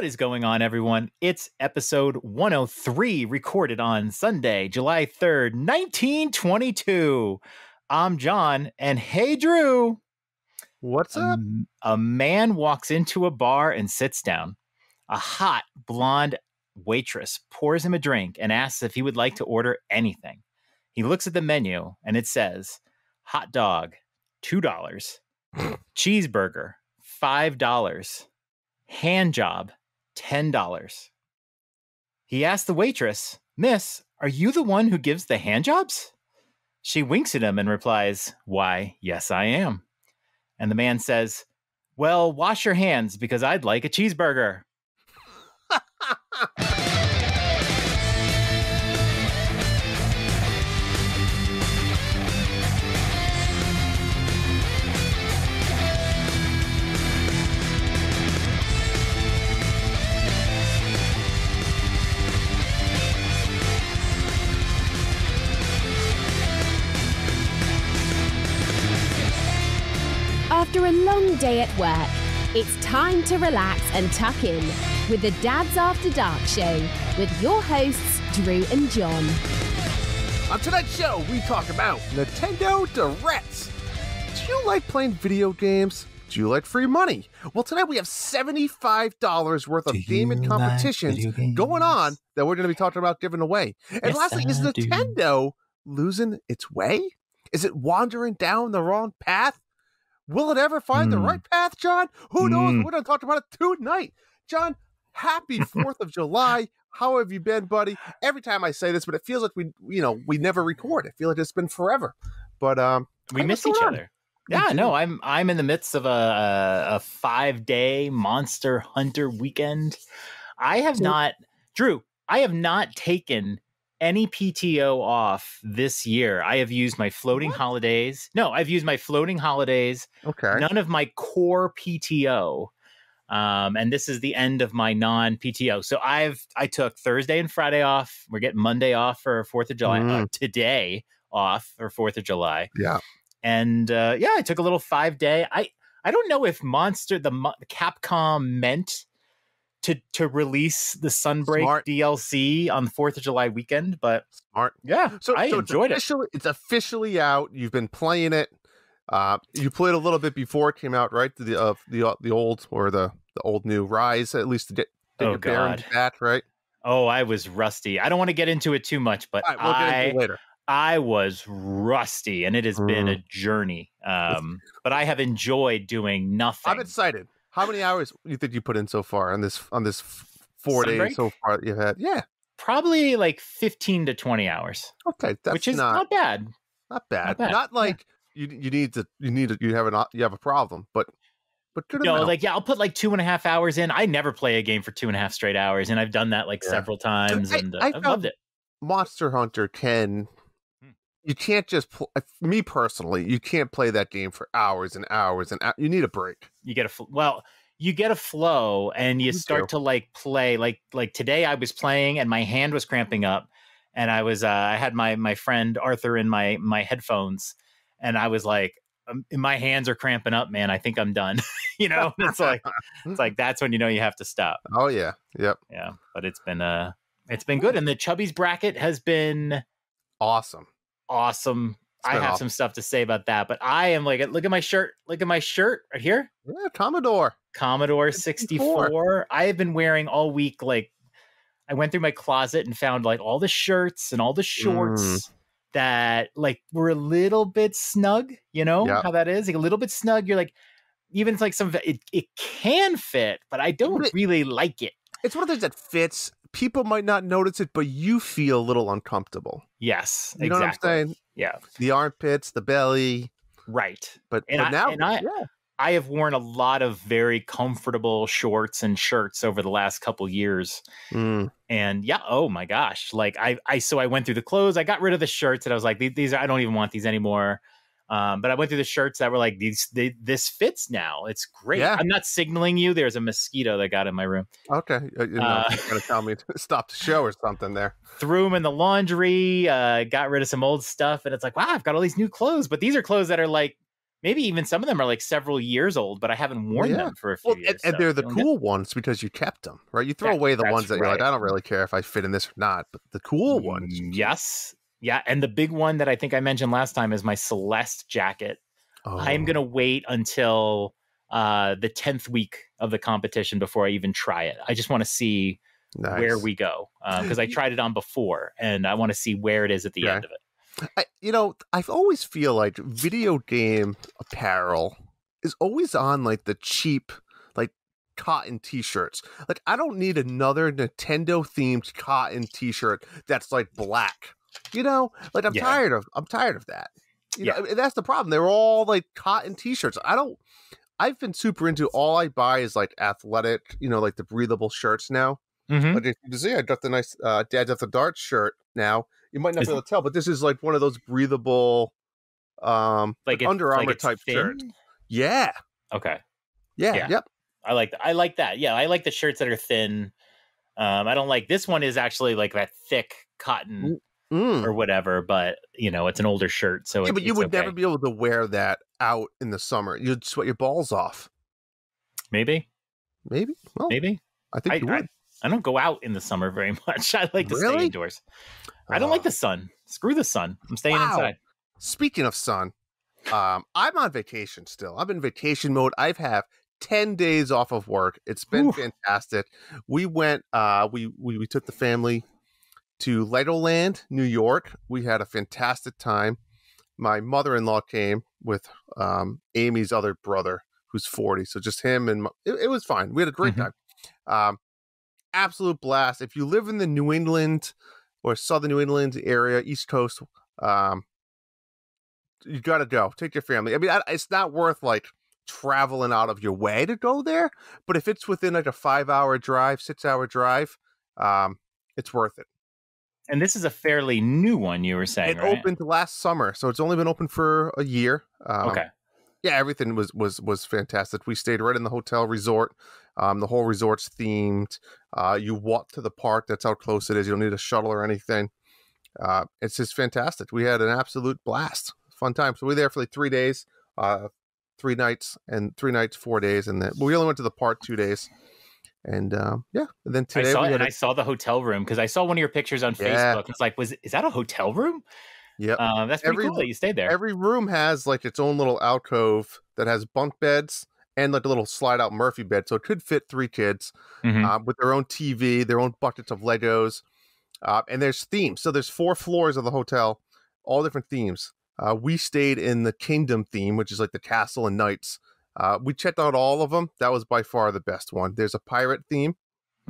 What is going on, everyone? It's episode 103, recorded on Sunday, July 3rd, 1922. I'm John, and hey, Drew. What's up? A man walks into a bar and sits down. A hot, blonde waitress pours him a drink and asks if he would like to order anything. He looks at the menu, and it says, hot dog, $2. Cheeseburger, $5. Hand job, $10. He asks the waitress, Miss, are you the one who gives the hand jobs? She winks at him and replies, why, yes, I am. And the man says, well, wash your hands because I'd like a cheeseburger. After a long day at work, it's time to relax and tuck in with the Dads After Dark show with your hosts, Drew and John. On tonight's show, we talk about Nintendo Directs. Do you like playing video games? Do you like free money? Well, tonight we have $75 worth of gaming competitions going on that we're going to be talking about giving away. And lastly, is Nintendo losing its way? Is it wandering down the wrong path? Will it ever find the right path, John? Who knows? We're going to talk about it tonight. John, happy 4th of July. How have you been, buddy? Every time I say this, but it feels like we never record. I feel like it's been forever. But we miss each other. Yeah, no, I'm in the midst of a 5-day Monster Hunter weekend. I have not taken any PTO off this year. I have used my floating holidays. No, I've used my floating holidays. Okay. None of my core PTO. And this is the end of my non-PTO. So I took Thursday and Friday off. We're getting Monday off for 4th of July. Today off for 4th of July. Yeah. And I took a little 5-day. I don't know if Capcom meant to release the Sunbreak DLC on the 4th of July weekend, but yeah, so I enjoyed it. It's officially out. You've been playing it. You played a little bit before it came out, right? The old or the old new Rise, at least to get your bearings back, right? Oh, I was rusty. I don't want to get into it too much, but we'll get into it later. I was rusty, and it has been a journey. But I have enjoyed doing nothing. I'm excited. How many hours do you think you put in so far on this 4 days so far that you've had? Yeah, probably like 15 to 20 hours. Okay, which is not bad. Not bad. Not like you have a problem, but good. No, I'll put like 2.5 hours in. I never play a game for 2.5 straight hours, and I've done that several times, and I've loved it. Monster Hunter you can't just me personally, you can't play that game for hours and hours and you need a break. You get a flow, and you start to play like today I was playing and my hand was cramping up, and I had my friend Arthur in my headphones, and I was like, my hands are cramping up, man. I think I'm done. It's like that's when you have to stop. Oh yeah. Yep. Yeah. But it's been good. And the Chubby's bracket has been awesome. I have some stuff to say about that, but I am look at my shirt. Look at my shirt right here. Yeah, Commodore 64. I have been wearing all week. I went through my closet and found all the shirts and all the shorts that were a little bit snug. How that is, a little bit snug. You're even some of it can fit, but I don't really like it. It's one of those that fits. People might not notice it, but you feel a little uncomfortable. Yes, you know what I'm saying? Yeah, the armpits, the belly, right. But I have worn a lot of very comfortable shorts and shirts over the last couple years, and oh my gosh, so I went through the clothes. I got rid of the shirts, and I was like, these I don't even want these anymore. But I went through the shirts that were this fits now. It's great. Yeah. I'm not signaling you. There's a mosquito that got in my room. Okay. You're going to tell me to stop the show or something there. Threw them in the laundry, got rid of some old stuff. And it's wow, I've got all these new clothes. But these are clothes that are maybe even some of them are like several years old, but I haven't worn them for a few years. And so they're the feeling cool ones because you kept them, right? You throw away the ones that you're like, I don't really care if I fit in this or not, but the cool ones. Yes. Yeah. And the big one that I think I mentioned last time is my Celeste jacket. I'm going to wait until the 10th week of the competition before I even try it. I just want to see where we go because I tried it on before and I want to see where it is at the end of it. I always feel like video game apparel is always on like the cheap, like cotton t-shirts. Like I don't need another Nintendo themed cotton t-shirt that's like black. Like I'm tired of that. You know, that's the problem. They're all like cotton t-shirts. I've been super into all I buy is like athletic, like the breathable shirts now. Like if you see, I got the nice Dad's After Dark shirt now. You might not be able to tell, but this is like one of those breathable like Under Armour type shirts. Yeah. Okay. Yeah. Yep. I like that. Yeah, I like the shirts that are thin. I don't like this one is actually like that thick cotton or whatever, but it's an older shirt, so but you would never be able to wear that out in the summer. You'd sweat your balls off. Maybe. Well, maybe. I think you would. I don't go out in the summer very much. I like to stay indoors. I don't like the sun. Screw the sun. I'm staying inside. Speaking of sun, I'm on vacation still. I'm in vacation mode. I've have 10 days off of work. It's been fantastic. We went, we took the family to Legoland, New York. We had a fantastic time. My mother-in-law came with Amy's other brother, who's 40. So just him and it was fine. We had a great time. Absolute blast. If you live in the New England or southern New England area, East Coast, you got to go. Take your family. I mean, it's not worth like traveling out of your way to go there, but if it's within like a 5-hour drive, 6-hour drive, it's worth it. And this is a fairly new one, you were saying, It opened last summer, so it's only been open for a year. Okay. Yeah, everything was fantastic. We stayed right in the hotel resort. The whole resort's themed. You walk to the park. That's how close it is. You don't need a shuttle or anything. It's just fantastic. We had an absolute blast. Fun time. So we were there for like 3 days, 3 nights, 4 days. And then we only went to the park 2 days. And and then today I saw the hotel room because I saw one of your pictures on Facebook. It's like, is that a hotel room? Yep. That's pretty cool that you stayed there. Every room has like its own little alcove that has bunk beds and like a little slide out Murphy bed. So it could fit 3 kids with their own TV, their own buckets of Legos. And there's themes. So there's 4 floors of the hotel, all different themes. We stayed in the Kingdom theme, which is like the castle and knights. We checked out all of them. That was by far the best one. There's a pirate theme.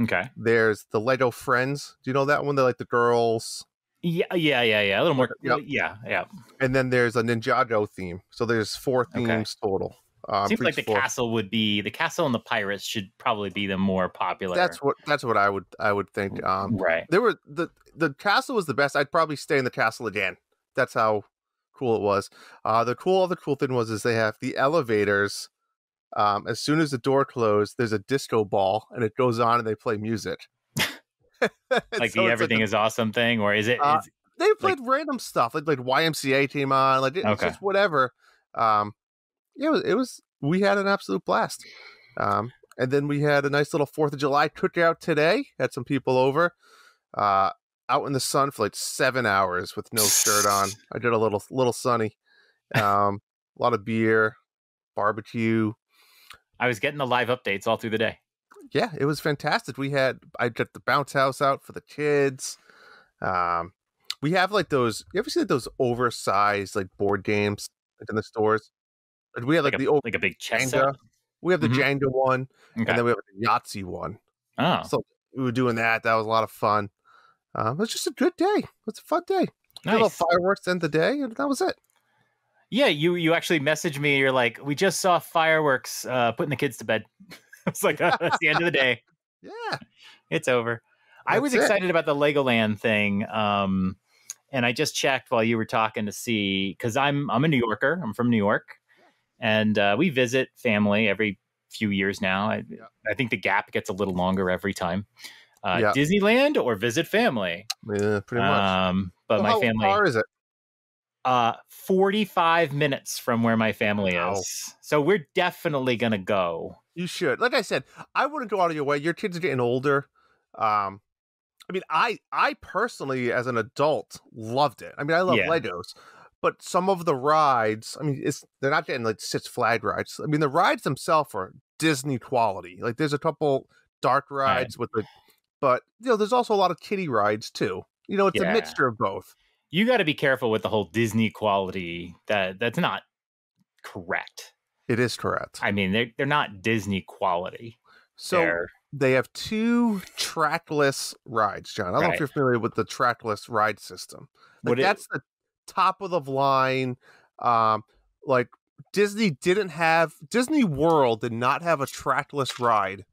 Okay. There's the Lego Friends. Do you know that one? They're like the girls. Yeah. A little more. Yeah. And then there's a Ninjago theme. So there's 4 themes total. Seems like the castle and the pirates should probably be the more popular. That's what I would think. Right. There were the castle was the best. I'd probably stay in the castle again. That's how cool it was. The cool thing is they have the elevators. As soon as the door closed, there's a disco ball and it goes on and they play music. Like so the everything is awesome thing, or is it? They played random stuff like YMCA came on, like it's just whatever. It was. We had an absolute blast. And then we had a nice little 4th of July cookout today. Had some people over, out in the sun for like 7 hours with no shirt on. I did a little sunny. A lot of beer, barbecue. I was getting the live updates all through the day. Yeah, it was fantastic. I got the bounce house out for the kids. We have like those. You ever see those oversized like board games in the stores? We have like a big chess set? We have the Jenga one, and then we have the Yahtzee one. Oh, so we were doing that. That was a lot of fun. It was just a good day. It was a fun day. Nice. Little fireworks to end the day, and that was it. Yeah, you actually messaged me. You're like, we just saw fireworks putting the kids to bed. It's like, that's the end of the day. Yeah. It's over. I was excited about the Legoland thing. And I just checked while you were talking to see, because I'm a New Yorker. I'm from New York. And we visit family every few years now. I think the gap gets a little longer every time. Disneyland or visit family? Yeah, pretty much. But my family. How far is it? 45 minutes from where my family Wow. is. So we're definitely going to go. You should. Like I said, I wouldn't go out of your way. Your kids are getting older. I mean, I personally, as an adult, loved it. I mean, I love Yeah. Legos, but some of the rides, I mean, they're not getting like Six Flag rides. I mean, the rides themselves are Disney quality. Like, there's a couple dark rides but there's also a lot of kiddie rides too. It's a mixture of both. You got to be careful with the whole Disney quality. That's not correct. It is correct. I mean, they're not Disney quality. So they have 2 trackless rides, John. I don't know if you're familiar with the trackless ride system. Like, that's the top of the line. Like, Disney World did not have a trackless ride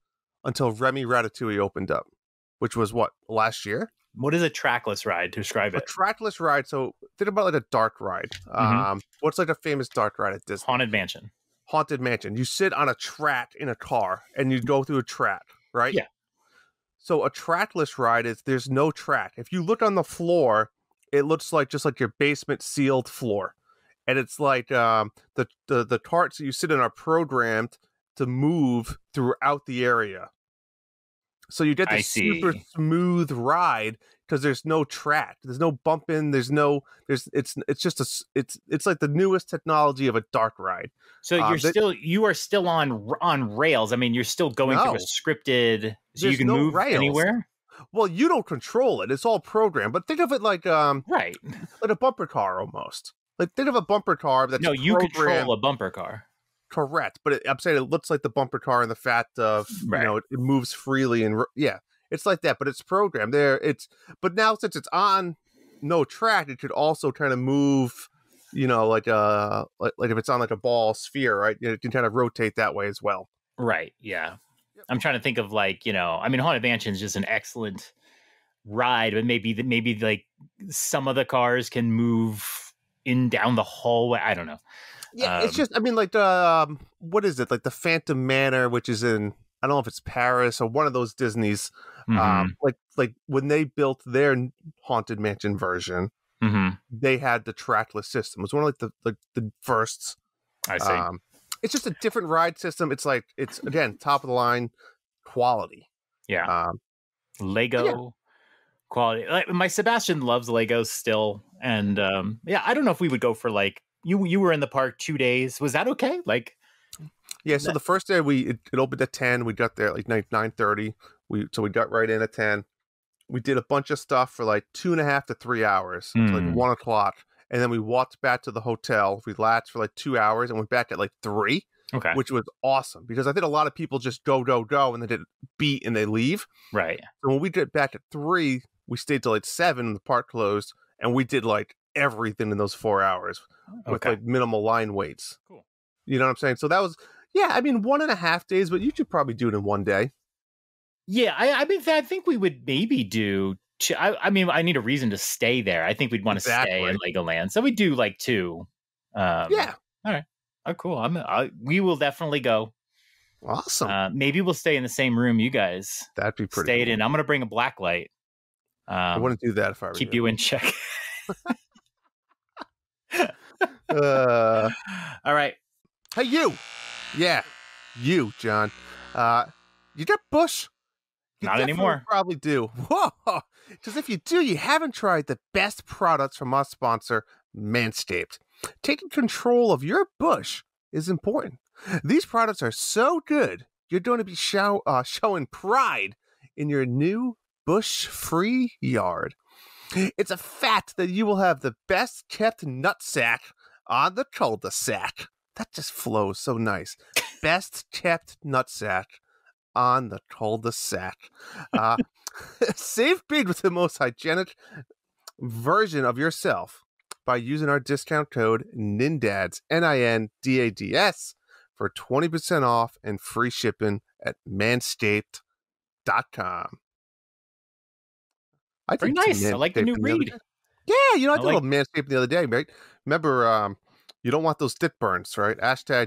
until Remy Ratatouille opened up, which was last year? What is a trackless ride? Describe it. A trackless ride. So think about like a dark ride. What's like a famous dark ride at Disney? Haunted Mansion. You sit on a track in a car and you go through a track, right? Yeah. So a trackless ride there's no track. If you look on the floor, it looks like just like your basement sealed floor. And it's like the carts that you sit in are programmed to move throughout the area. So you get this super smooth ride because there's no track, there's no bumping, it's like the newest technology of a dark ride. So you are still on rails. I mean, you're still going through a scripted, so you can move anywhere. Well, you don't control it; it's all programmed. But think of it like like a bumper car almost. Like, think of a bumper car that's you control a bumper car. Correct, but I'm saying it looks like the bumper car in the fact of it moves freely and it's like that, but it's programmed there. But now since it's on no track, it could also kind of move, like if it's on like a ball sphere, right? It can kind of rotate that way as well. Right. Yeah. Yep. I'm trying to think of I mean, Haunted Mansion is just an excellent ride, but maybe like some of the cars can move down the hallway. I don't know. Yeah, it's just, I mean, like, what is it? Like the Phantom Manor, which is in, I don't know if it's Paris or one of those Disneys. Like when they built their Haunted Mansion version, they had the trackless system. It was one of the first. I see. It's just a different ride system. It's again, top of the line quality. Yeah. Lego quality. Like, my Sebastian loves Legos still. And I don't know if we would go for like, you were in the park 2 days. Was that okay? Like, so the first day it opened at 10. We got there at like 9:30. We got right in at 10. We did a bunch of stuff for like 2.5 to 3 hours, to like 1 o'clock, and then we walked back to the hotel, relaxed for like 2 hours, and went back at like 3. Okay, which was awesome because I think a lot of people just go, and they get beat and they leave. Right. So when we get back at 3, we stayed till like 7. The park closed, and we did like everything in those 4 hours with like minimal line waits. Cool. You know what I'm saying? So that was, I mean, 1.5 days, but you should probably do it in 1 day. Yeah, I mean, I think we would maybe do. I mean, I need a reason to stay there. I think we'd want to stay in Legoland, so we do like 2. All right. Oh, cool. We will definitely go. Awesome. Maybe we'll stay in the same room, you guys. That'd be pretty. Stayed in. I'm gonna bring a black light. I wouldn't do that if I were keep you in check. All right. Hey, you. Yeah, you, John. You got Bush? Not anymore. Probably do. Whoa! Because if you do, you haven't tried the best products from our sponsor, Manscaped. Taking control of your bush is important. These products are so good, you're going to be showing pride in your new bush-free yard. It's a fact that you will have the best-kept nutsack on the cul-de-sac. That just flows so nice. Best-kept nutsack on the cul-de-sac. Save big with the most hygienic version of yourself by using our discount code NINDADS, NINDADS, for 20% off and free shipping at manscaped.com. Very nice. I like the new read. Yeah, I did a little Manscaped the other day, right? Remember, you don't want those dit burns, right?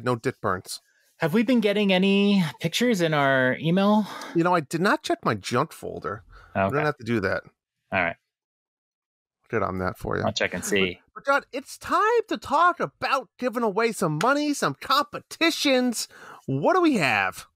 # no dit burns. Have we been getting any pictures in our email? I did not check my junk folder. Okay. I don't have to do that. All right. get on that for you. I'll check and see. But John, it's time to talk about giving away some money, some competitions. What do we have?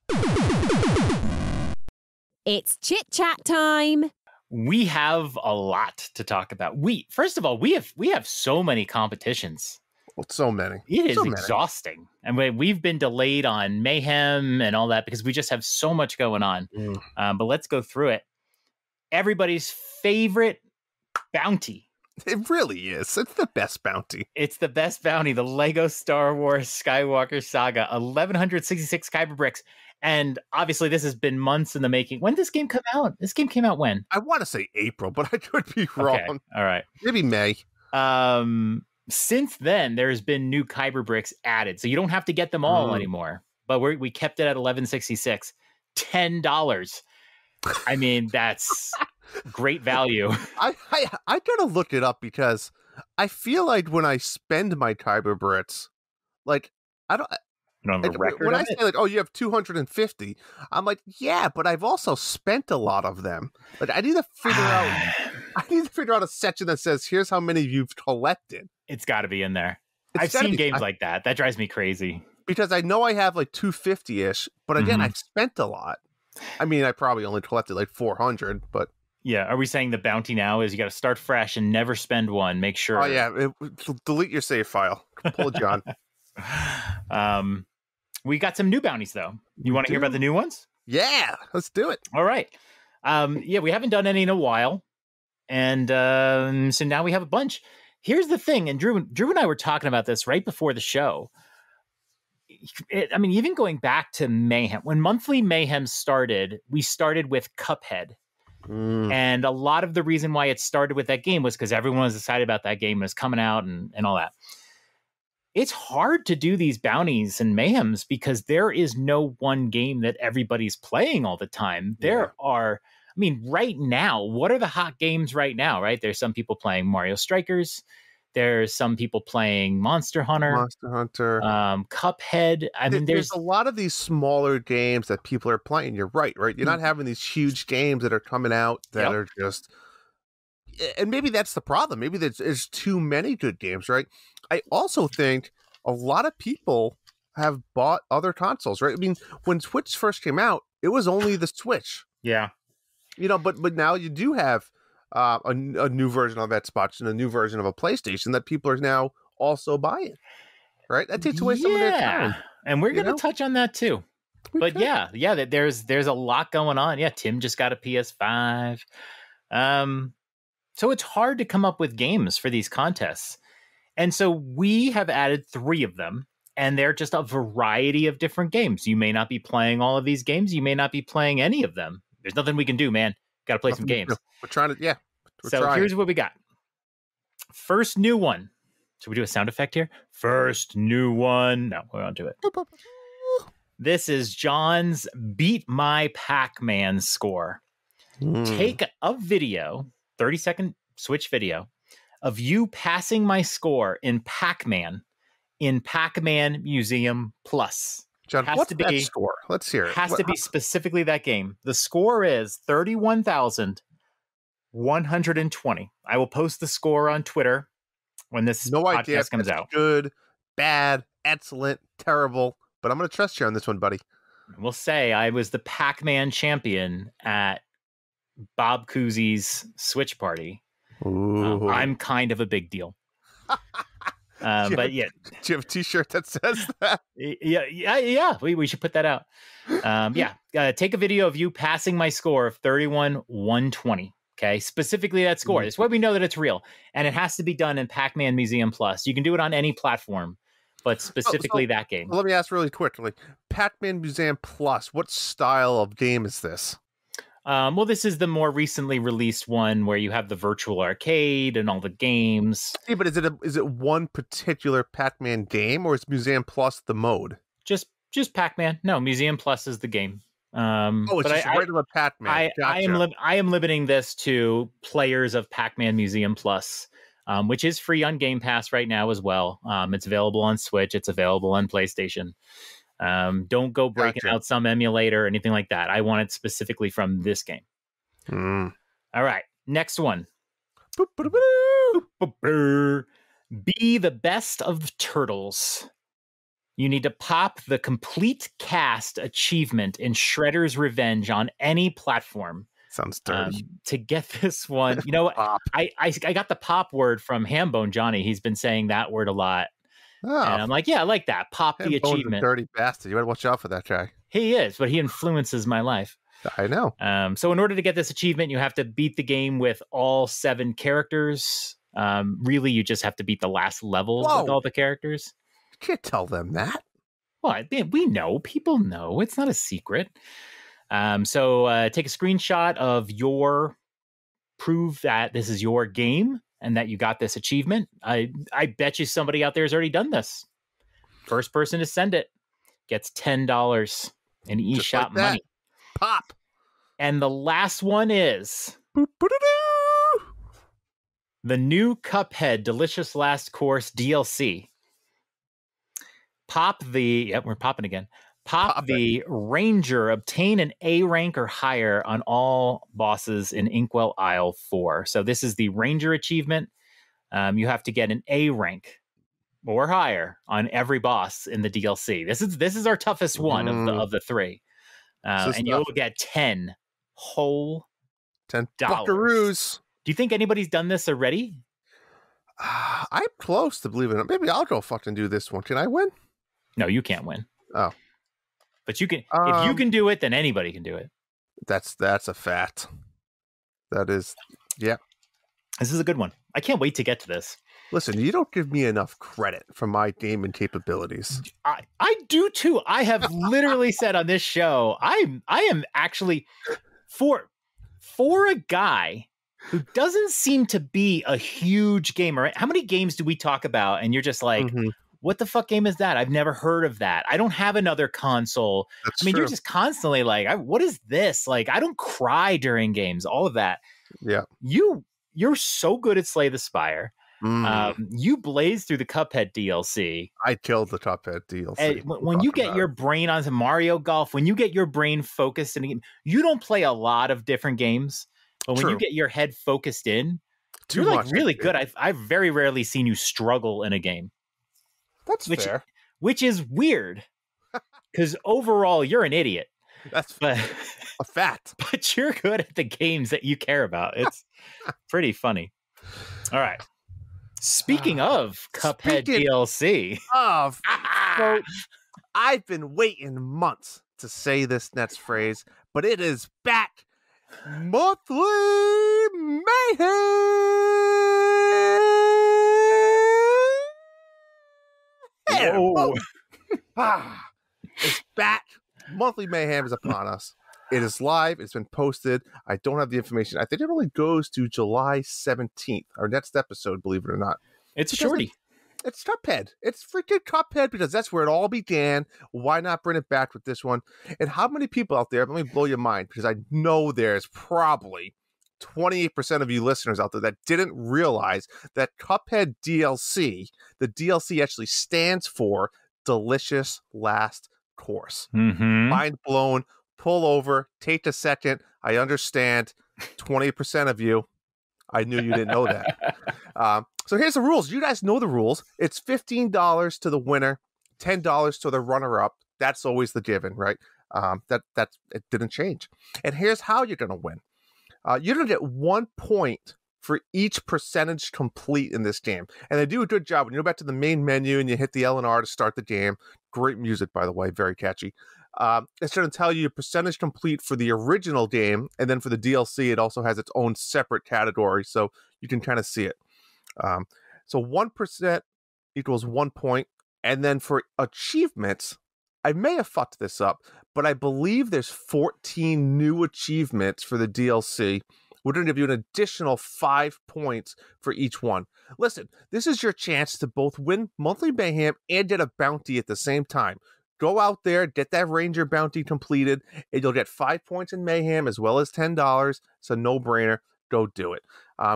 It's chit chat time. We have a lot to talk about. First of all, we have so many competitions. Well, so many. It is so exhausting. And we've been delayed on Mayhem and all that because we just have so much going on. But let's go through it. Everybody's favorite bounty. It really is. It's the best bounty. It's the best bounty. The Lego Star Wars Skywalker Saga. 1,166 Kyber bricks. And obviously, this has been months in the making. When did this game come out? This game came out when? I want to say April, but I could be wrong. Okay. All right. Maybe May. Since then, there's been new Kyber bricks added. So you don't have to get them all anymore. But we kept it at 1,166. $10. I mean, that's great value. I gotta look it up because I feel like when I spend my Kyber bricks, like I don't have a record when of I it? say like, oh, you have 250, I'm like, yeah, but I've also spent a lot of them. Like I need to figure out a section that says here's how many you've collected. It's got to be in there. I've seen games like that. That drives me crazy. Because I know I have like 250-ish, but again, I've spent a lot. I mean, I probably only collected like 400, but yeah. Are we saying the bounty now is you got to start fresh and never spend one? Make sure. Oh yeah, delete your save file. Pull it, John. We got some new bounties though. You want to hear about the new ones? Yeah, let's do it. All right. Yeah, we haven't done any in a while, and so now we have a bunch. Here's the thing, and Drew and I were talking about this right before the show. I mean, even going back to Mayhem, when Monthly Mayhem started, we started with Cuphead. And a lot of the reason why it started with that game was because everyone was excited about that game and it's coming out and all that. It's hard to do these bounties and Mayhems because there is no one game that everybody's playing all the time. There are, I mean, right now, what are the hot games right now, right? There's some people playing Mario Strikers. There's some people playing Monster Hunter, Cuphead. I mean, there's a lot of these smaller games that people are playing. You're right? You're not having these huge games that are coming out that are just, and maybe that's the problem. Maybe there's too many good games, right? I also think a lot of people have bought other consoles, right? I mean, when Switch first came out, it was only the Switch. Yeah. But now you do have a new version of Xbox and a new version of a PlayStation that people are now also buying, right? That takes away some of their time. And we're going to touch on that too. But yeah, there's a lot going on. Yeah, Tim just got a PS5. So it's hard to come up with games for these contests. And so we have added 3 of them, and they're just a variety of different games. You may not be playing all of these games. You may not be playing any of them. There's nothing we can do, man. Got to play some games. We're trying to, Here's what we got. First new one. Should we do a sound effect here? First new one. No, we won't do it. This is John's Beat My Pac-Man score. Take a video, 30-second Switch video, of you passing my score in Pac-Man Museum Plus. John, what's that score? Let's hear it. Has to be specifically that game. The score is 31,120. I will post the score on Twitter when this podcast comes out. Good, bad, excellent, terrible. But I'm going to trust you on this one, buddy. We'll say I was the Pac-Man champion at Bob Cousy's Switch party. I'm kind of a big deal. But yeah, do you have a t-shirt that says that? Yeah. We should put that out. Take a video of you passing my score of 31,120. Okay, specifically that score. It's why we know that it's real, and it has to be done in Pac-Man Museum Plus. You can do it on any platform, but specifically that game. Well, let me ask really quickly: Pac-Man Museum Plus, what style of game is this? Well, this is the more recently released one where you have the virtual arcade and all the games. Yeah, but is it one particular Pac-Man game, or is Museum Plus the mode? Just Pac-Man. No, Museum Plus is the game. It's just regular Pac-Man. Gotcha. I am limiting this to players of Pac-Man Museum Plus, which is free on Game Pass right now as well. It's available on Switch. It's available on PlayStation. Don't go breaking out some emulator or anything like that. I want it specifically from this game. All right. Next one. Be the best of turtles. You need to pop the complete cast achievement in Shredder's Revenge on any platform. Sounds dirty. To get this one, you know what? Pop. I got the pop word from Hambone Johnny. He's been saying that word a lot. Oh, and I'm like, yeah, I like that. Pop the Hambone's achievement. a dirty bastard. You better watch out for that guy. He is, but he influences my life. I know. So in order to get this achievement, you have to beat the game with all 7 characters. Really, you just have to beat the last level with all the characters. You can't tell them that. Well, we know. People know. It's not a secret. So take a screenshot of prove that this is your game and that you got this achievement. I bet you somebody out there has already done this. First person to send it gets $10 in eShop money. Pop. And the last one is the new Cuphead Delicious Last Course DLC. We're popping again. Pop the Ranger. Obtain an A rank or higher on all bosses in Inkwell Isle 4. So this is the Ranger achievement. You have to get an A rank or higher on every boss in the DLC. This is our toughest one of the 3. And you'll get 10 whole $10 dollars. Buckaroos. Do you think anybody's done this already? I'm close to believing it. Maybe I'll go fucking do this one. Can I win? No, you can't win. Oh. But you can. If you can do it, then anybody can do it. That's a fact. That is, yeah. This is a good one. I can't wait to get to this. Listen, you don't give me enough credit for my gaming capabilities. I do too. I have literally said on this show, I am actually for a guy who doesn't seem to be a huge gamer. How many games do we talk about? And you're just like, what the fuck game is that? I've never heard of that. I don't have another console. That's I mean, true. you're just constantly like, what is this? Like, I don't cry during games. All of that. Yeah. You're so good at Slay the Spire. You blaze through the Cuphead DLC. I killed the Cuphead DLC. And when you get your brain onto Mario Golf, when you get your brain focused in a game, you don't play a lot of different games, but when you get your head focused in, you're like really good. I've very rarely seen you struggle in a game. That's fair. Which is weird, because overall you're an idiot. That's a fact. But you're good at the games that you care about. It's pretty funny. All right. Speaking of Cuphead DLC. I've been waiting months to say this next phrase, but it is back. Monthly Mayhem! It's back. Monthly Mayhem is upon us. It is live. It's been posted. I don't have the information. I think it only goes to July 17th, our next episode, believe it or not. It's a shorty. It's Cuphead. It's freaking Cuphead because that's where it all began. Why not bring it back with this one? And how many people out there, let me blow your mind, because I know there's probably 28% of you listeners out there that didn't realize that Cuphead DLC, the DLC actually stands for Delicious Last Course. Mind blown. Pull over. Take a second. I understand. 20% of you. I knew you didn't know that. So here's the rules. You guys know the rules. It's $15 to the winner, $10 to the runner-up. That's always the given, right? That it didn't change. And here's how you're going to win. You're going to get 1 point for each percentage complete in this game. And they do a good job. When you go back to the main menu and you hit the L and R to start the game, great music, by the way, very catchy. It's going to tell you your percentage complete for the original game, and then for the DLC, it also has its own separate category, so you can kind of see it. So 1% equals 1 point, and then for achievements, I may have fucked this up, but I believe there's 14 new achievements for the DLC. We're going to give you an additional 5 points for each one. Listen, this is your chance to both win Monthly Mayhem and get a bounty at the same time. Go out there, get that Ranger bounty completed, and you'll get 5 points in Mayhem as well as $10. It's a no-brainer. Go do it.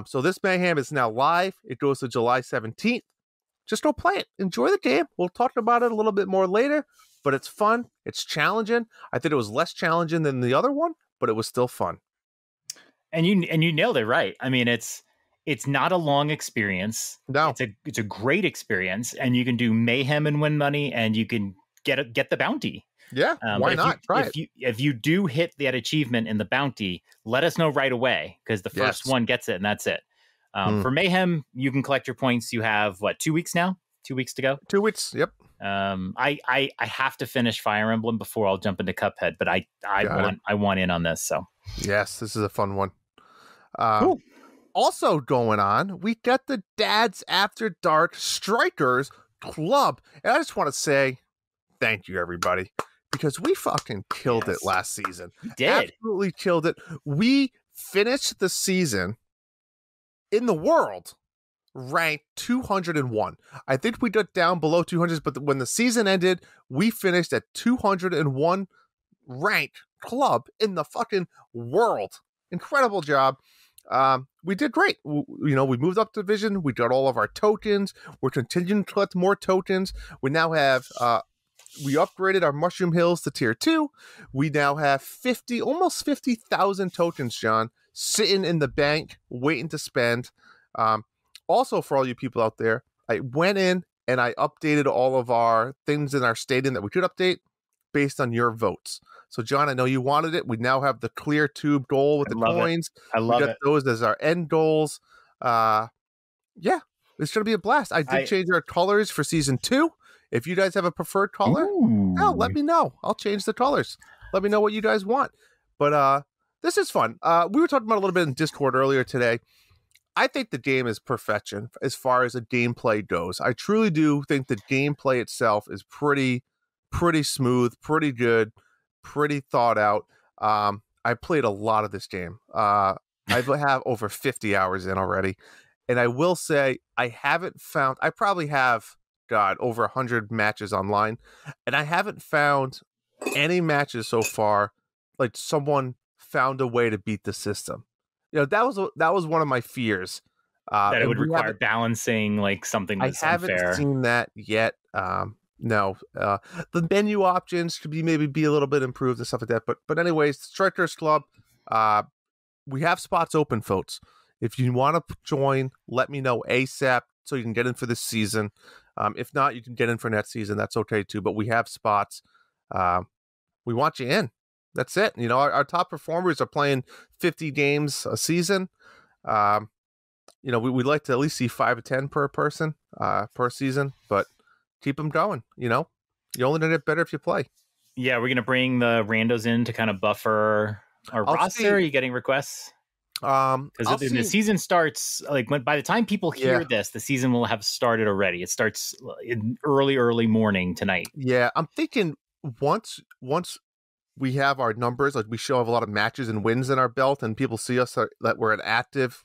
So this Mayhem is now live. It goes to July 17th. Just go play it. Enjoy the game. We'll talk about it a little bit more later, but it's fun. It's challenging. I think it was less challenging than the other one, but it was still fun. And you nailed it right. I mean, it's It's not a long experience. No. It's a great experience, and you can do mayhem and win money, and you can get the bounty. Yeah, why not? Try it. If you do hit that achievement in the bounty, let us know right away, because the first one gets it, and that's it. For mayhem, you can collect your points. You have 2 weeks now? 2 weeks to go? 2 weeks, yep. I have to finish Fire Emblem before I'll jump into Cuphead, but I want in on this. So yes, this is a fun one. Cool. Also going on, we got the Dads After Dark Strikers Club, and I just want to say thank you, everybody, because we fucking killed it last season. We did. Absolutely killed it. We finished the season in the world ranked 201. I think we got down below 200, but when the season ended, we finished at 201 ranked club in the fucking world. Incredible job. We did great. We moved up division. We got all of our tokens. We're continuing to collect more tokens. We now have we upgraded our Mushroom Hills to tier 2. We now have almost 50,000 tokens, John, sitting in the bank waiting to spend. Also, for all you people out there, I went in and I updated all of our things in our stadium that we could update based on your votes. So, John, I know you wanted it. We now have the clear tube goal with the coins. I love it. Those as our end goals. Yeah, it's going to be a blast. I did change our colors for season 2. If you guys have a preferred color, let me know. I'll change the colors. Let me know what you guys want. But this is fun. We were talking about a little bit in Discord earlier today. I think the game is perfection as far as the gameplay goes. I truly do think the gameplay itself is pretty smooth, pretty good, pretty thought out. I played a lot of this game. I have over 50 hours in already. And I will say I probably have, over 100 matches online. And I haven't found any matches so far like someone found a way to beat the system. That was one of my fears. That it would require balancing, like something that's unfair. I haven't seen that yet. No. The menu options could be a little bit improved and stuff like that. But anyways, Strikers Club, we have spots open, folks. If you want to join, let me know ASAP so you can get in for this season. If not, you can get in for next season. That's okay too. But we have spots. We want you in. That's it. Our top performers are playing 50 games a season. We'd like to at least see 5 to 10 per person per season, but keep them going. You only gonna get better if you play. Yeah, we're gonna bring the randos in to kind of buffer our roster. Are you getting requests? Because the season starts by the time people hear this, the season will have started already. It starts in early morning tonight. Yeah, I'm thinking once we have our numbers, like we show have a lot of matches and wins in our belt, and people see us that we're an active.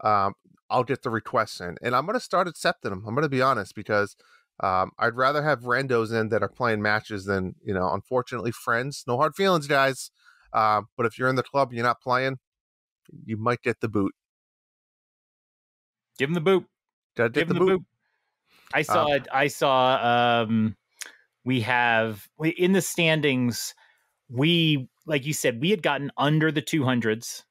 I'll get the requests in, and I'm going to start accepting them. I'm going to be honest, because I'd rather have randos in that are playing matches than unfortunately friends. No hard feelings, guys. But if you're in the club and you're not playing, you might get the boot. Give him the boot. Give him the boot. I saw. We have in the standings. We, like you said, we had gotten under the 200s,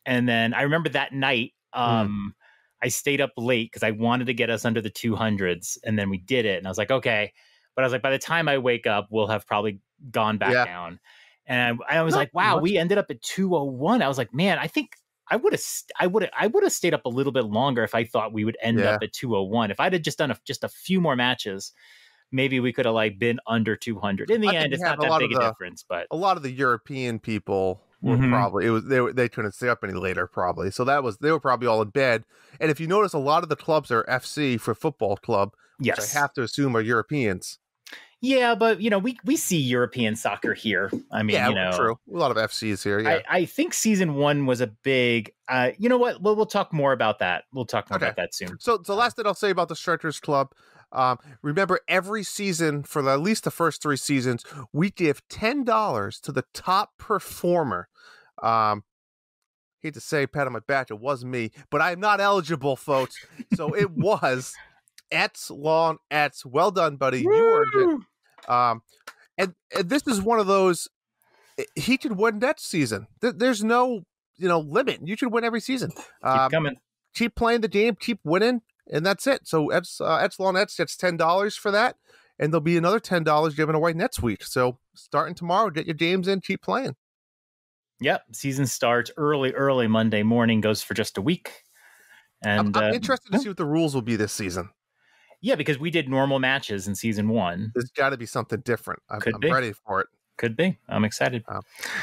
and then I remember that night. I stayed up late because I wanted to get us under the 200s, and then we did it. And I was like, okay. But I was like, by the time I wake up, we'll have probably gone back down. And I was like, wow, we ended up at 201. I was like, man, I think I would have stayed up a little bit longer if I thought we would end up at 201. If I'd have just done just a few more matches, maybe we could have been under 200. In the end, it's not that big a difference. But a lot of the European people were probably they couldn't stay up any later, probably. So they were probably all in bed. And if you notice, a lot of the clubs are FC for football club, which I have to assume are Europeans. Yeah, but we see European soccer here. I mean, true. A lot of FCs here. Yeah, I think season 1 was a big. You know what? We'll talk more about that. We'll talk more about that soon. So the last thing I'll say about the Strikers Club. Remember, every season for at least the first 3 seasons, we give $10 to the top performer. Hate to say, pat on my back, it wasn't me, but I'm not eligible, folks. So it was Long Ets. Well done, buddy. Woo! You earned it. And this is one of those. He could win that season. There's no limit. You should win every season. Keep coming. keep playing the game, keep winning, and that's it. So Epsilon Nets gets $10 for that, and there'll be another $10 given away next week. So starting tomorrow, get your games in, keep playing. Yep, season starts early Monday morning, goes for just a week. And I'm interested to see what the rules will be this season. Yeah, because we did normal matches in season 1. There's got to be something different. I'm ready for it. Could be. I'm excited.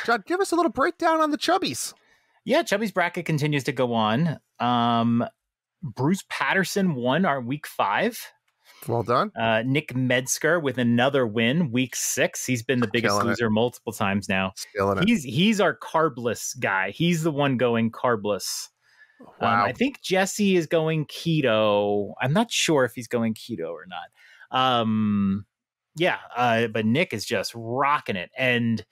John, give us a little breakdown on the Chubbies. Yeah, Chubby's bracket continues to go on. Bruce Patterson won our week 5. Well done. Nick Metzger with another win, week 6. He's been the biggest loser multiple times now. He's our carbless guy. He's the one going carbless. Wow. I think Jesse is going keto. I'm not sure if he's going keto or not. But Nick is just rocking it. And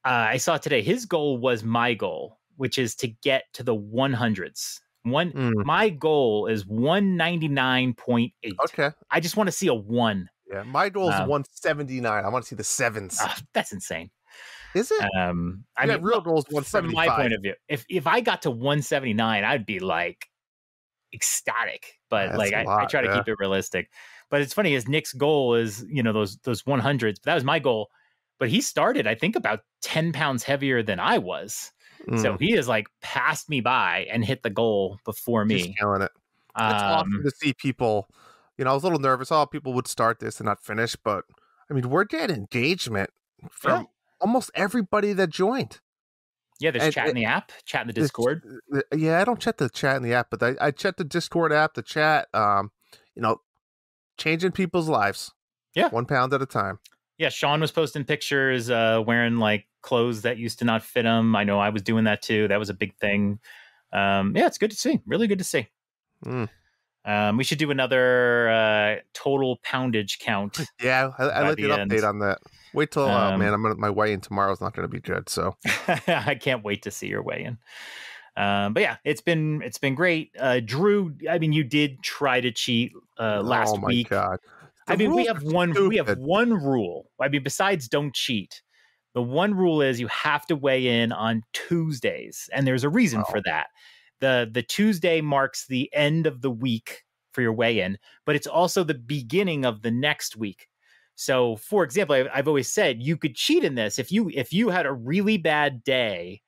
I saw today his goal was my goal, which is to get to the 100s. My goal is 199.8. Okay. I just want to see a 1. Yeah, my goal is 179. I want to see the 7s. That's insane. Is it? I mean, real goal is 175. From my point of view, if I got to 179, I'd be like ecstatic. But I try to keep it realistic. But it's funny, is Nick's goal is, those 100s. But that was my goal. But he started, I think, about 10 pounds heavier than I was. So he has passed me by and hit the goal before me. He's killing it. It's awesome to see people. I was a little nervous. People would start this and not finish, but I mean, we're getting engagement from almost everybody that joined. Yeah, there's chat in the app, chat in the Discord. Yeah, I don't check the chat in the app, but I check the Discord app, the chat. Changing people's lives. Yeah, 1 pound at a time. Yeah, Sean was posting pictures wearing clothes that used to not fit him. I know I was doing that too. That was a big thing. It's good to see. Really good to see. We should do another total poundage count. Yeah, I like an update on that. Wait till my weigh-in tomorrow is not going to be good. So I can't wait to see your weigh-in. But yeah, it's been great. Drew, I mean, you did try to cheat last week. Oh my God. I mean, we have one rule. I mean, besides don't cheat, the one rule is you have to weigh in on Tuesdays, and there's a reason for that. The Tuesday marks the end of the week for your weigh-in, but it's also the beginning of the next week. So, for example, I've always said you could cheat in this if you had a really bad day,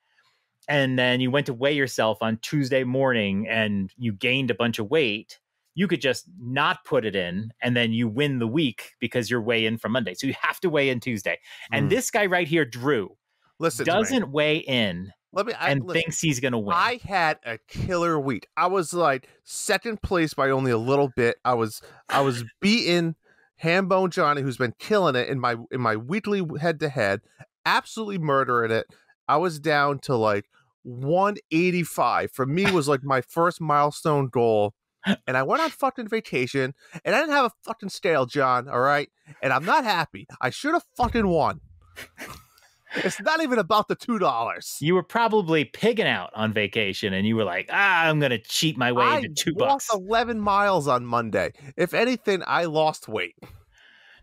and then you went to weigh yourself on Tuesday morning and you gained a bunch of weight. You could just not put it in, and then you win the week because you're weigh in from Monday. So you have to weigh in Tuesday. And this guy right here, Drew, doesn't weigh in thinks he's going to win. I had a killer week. I was second place by only a little bit. I was beating Hambone Johnny, who's been killing it in my weekly head-to-head, absolutely murdering it. I was down to 185. For me, was my first milestone goal. And I went on fucking vacation, and I didn't have a fucking scale, John, all right? And I'm not happy. I should have fucking won. It's not even about the $2. You were probably pigging out on vacation, and you were like, I'm going to cheat my way into $2. I walked 11 miles on Monday. If anything, I lost weight.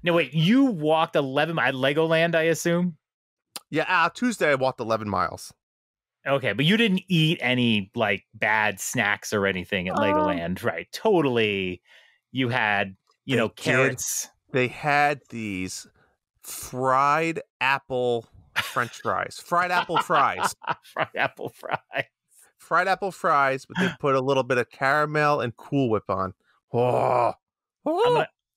No, wait, you walked 11 miles? Legoland, I assume? Yeah, Tuesday I walked 11 miles. Okay, but you didn't eat any bad snacks or anything at Legoland, right? Totally. You had, carrots. They had these fried apple French fries. Fried apple fries. Fried apple fries. Fried apple fries, but they put a little bit of caramel and Cool Whip on. Oh.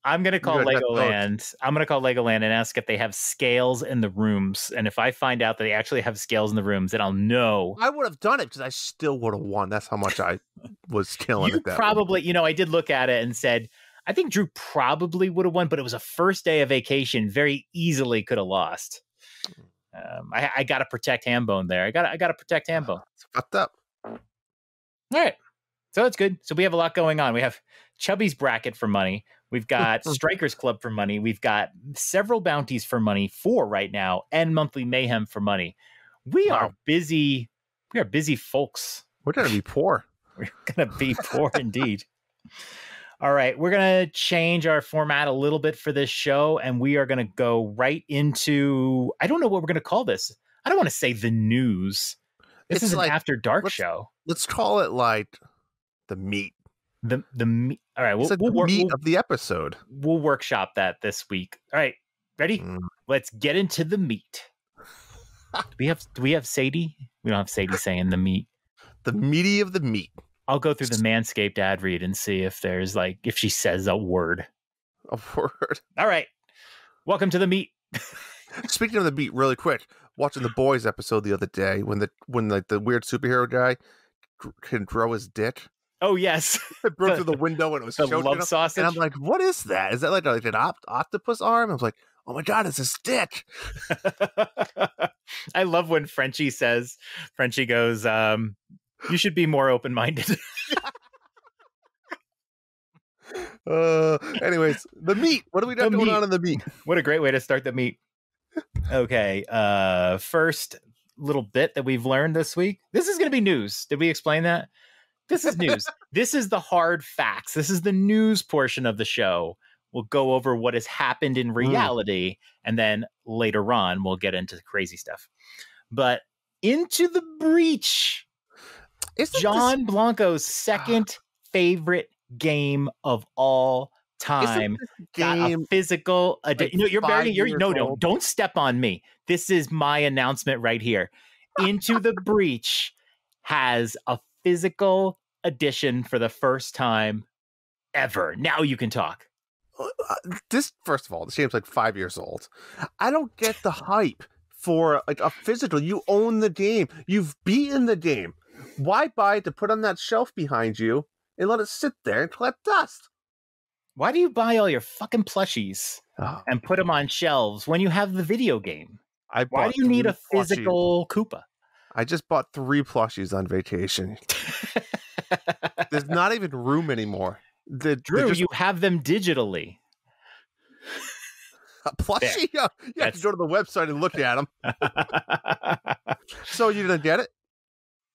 I'm going to call Legoland. I'm going to call Legoland and ask if they have scales in the rooms. And if I find out that they actually have scales in the rooms, then I'll know. I would have done it because I still would have won. That's how much I was killing it. Probably, I did look at it and said, I think Drew probably would have won, but it was a first day of vacation. Very easily could have lost. I got to protect Hambone there. I got to protect Hambone. It's fucked up. All right. So it's good. So we have a lot going on. We have Chubby's bracket for money. We've got Strikers Club for money. We've got several bounties for money, 4 right now, and Monthly Mayhem for money. We are busy. We are busy folks. We're going to be poor. We're going to be poor indeed. All right. We're going to change our format a little bit for this show, and we are going to go right into, I don't know what we're going to call this. I don't want to say the news. This is an after dark show. Let's call it The meat. The meat. All right, we'll meat of the episode. We'll workshop that this week. All right, ready? Let's get into the meat. Do we have Sadie? We don't have Sadie saying the meat. The meaty of the meat. I'll go through the Manscaped ad read and see if there's if she says a word. A word. All right. Welcome to the meat. Speaking of the meat, really quick, watching the Boys episode the other day when the weird superhero guy can grow his dick. Oh yes, it broke through the window and it was the love him. sausage. And I'm like, what is that? Is that like an octopus arm? I was like, oh my god, it's his dick. I love when Frenchie goes, you should be more open-minded. Anyways, the meat. What do we got going on in the meat? What a great way to start the meat. Okay. First little bit that we've learned this week. This is going to be news. Did we explain that? This is news. This is the hard facts. This is the news portion of the show. We'll go over what has happened in reality, and then later on, we'll get into crazy stuff. But Into the Breach, John Blanco's second favorite game of all time. Got a physical don't step on me. This is my announcement right here. Into the Breach has a physical edition for the first time ever. Now you can talk. This, first of all, this game's like 5 years old. I don't get the hype for like a physical. You own the game. You've beaten the game. Why buy it to put on that shelf behind you and let it sit there and collect dust? Why do you buy all your fucking plushies and put them on shelves when you have the video game? Why do you need a physical Koopa? I just bought 3 plushies on vacation. There's not even room anymore. Drew, you have them digitally. A plushie? Yeah, you have to go to the website and look at them. So you didn't get it?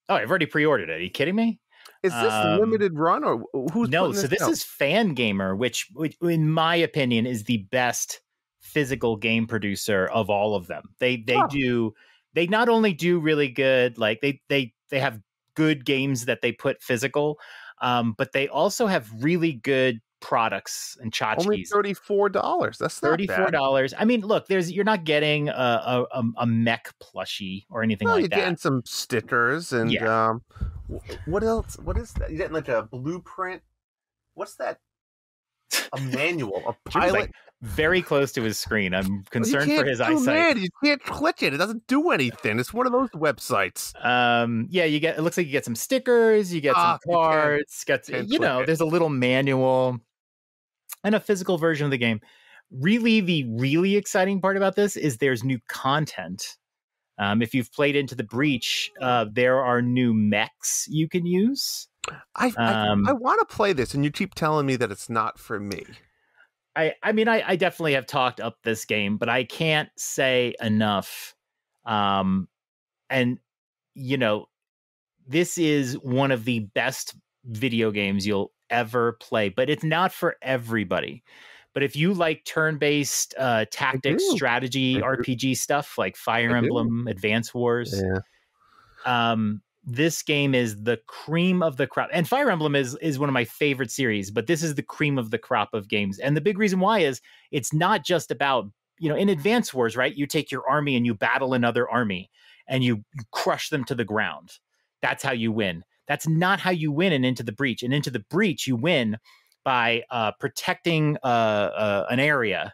Oh, I've already pre-ordered it. Are you kidding me? Is this limited run or who's no? So this is Fangamer, which, in my opinion, is the best physical game producer of all of them. They not only do really good, like they have good games that they put physical, but they also have really good products and tchotchkes. Only $34. That's not $34. I mean, look, you're not getting a mech plushie or anything like that. You're getting some stickers and what else? What is that? You're getting like a blueprint. What's that? A manual, a pilot. Like very close to his screen. I'm concerned for his eyesight. You can't click it. It doesn't do anything. It's one of those websites. It looks like you get some stickers, you get some cards, there's a little manual and a physical version of the game. Really, the really exciting part about this is there's new content. If you've played Into the Breach, there are new mechs you can use. I want to play this, and you keep telling me that it's not for me. I mean, I definitely have talked up this game, but I can't say enough. And, this is one of the best video games you'll ever play, but it's not for everybody. But if you like turn-based tactics, strategy, RPG stuff like Fire Emblem, Advance Wars, this game is the cream of the crop. And Fire Emblem is one of my favorite series, but this is the cream of the crop of games. And the big reason why is it's not just about, in Advance Wars, right? You take your army and you battle another army and you crush them to the ground. That's how you win. That's not how you win in Into the Breach. And Into the Breach, you win by protecting an area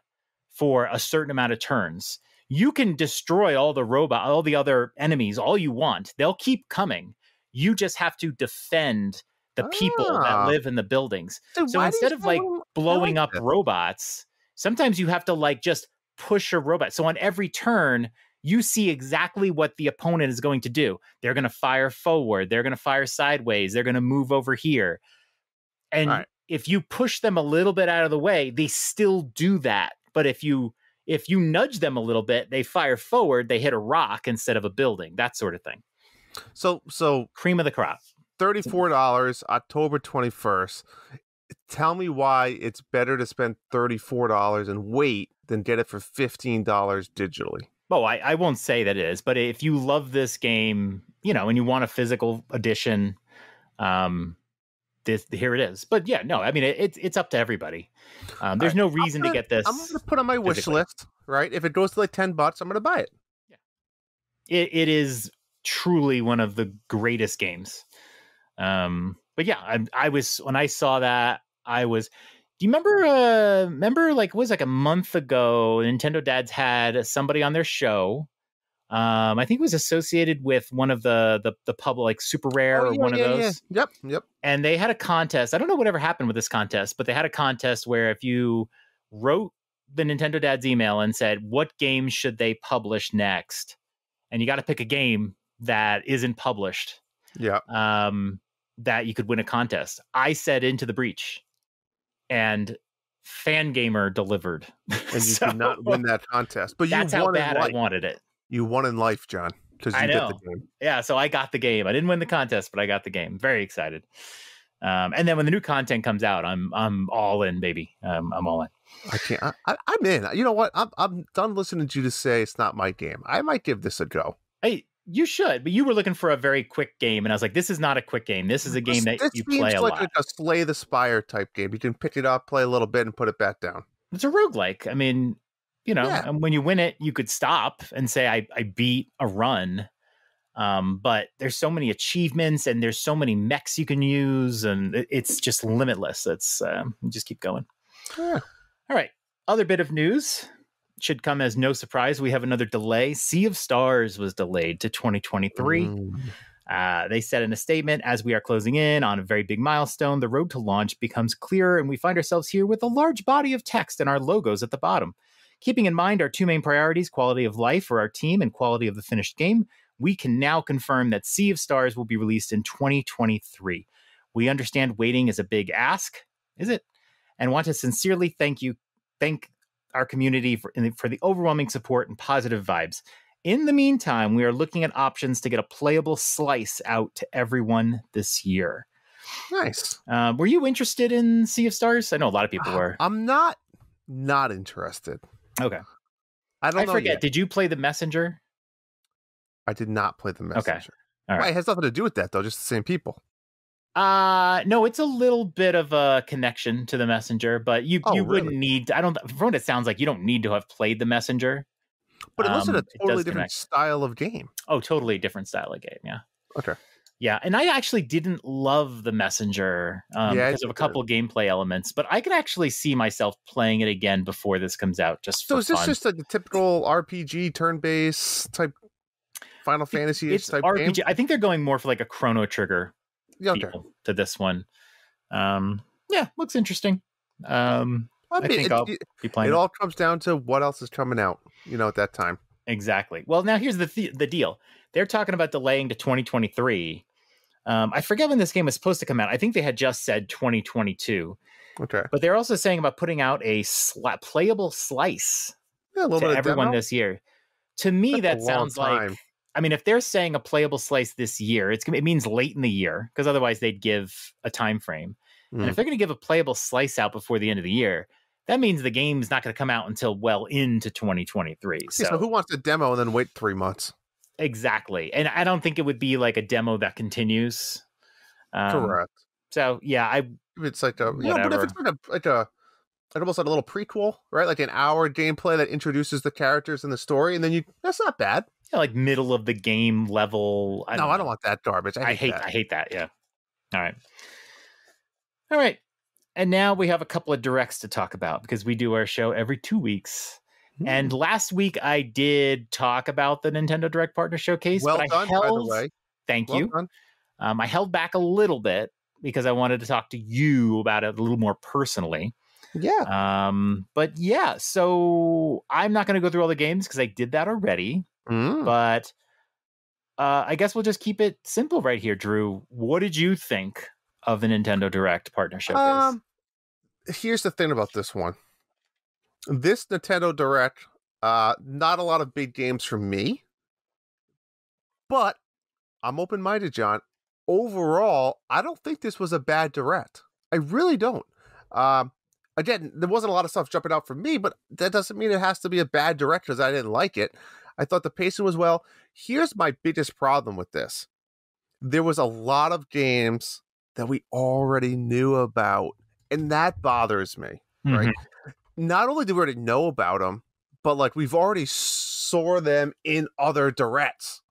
for a certain amount of turns. You can destroy all the other enemies, all you want. They'll keep coming. You just have to defend the people that live in the buildings. So instead of blowing up robots, sometimes you have to just push a robot. So on every turn, you see exactly what the opponent is going to do. They're going to fire forward. They're going to fire sideways. They're going to move over here. And if you push them a little bit out of the way, they still do that. But if you nudge them a little bit, they fire forward, they hit a rock instead of a building, that sort of thing. So cream of the crop. $34, October 21st. Tell me why it's better to spend $34 and wait than get it for $15 digitally. Oh, I won't say that it is, but if you love this game, and you want a physical edition, here it is. But yeah, no, I mean, it's up to everybody. There's no reason to get this. I'm going to put on my wish list, right? If it goes to like $10, I'm going to buy it. Yeah. It is truly one of the greatest games. But yeah, I was, when I saw that, I was, do you remember like, it was like a month ago, Nintendo Dads had somebody on their show. I think it was associated with one of the public, like Super Rare or one of those. Yeah. Yep. And they had a contest. I don't know whatever happened with this contest, but they had a contest where if you wrote the Nintendo Dad's email and said, what game should they publish next? And you got to pick a game that isn't published. Yeah. That you could win a contest. I said Into the Breach, and Fangamer delivered. And you did not win that contest. But that's how bad I wanted it. You won in life, John, because you get the game. Yeah, so I got the game. I didn't win the contest, but I got the game. Very excited. And then when the new content comes out, I'm all in, baby. I'm all in. I can't. I'm in. You know what? I'm done listening to you to say it's not my game. I might give this a go. Hey, you should, but you were looking for a very quick game, and I was like, this is not a quick game. This is a game that you play a lot. Like a Slay the Spire type game. You can pick it up, play a little bit, and put it back down. It's a roguelike. I mean, you know, and when you win it, you could stop and say, I beat a run. But there's so many achievements and there's so many mechs you can use, and it's just limitless. It's just keep going. Yeah. All right. Other bit of news should come as no surprise. We have another delay. Sea of Stars was delayed to 2023. They said in a statement, as we are closing in on a very big milestone, the road to launch becomes clearer, and we find ourselves here with a large body of text and our logos at the bottom. Keeping in mind our two main priorities, quality of life for our team and quality of the finished game, we can now confirm that Sea of Stars will be released in 2023. We understand waiting is a big ask, is it? And want to sincerely thank our community for the overwhelming support and positive vibes. In the meantime, we are looking at options to get a playable slice out to everyone this year. Nice. Were you interested in Sea of Stars? I know a lot of people were. I'm not interested. Okay. I forget. Yet. Did you play The Messenger? I did not play The Messenger. Okay. All right. It has nothing to do with that, though. Just the same people. No, it's a little bit of a connection to The Messenger, but you wouldn't need. From what it sounds like, you don't need to have played The Messenger. But it wasn't a totally different style of game. Oh, totally different style of game. Yeah. Okay. Yeah, and I actually didn't love The Messenger because of a couple of gameplay elements, but I could actually see myself playing it again before this comes out. So is this just like a typical RPG turn-based type Final Fantasy-ish type RPG. game? I think they're going more for like a Chrono Trigger feel to this one. Yeah, looks interesting. I think I'll be playing. It all comes down to what else is coming out, at that time. Exactly. Well, now here's the deal. They're talking about delaying to 2023. I forget when this game was supposed to come out. I think they had just said 2022. Okay. But they're also saying about putting out a playable slice to everyone this year. To me, that sounds like, I mean, if they're saying a playable slice this year, it means late in the year, because otherwise they'd give a time frame. And if they're going to give a playable slice out before the end of the year, that means the game's not going to come out until well into 2023. So who wants a demo and then wait 3 months? Exactly. And I don't think it would be like a demo that continues. Correct. So yeah, it's like but if it's like almost like a little prequel, right? Like an hour gameplay that introduces the characters and the story, and then that's not bad. Yeah, like middle of the game level. I don't want that garbage. I hate that. Yeah. All right. And now we have a couple of directs to talk about because we do our show every 2 weeks. And last week I did talk about the Nintendo Direct Partner Showcase. Well done, by the way. Thank you. I held back a little bit because I wanted to talk to you about it a little more personally. Yeah. But yeah, so I'm not going to go through all the games because I did that already. But I guess we'll just keep it simple right here, Drew. What did you think of the Nintendo Direct Partner Showcase? Here's the thing about this one. This Nintendo Direct, not a lot of big games for me, but I'm open-minded, John. Overall, I don't think this was a bad Direct. I really don't. Again, there wasn't a lot of stuff jumping out for me, but that doesn't mean it has to be a bad Direct because I didn't like it. I thought the pacing was well. Here's my biggest problem with this. There was a lot of games that we already knew about. And that bothers me, right? Not only do we already know about them, but like we've already saw them in other directs.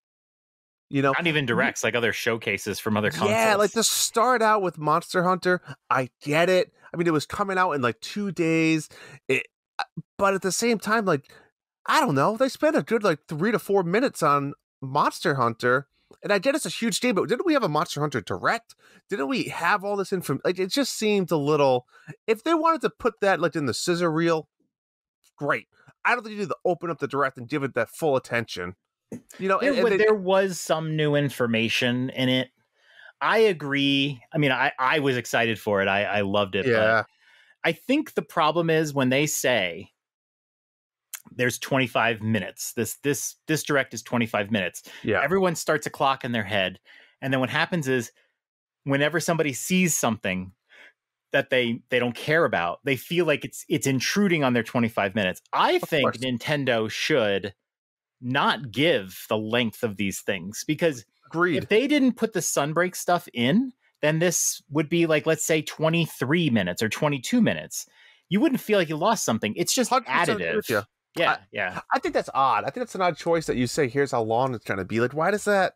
You know, not even directs, like other showcases from other consoles. Yeah, like to start out with Monster Hunter, I get it. I mean, it was coming out in like 2 days. But at the same time, like, I don't know, they spent a good like 3 to 4 minutes on Monster Hunter. And I get it's a huge game, but didn't we have a Monster Hunter Direct? Didn't we have all this information? Like, it just seemed a little. If they wanted to put that like in the scissor reel, great. I don't think you need to open up the Direct and give it that full attention. You know, there was some new information in it. I agree. I mean, I was excited for it. I loved it. Yeah. But I think the problem is when they say there's 25 minutes. This direct is 25 minutes. Yeah. Everyone starts a clock in their head. And then what happens is whenever somebody sees something that they don't care about, they feel like it's intruding on their 25 minutes. I think Nintendo should not give the length of these things, because if they didn't put the Sunbreak stuff in, then this would be like, let's say 23 minutes or 22 minutes. You wouldn't feel like you lost something. It's just additive. Yeah. I think that's odd. I think that's an odd choice that you say, here's how long it's going to be. Like, why does that?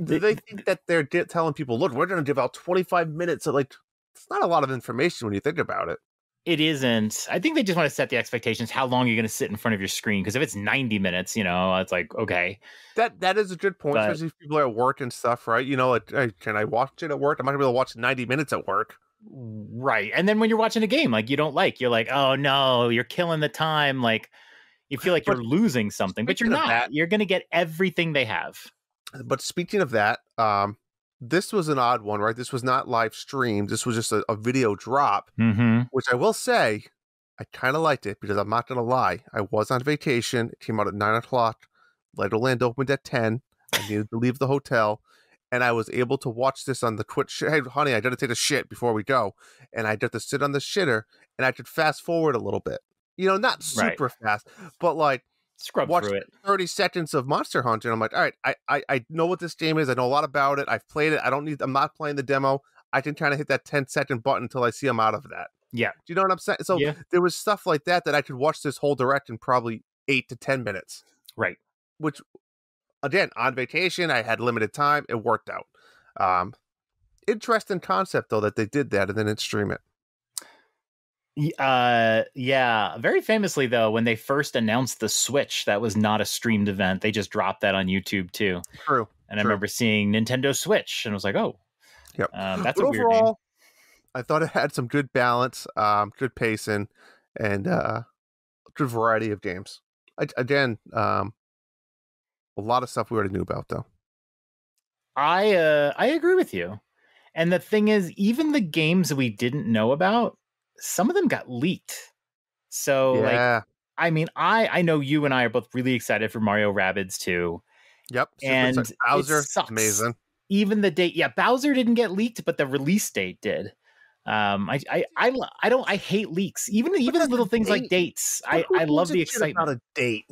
Do they think that they're telling people, look, we're going to give out 25 minutes? Like, it's not a lot of information when you think about it. It isn't. I think they just want to set the expectations, how long you're going to sit in front of your screen. Because if it's 90 minutes, you know, it's like, okay. That is a good point, especially if people are at work and stuff, right? You know, like, hey, can I watch it at work? I'm not going to be able to watch 90 minutes at work. Right. And then when you're watching a game, like, you're like, oh, no, you're killing the time. Like, you feel like you're losing something. But you're not. You're going to get everything they have. But speaking of that, this was an odd one, right? This was not live streamed. This was just a video drop, which I will say, I kind of liked it, because I'm not going to lie. I was on vacation. It came out at 9 o'clock. Legoland opened at 10. I needed to leave the hotel, and I was able to watch this on the Twitch. Hey, honey, I got to take a shit before we go. And I got to sit on the shitter, and I could fast forward a little bit. You know, not super fast, but like, scrub through it. 30 seconds of Monster Hunter, and I'm like, all right, I know what this game is. I know a lot about it. I've played it. I'm not playing the demo. I can kind of hit that 10-second button until I see I'm out of that. Yeah. Do you know what I'm saying? So there was stuff like that I could watch this whole direct in probably 8 to 10 minutes. Right. Which, again, on vacation, I had limited time. It worked out. Interesting concept, though, that they did that and then didn't stream it. Yeah, very famously though, when they first announced the Switch, that was not a streamed event. They just dropped that on YouTube too. True. And I remember seeing Nintendo Switch and I was like, oh, yep. That's a weird name. I thought it had some good balance, good pacing, and good variety of games. Again, a lot of stuff we already knew about though. I agree with you. And the thing is, even the games that we didn't know about, some of them got leaked. So like, I mean, I know you and I are both really excited for Mario Rabbids 2. Yep. And Bowser, sucks. amazing. Even the date, Bowser didn't get leaked, but the release date did. I hate leaks. Even little things like dates. I love the excitement. About a date.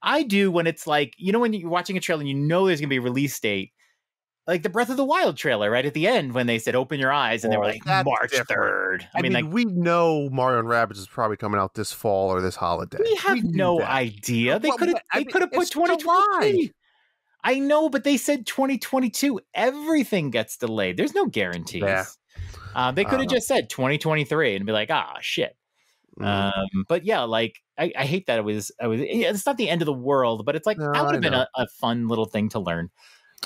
I do when it's like, you know, when you're watching a trailer and you know there's gonna be a release date. Like the Breath of the Wild trailer, right at the end when they said "Open your eyes" and they were like March 3rd. I mean, like, we know Mario and Rabbids is probably coming out this fall or this holiday. We have no idea. They could have put 2023. I know, but they said 2022. Everything gets delayed. There's no guarantees. Yeah. They could have just said 2023 and be like, shit. But yeah, like I hate that it was. It's not the end of the world, but it's like that would have been a fun little thing to learn.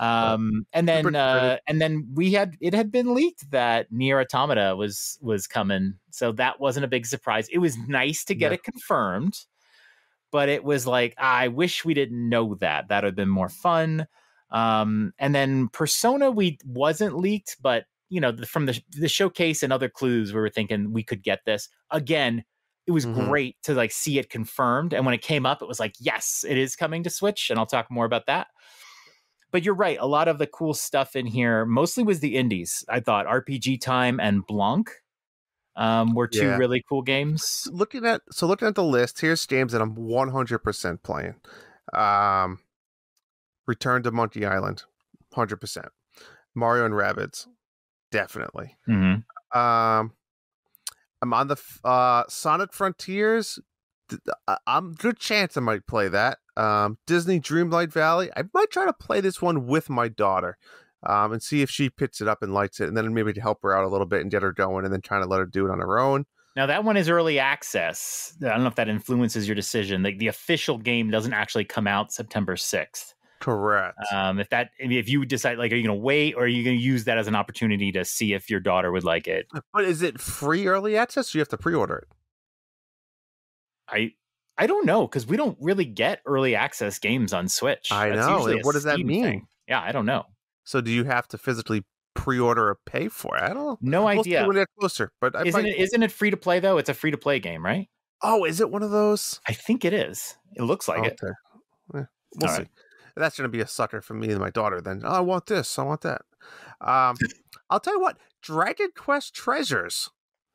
And then it had been leaked that Nier Automata was coming, so that wasn't a big surprise. It was nice to get it confirmed, but it was like, I wish we didn't know that. That would have been more fun. And then Persona wasn't leaked, but you know, from the showcase and other clues, we were thinking we could get this again. It was great to like see it confirmed, and when it came up, it was like, yes, it is coming to Switch, and I'll talk more about that. But you're right. A lot of the cool stuff in here mostly was the indies. I thought RPG Time and Blanc were two really cool games. Looking at the list, here's games that I'm 100% playing. Return to Monkey Island, 100%. Mario and Rabbids, definitely. Mm-hmm. I'm on the Sonic Frontiers. I'm good chance I might play that. Disney Dreamlight Valley. I might try to play this one with my daughter, and see if she picks it up and likes it, and then maybe to help her out a little bit and get her going, and then trying to let her do it on her own. Now that one is early access. I don't know if that influences your decision. Like the official game doesn't actually come out September 6th. Correct. If you decide, like, are you going to wait, or are you going to use that as an opportunity to see if your daughter would like it? But is it free early access, or you have to pre-order it? I don't know, because we don't really get early access games on Switch. I know. What does that mean? Thing. Yeah, I don't know. So do you have to physically pre-order or pay for it? I don't know. No idea. We'll see when they're closer. But isn't it free to play though? It's a free to play game, right? Oh, is it one of those? I think it is. It looks like it. We'll see. Right. That's going to be a sucker for me and my daughter then. Oh, I want this. I want that. I'll tell you what. Dragon Quest Treasures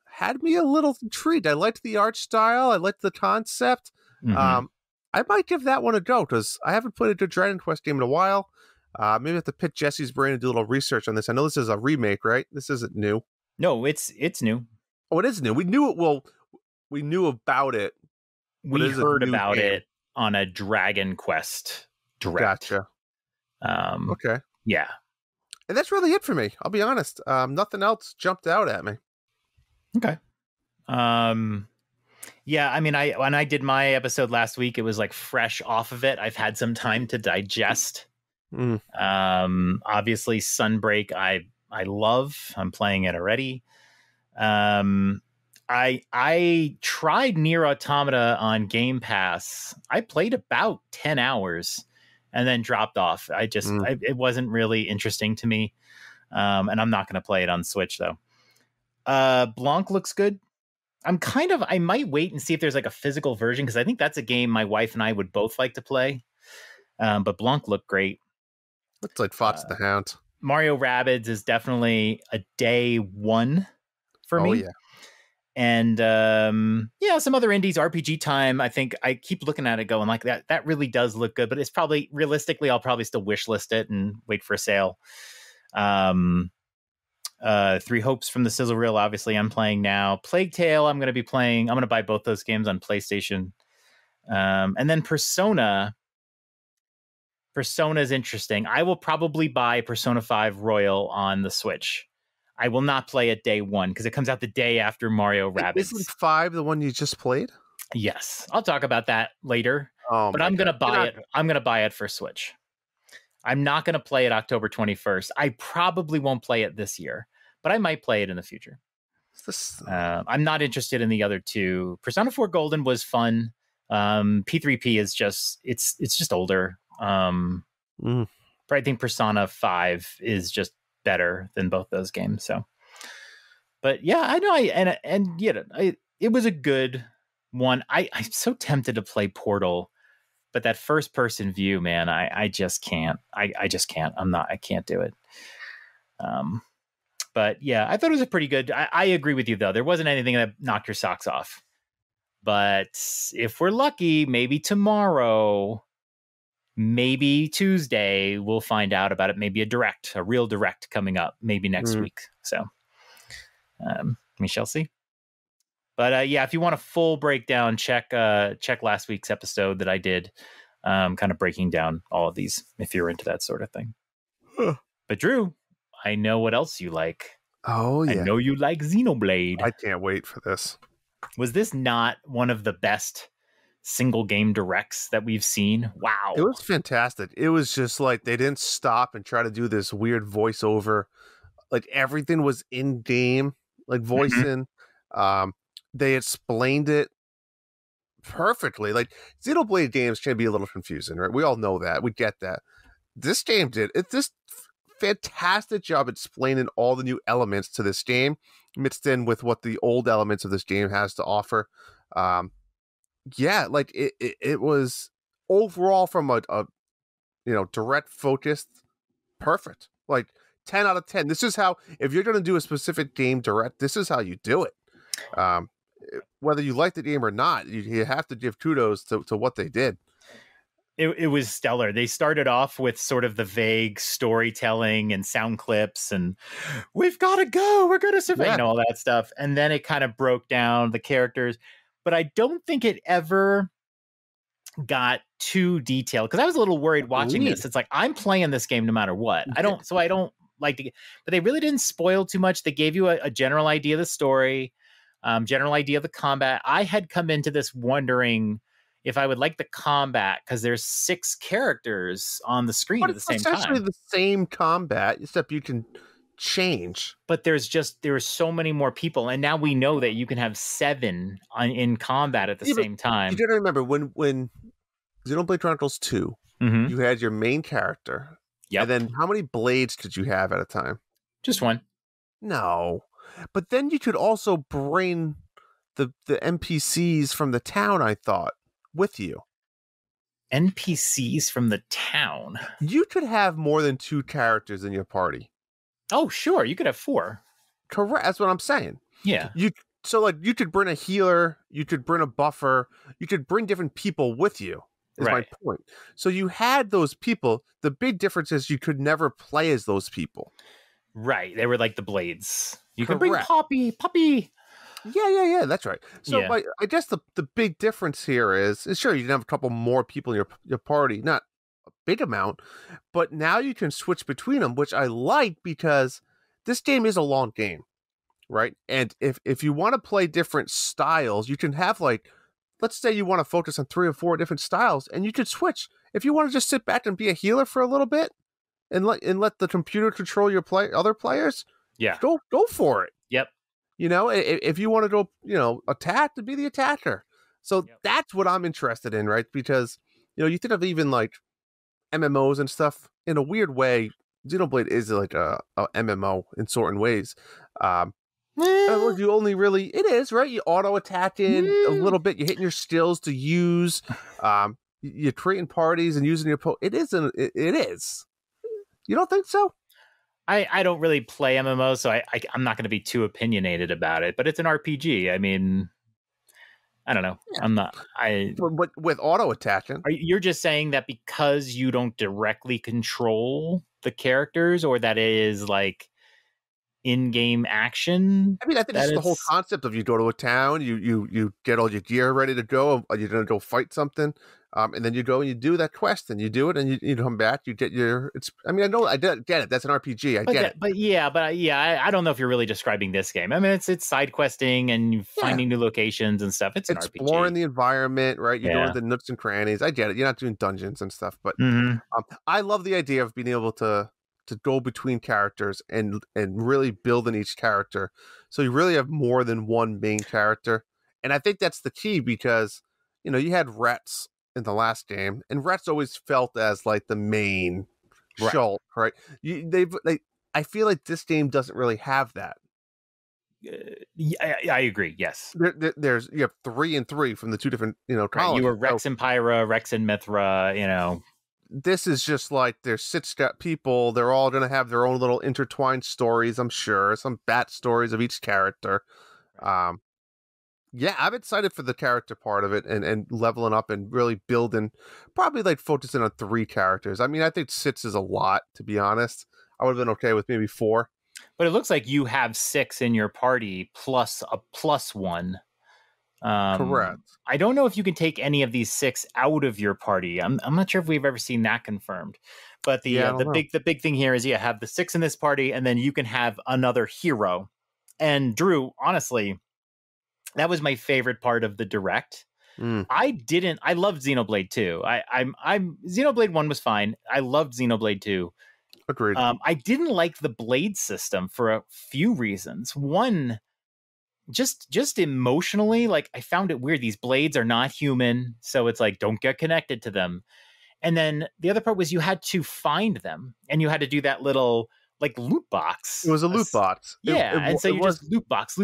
had me a little intrigued. I liked the art style. I liked the concept. Mm-hmm. I might give that one a go, because I haven't played a Dragon Quest game in a while. Maybe I have to pick Jesse's brain and do a little research on this. I know this is a remake, right? This isn't new. No, it's new. Oh, it is new. We knew it. Well, we knew about it. We heard about it on a Dragon Quest Direct. Gotcha. Okay. Yeah. And that's really it for me. I'll be honest. Nothing else jumped out at me. Okay. Yeah, I mean, when I did my episode last week, it was like fresh off of it. I've had some time to digest. Obviously Sunbreak I love. I'm playing it already. I tried Nier Automata on Game Pass. I played about 10 hours and then dropped off. It wasn't really interesting to me. And I'm not going to play it on Switch though. Blanc looks good. I might wait and see if there's like a physical version, because I think that's a game my wife and I would both like to play. But Blanc looked great. Looks like Fox the Hound. Mario Rabbids is definitely a day one for me. Yeah. And some other indies, RPG Time. I think I keep looking at it going like that really does look good, but it's probably realistically, I'll probably still wish list it and wait for a sale. Three Hopes from the Sizzle Reel, obviously I'm playing now. Plague Tale, I'm going to buy both those games on PlayStation. And then Persona is interesting. I will probably buy Persona 5 Royal on the Switch. I will not play it day one, because it comes out the day after Mario Rabbids. Isn't 5 the one you just played? Yes. I'll talk about that later. But I'm going to buy it. I'm going to buy it for Switch. I'm not going to play it October 21st. I probably won't play it this year, but I might play it in the future. I'm not interested in the other two. Persona 4 Golden was fun. P3P is just, it's just older. But I think Persona 5 is just better than both those games. So, but yeah, I know. It was a good one. I'm so tempted to play Portal, but that first person view, man, I just can't. I just can't. I can't do it. But yeah, I thought it was a pretty good. I agree with you though. There wasn't anything that knocked your socks off. But if we're lucky, maybe tomorrow, maybe Tuesday, we'll find out about it. Maybe a real direct coming up, maybe next week. So we shall see. But yeah, if you want a full breakdown, check last week's episode that I did, kind of breaking down all of these, if you're into that sort of thing. But Drew, I know what else you like. Oh, yeah. I know you like Xenoblade. I can't wait for this. Was this not one of the best single game directs that we've seen? Wow. It was fantastic. It was just like they didn't stop and try to do this weird voiceover. Like everything was in game, like voicing. They explained it perfectly. Like Xenoblade games can be a little confusing, right? We all know that. We get that. This game did. It's this fantastic job explaining all the new elements to this game, mixed in with what the old elements of this game has to offer. Yeah, like it was overall from a direct focused, perfect. Like 10 out of 10. This is how, if you're going to do a specific game direct, this is how you do it. Whether you like the game or not, you have to give kudos to what they did. It was stellar. They started off with sort of the vague storytelling and sound clips and we've got to go. We're going to survive, all that stuff. And then it kind of broke down the characters. But I don't think it ever got too detailed because I was a little worried watching this. It's like, I'm playing this game no matter what. I don't like to get, but they really didn't spoil too much. They gave you a general idea of the story, general idea of the combat. I had come into this wondering if I would like the combat because there's 6 characters on the screen at the same time. It's essentially the same combat, except you can change. But there's so many more people, and now we know that you can have 7 in combat at the same time. You gotta remember when Xenoblade Chronicles 2, you had your main character. Yep. And then how many blades did you have at a time? Just 1. No. But then you could also bring the NPCs from the town, I thought, with you. NPCs from the town? You could have more than 2 characters in your party. Oh, sure. You could have 4. Correct. That's what I'm saying. Yeah. So you could bring a healer, you could bring a buffer, you could bring different people with you. Is my point. So you had those people. The big difference is you could never play as those people. Right. They were like the blades. You could bring Puppy. Yeah. That's right. So I guess the big difference here is sure, you can have a couple more people in your party, not a big amount, but now you can switch between them, which I like because this game is a long game, right? And if you want to play different styles, you can have let's say you want to focus on 3 or 4 different styles, and you could switch. If you want to just sit back and be a healer for a little bit, and let the computer control your other players, go for it. Yep. If you want to go, attack, to be the attacker. So that's what I'm interested in, right? Because you think of even like MMOs and stuff in a weird way. Xenoblade is like a MMO in certain ways. You only really, it is, right? You auto attack in a little bit. You're hitting your skills to use. You're creating parties and using your it is. You don't think so? I don't really play MMOs, so I'm not going to be too opinionated about it. But it's an RPG. I mean, I don't know. Yeah. I'm not. But with auto attaching, you're just saying that because you don't directly control the characters, or that it is like in-game action. I mean, I think it's the whole concept of you go to a town, you get all your gear ready to go, you're going to go fight something, and then you go and you do that quest, and you do it, and you come back, you get your. I get it. That's an RPG. I get it. But I don't know if you're really describing this game. I mean, it's side questing and finding new locations and stuff. It's an RPG. Exploring the environment, right? You're going to the nooks and crannies. I get it. You're not doing dungeons and stuff, but I love the idea of being able to go between characters and really build in each character. So you really have more than one main character. And I think that's the key because, you had Rets in the last game, and Rets always felt as like the main Schultz, right? I feel like this game doesn't really have that. I agree. Yes. You have 3 and 3 from the 2 different, colonies. Right. You were Rex and Pyra, Rex and Mithra, This is just like they're step people. They're all going to have their own little intertwined stories, I'm sure. Some bat stories of each character. I'm excited for the character part of it and leveling up and really building, probably like focusing on 3 characters. I mean, I think 6 is a lot, to be honest. I would have been okay with maybe 4. But it looks like you have 6 in your party plus a +1. Correct. I don't know if you can take any of these 6 out of your party. I'm not sure if we've ever seen that confirmed. But the big thing here is you have the 6 in this party, and then you can have another hero. And Drew, honestly, that was my favorite part of the direct. I loved Xenoblade 2. Xenoblade 1 was fine. I loved Xenoblade 2. Agreed. I didn't like the blade system for a few reasons. One, just emotionally, like I found it weird. These blades are not human, so it's like don't get connected to them. And then the other part was you had to find them, and you had to do that little like loot box. It was a loot box. And so you just loot box,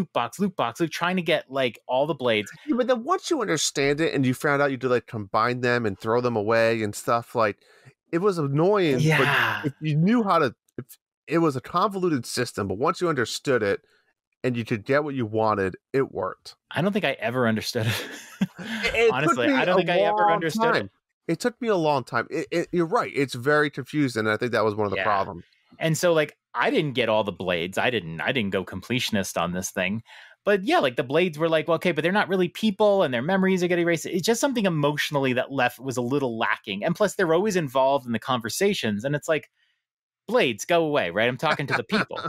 trying to get like all the blades. Yeah, but then once you understand it and you found out you could like combine them and throw them away and stuff, like it was annoying. Yeah. But if you knew how to, it was a convoluted system, but once you understood it and you could get what you wanted, it worked. I don't think I ever understood it. Honestly, I don't think I ever understood it. It took me a long time. You're right. It's very confusing. And I think that was one of the Yeah. problems. And so like I didn't get all the blades. I didn't go completionist on this thing. But yeah, like the blades were like, well, okay, but they're not really people and their memories are getting erased. It's just something emotionally that was a little lacking. And plus they're always involved in the conversations. And it's like, blades, go away, right? I'm talking to the people.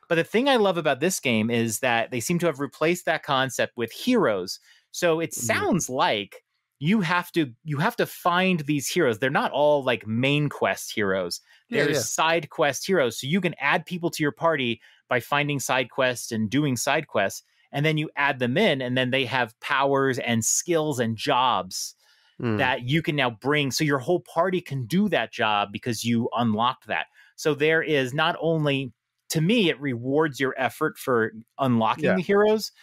But the thing I love about this game is that they seem to have replaced that concept with heroes. So it sounds like you have to find these heroes. They're not all like main quest heroes. There's side quest heroes. So you can add people to your party by finding side quests and doing side quests. And then you add them in, and then they have powers and skills and jobs that you can now bring. So your whole party can do that job because you unlocked that. So there is not only, to me, it rewards your effort for unlocking the heroes,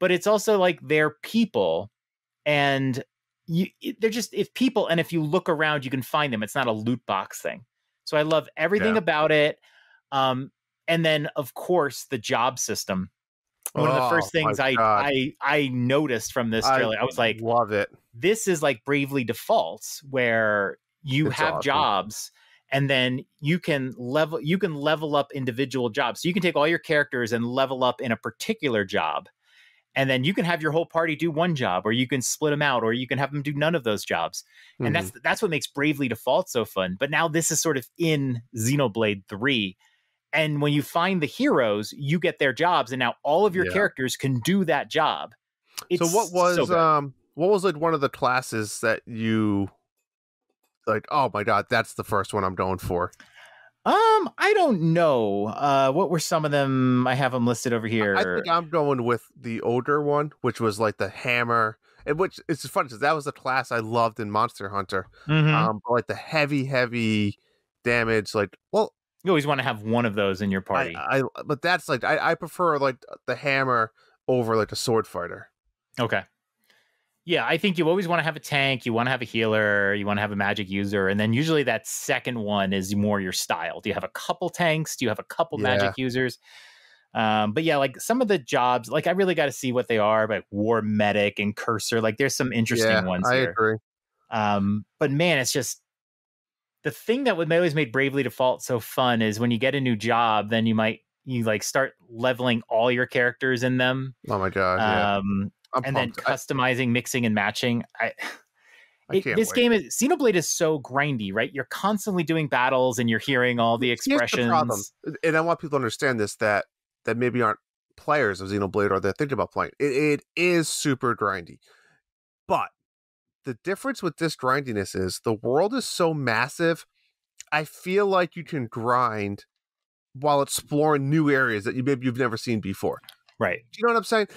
but it's also like they're people, and they're just people. And if you look around, you can find them. It's not a loot box thing. So I love everything about it. And then, of course, the job system. One of the first things I noticed from this trailer, I was like, love it. This is like Bravely Default, where you have jobs and then you can level up individual jobs. So you can take all your characters and level up in a particular job. And then you can have your whole party do one job, or you can split them out, or you can have them do none of those jobs. And that's what makes Bravely Default so fun. But now this is sort of in Xenoblade 3. And when you find the heroes, you get their jobs, and now all of your characters can do that job. So what was like one of the classes that you like, oh my god, that's the first one I'm going for? I don't know. What were some of them? I have them listed over here. I think I'm going with the older one, which was like the hammer, and which it's funny because that was the class I loved in Monster Hunter. But like the heavy damage, like, well, you always want to have one of those in your party. But that's like I prefer like the hammer over like a sword fighter. Okay. Yeah, I think you always want to have a tank, you want to have a healer, you want to have a magic user, and then usually that second one is more your style. Do you have a couple tanks? Do you have a couple magic users? But yeah, like some of the jobs, like I really got to see what they are, like War Medic and Cursor. Like there's some interesting ones here. I agree. But man, it's just the thing that always made Bravely Default so fun is when you get a new job, then you like start leveling all your characters in them. Oh my god! And then customizing, mixing, and matching. This game is Xenoblade is so grindy, right? You're constantly doing battles, and you're hearing all the expressions. Here's the problem. And I want people to understand this that maybe aren't players of Xenoblade or they're thinking about playing. It is super grindy, but the difference with this grindiness is the world is so massive. I feel like you can grind while exploring new areas that you've never seen before. Right. You know what I'm saying?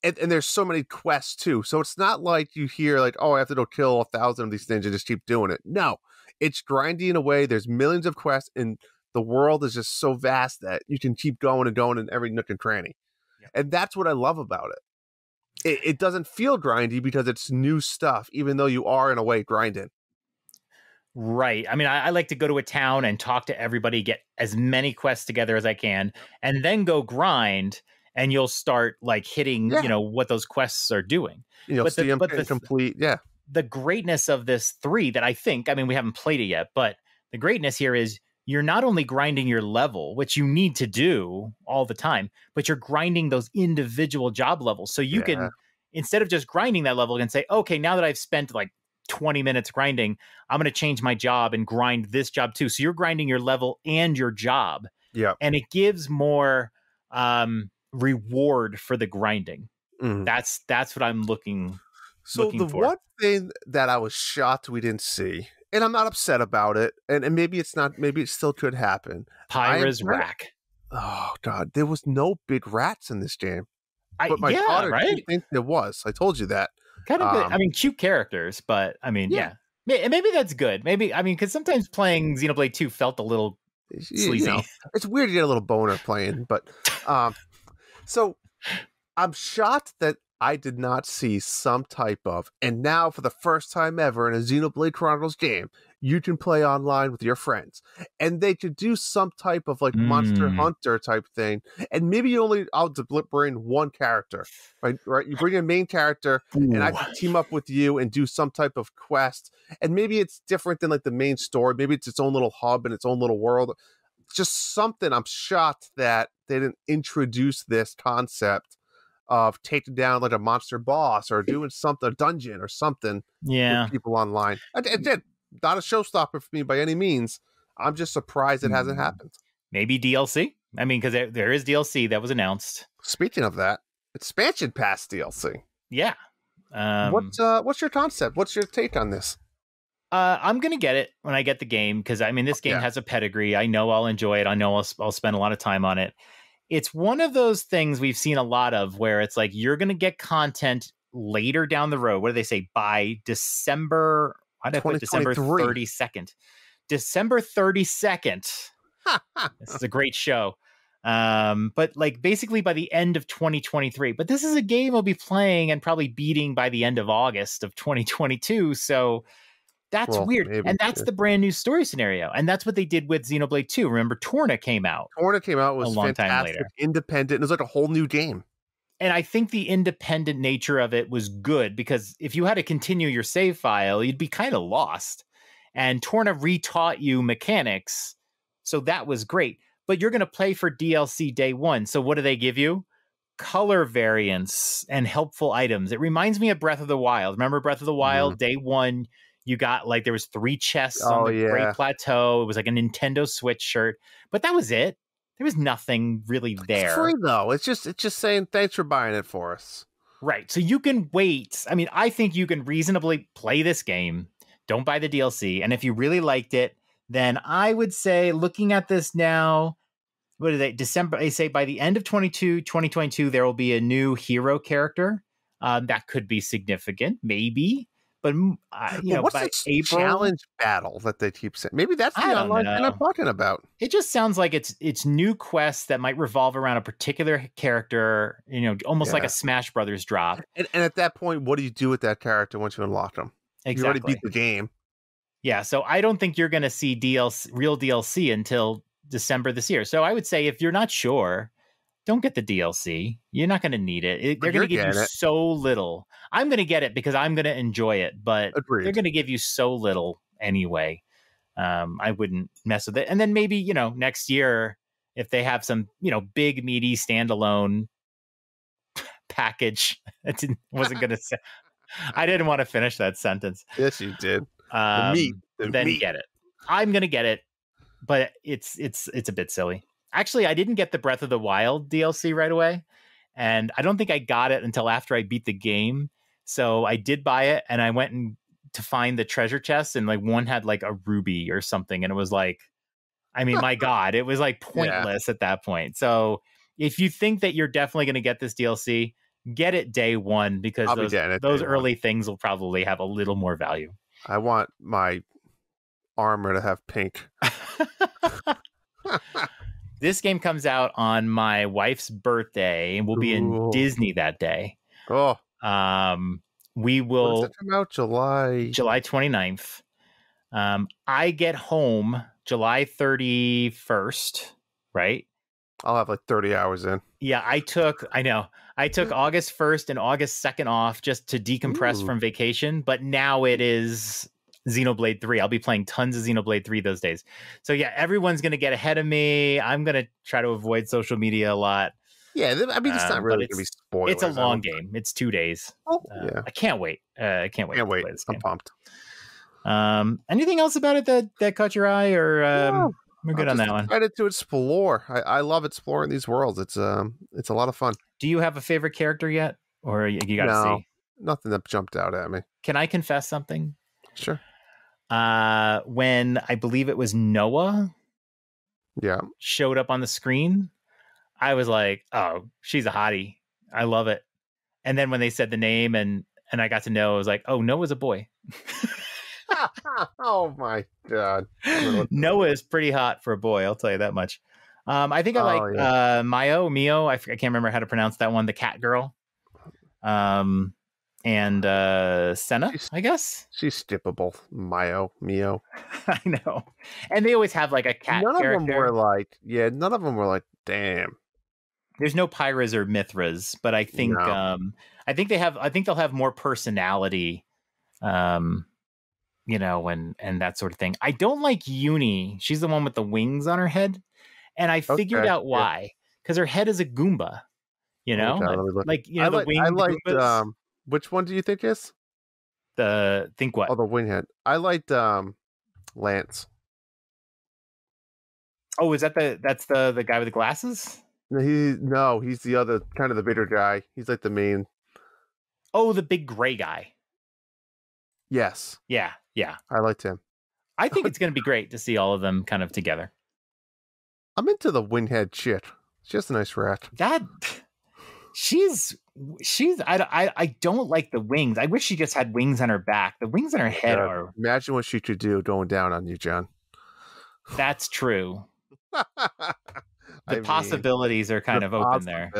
And there's so many quests too. So it's not like you hear like, oh, I have to go kill 1,000 of these things and just keep doing it. No, it's grindy in a way. There's millions of quests, and the world is just so vast that you can keep going and going in every nook and cranny. Yep. And that's what I love about it. It doesn't feel grindy because it's new stuff, even though you are in a way grinding. Right. I mean, I like to go to a town and talk to everybody, get as many quests together as I can, and then go grind. And you'll start like hitting, what those quests are doing. But the greatness of this 3 that I think, I mean, we haven't played it yet, but the greatness here is you're not only grinding your level, which you need to do all the time, but you're grinding those individual job levels. So you can, instead of just grinding that level, and say, okay, now that I've spent like 20 minutes grinding, I'm going to change my job and grind this job too. So you're grinding your level and your job. Yeah. And it gives more, reward for the grinding. That's what I'm looking for. One thing that I was shocked we didn't see, and I'm not upset about it, and maybe it's not, maybe it still could happen. Pyra's rack. Oh god, there was no big rats in this game. But my daughter didn't think there was. I told you that. Kind of good. I mean, cute characters, but I mean, maybe that's good. Maybe, I mean, because sometimes playing Xenoblade 2 felt a little sleazy. It's weird to get a little boner playing, but so I'm shocked that I did not see some type of, and now for the first time ever in a Xenoblade Chronicles game, you can play online with your friends, and they could do some type of like Monster Hunter type thing, and maybe I'll bring one character, right? You bring a main character, and I can team up with you and do some type of quest, and maybe it's different than like the main story. Maybe it's its own little hub and its own little world. Just something. I'm shocked that they didn't introduce this concept of taking down like a monster boss or doing something, a dungeon or something with people online. It did. Not a showstopper for me by any means. I'm just surprised it hasn't happened. Maybe DLC. I mean, because there is DLC that was announced. Speaking of that, expansion pass DLC. Yeah. What's your concept? What's your take on this? I'm gonna get it when I get the game, because I mean this game has a pedigree. I know I'll enjoy it. I know I'll spend a lot of time on it. It's one of those things we've seen a lot of where it's like you're gonna get content later down the road. What do they say? By December. Why did I put December 32nd? December 32nd. This is a great show. But like basically by the end of 2023. But this is a game I'll be playing and probably beating by the end of August of 2022. So that's weird. Maybe, and that's the brand new story scenario. And that's what they did with Xenoblade 2. Remember, Torna came out. Was a long fantastic, time later. Independent. It was like a whole new game. And I think the independent nature of it was good, because if you had to continue your save file, you'd be kind of lost. And Torna retaught you mechanics. So that was great. But you're going to play for DLC day one. So what do they give you? Color variants and helpful items. It reminds me of Breath of the Wild. Remember Breath of the Wild? Day one, you got like, there was 3 chests on the Great Plateau. It was like a Nintendo Switch shirt. But that was it. There was nothing really there. It's free though. It's just saying thanks for buying it for us. Right. So you can wait. I mean, I think you can reasonably play this game. Don't buy the DLC. And if you really liked it, then I would say, looking at this now, what are they? December, they say by the end of 2022, there will be a new hero character. That could be significant, maybe. But what's by this April, challenge battle that they keep saying? Maybe that's the online thing I'm talking about. It just sounds like it's new quests that might revolve around a particular character. Almost like a Smash Brothers drop. And at that point, what do you do with that character once you unlock them? Exactly. You already beat the game. Yeah, so I don't think you're going to see real DLC until December this year. So I would say if you're not sure, don't get the DLC. You're not going to need it. They're going to give you so little. I'm going to get it because I'm going to enjoy it, but they're going to give you so little anyway. I wouldn't mess with it. And then maybe, next year, if they have some, big, meaty, standalone package, I wasn't going to say. I didn't want to finish that sentence. Yes, you did. The meat. Get it. I'm going to get it, but it's a bit silly. Actually, I didn't get the Breath of the Wild DLC right away, and I don't think I got it until after I beat the game. So I did buy it, and I went to find the treasure chest, and like one had like a ruby or something, and it was like, I mean, my God, it was like pointless at that point. So if you think that you're definitely going to get this DLC, get it day one, because those early things will probably have a little more value. I want my armor to have pink. This game comes out on my wife's birthday, and we'll be in Disney that day. Oh. We will. When does it come out? July 29th. I get home July 31st, right? I'll have like 30 hours in. Yeah, I took August 1st and August 2nd off just to decompress from vacation, but now it is Xenoblade 3. I'll be playing tons of Xenoblade 3 those days. So yeah, everyone's going to get ahead of me. I'm going to try to avoid social media a lot. Yeah, I mean, it's not really going to be spoilers. It's a long game. It's 2 days. I can't wait. I can't wait. I'm pumped. Anything else about it that caught your eye, or we're good on that one? Excited to explore. I love exploring these worlds. It's a lot of fun. Do you have a favorite character yet, or you got to see? Nothing that jumped out at me. Can I confess something? Sure. When I believe it was Noah, showed up on the screen, I was like, "Oh, she's a hottie. I love it." And then when they said the name and I got to know, I was like, "Oh, Noah's a boy." Oh my God. Noah is pretty hot for a boy, I'll tell you that much. I think I like Mio. I can't remember how to pronounce that one. The cat girl. and Senna, I guess. She's skippable. Mio. I know. And they always have like a cat None character. of them were like, none of them were like, damn. There's no Pyras or Mithras, but I think No. I think they'll have more personality, and that sort of thing. I don't like Uni. She's the one with the wings on her head, and I figured out why. Because her head is a Goomba. The winged I liked Goombas. Which one do you think is? Think what? Oh, the winghead. I liked Lance. Oh, is that's the guy with the glasses? He's the other kind of the bigger guy. He's like the main. Oh, the big gray guy. Yes. Yeah. I liked him. I think it's going to be great to see all of them kind of together. I'm into the winghead shit. She's a nice rat. I don't like the wings. I wish she just had wings on her back. The wings on her head are. Imagine what she could do going down on you, John. That's true. The possibilities are kind of open there.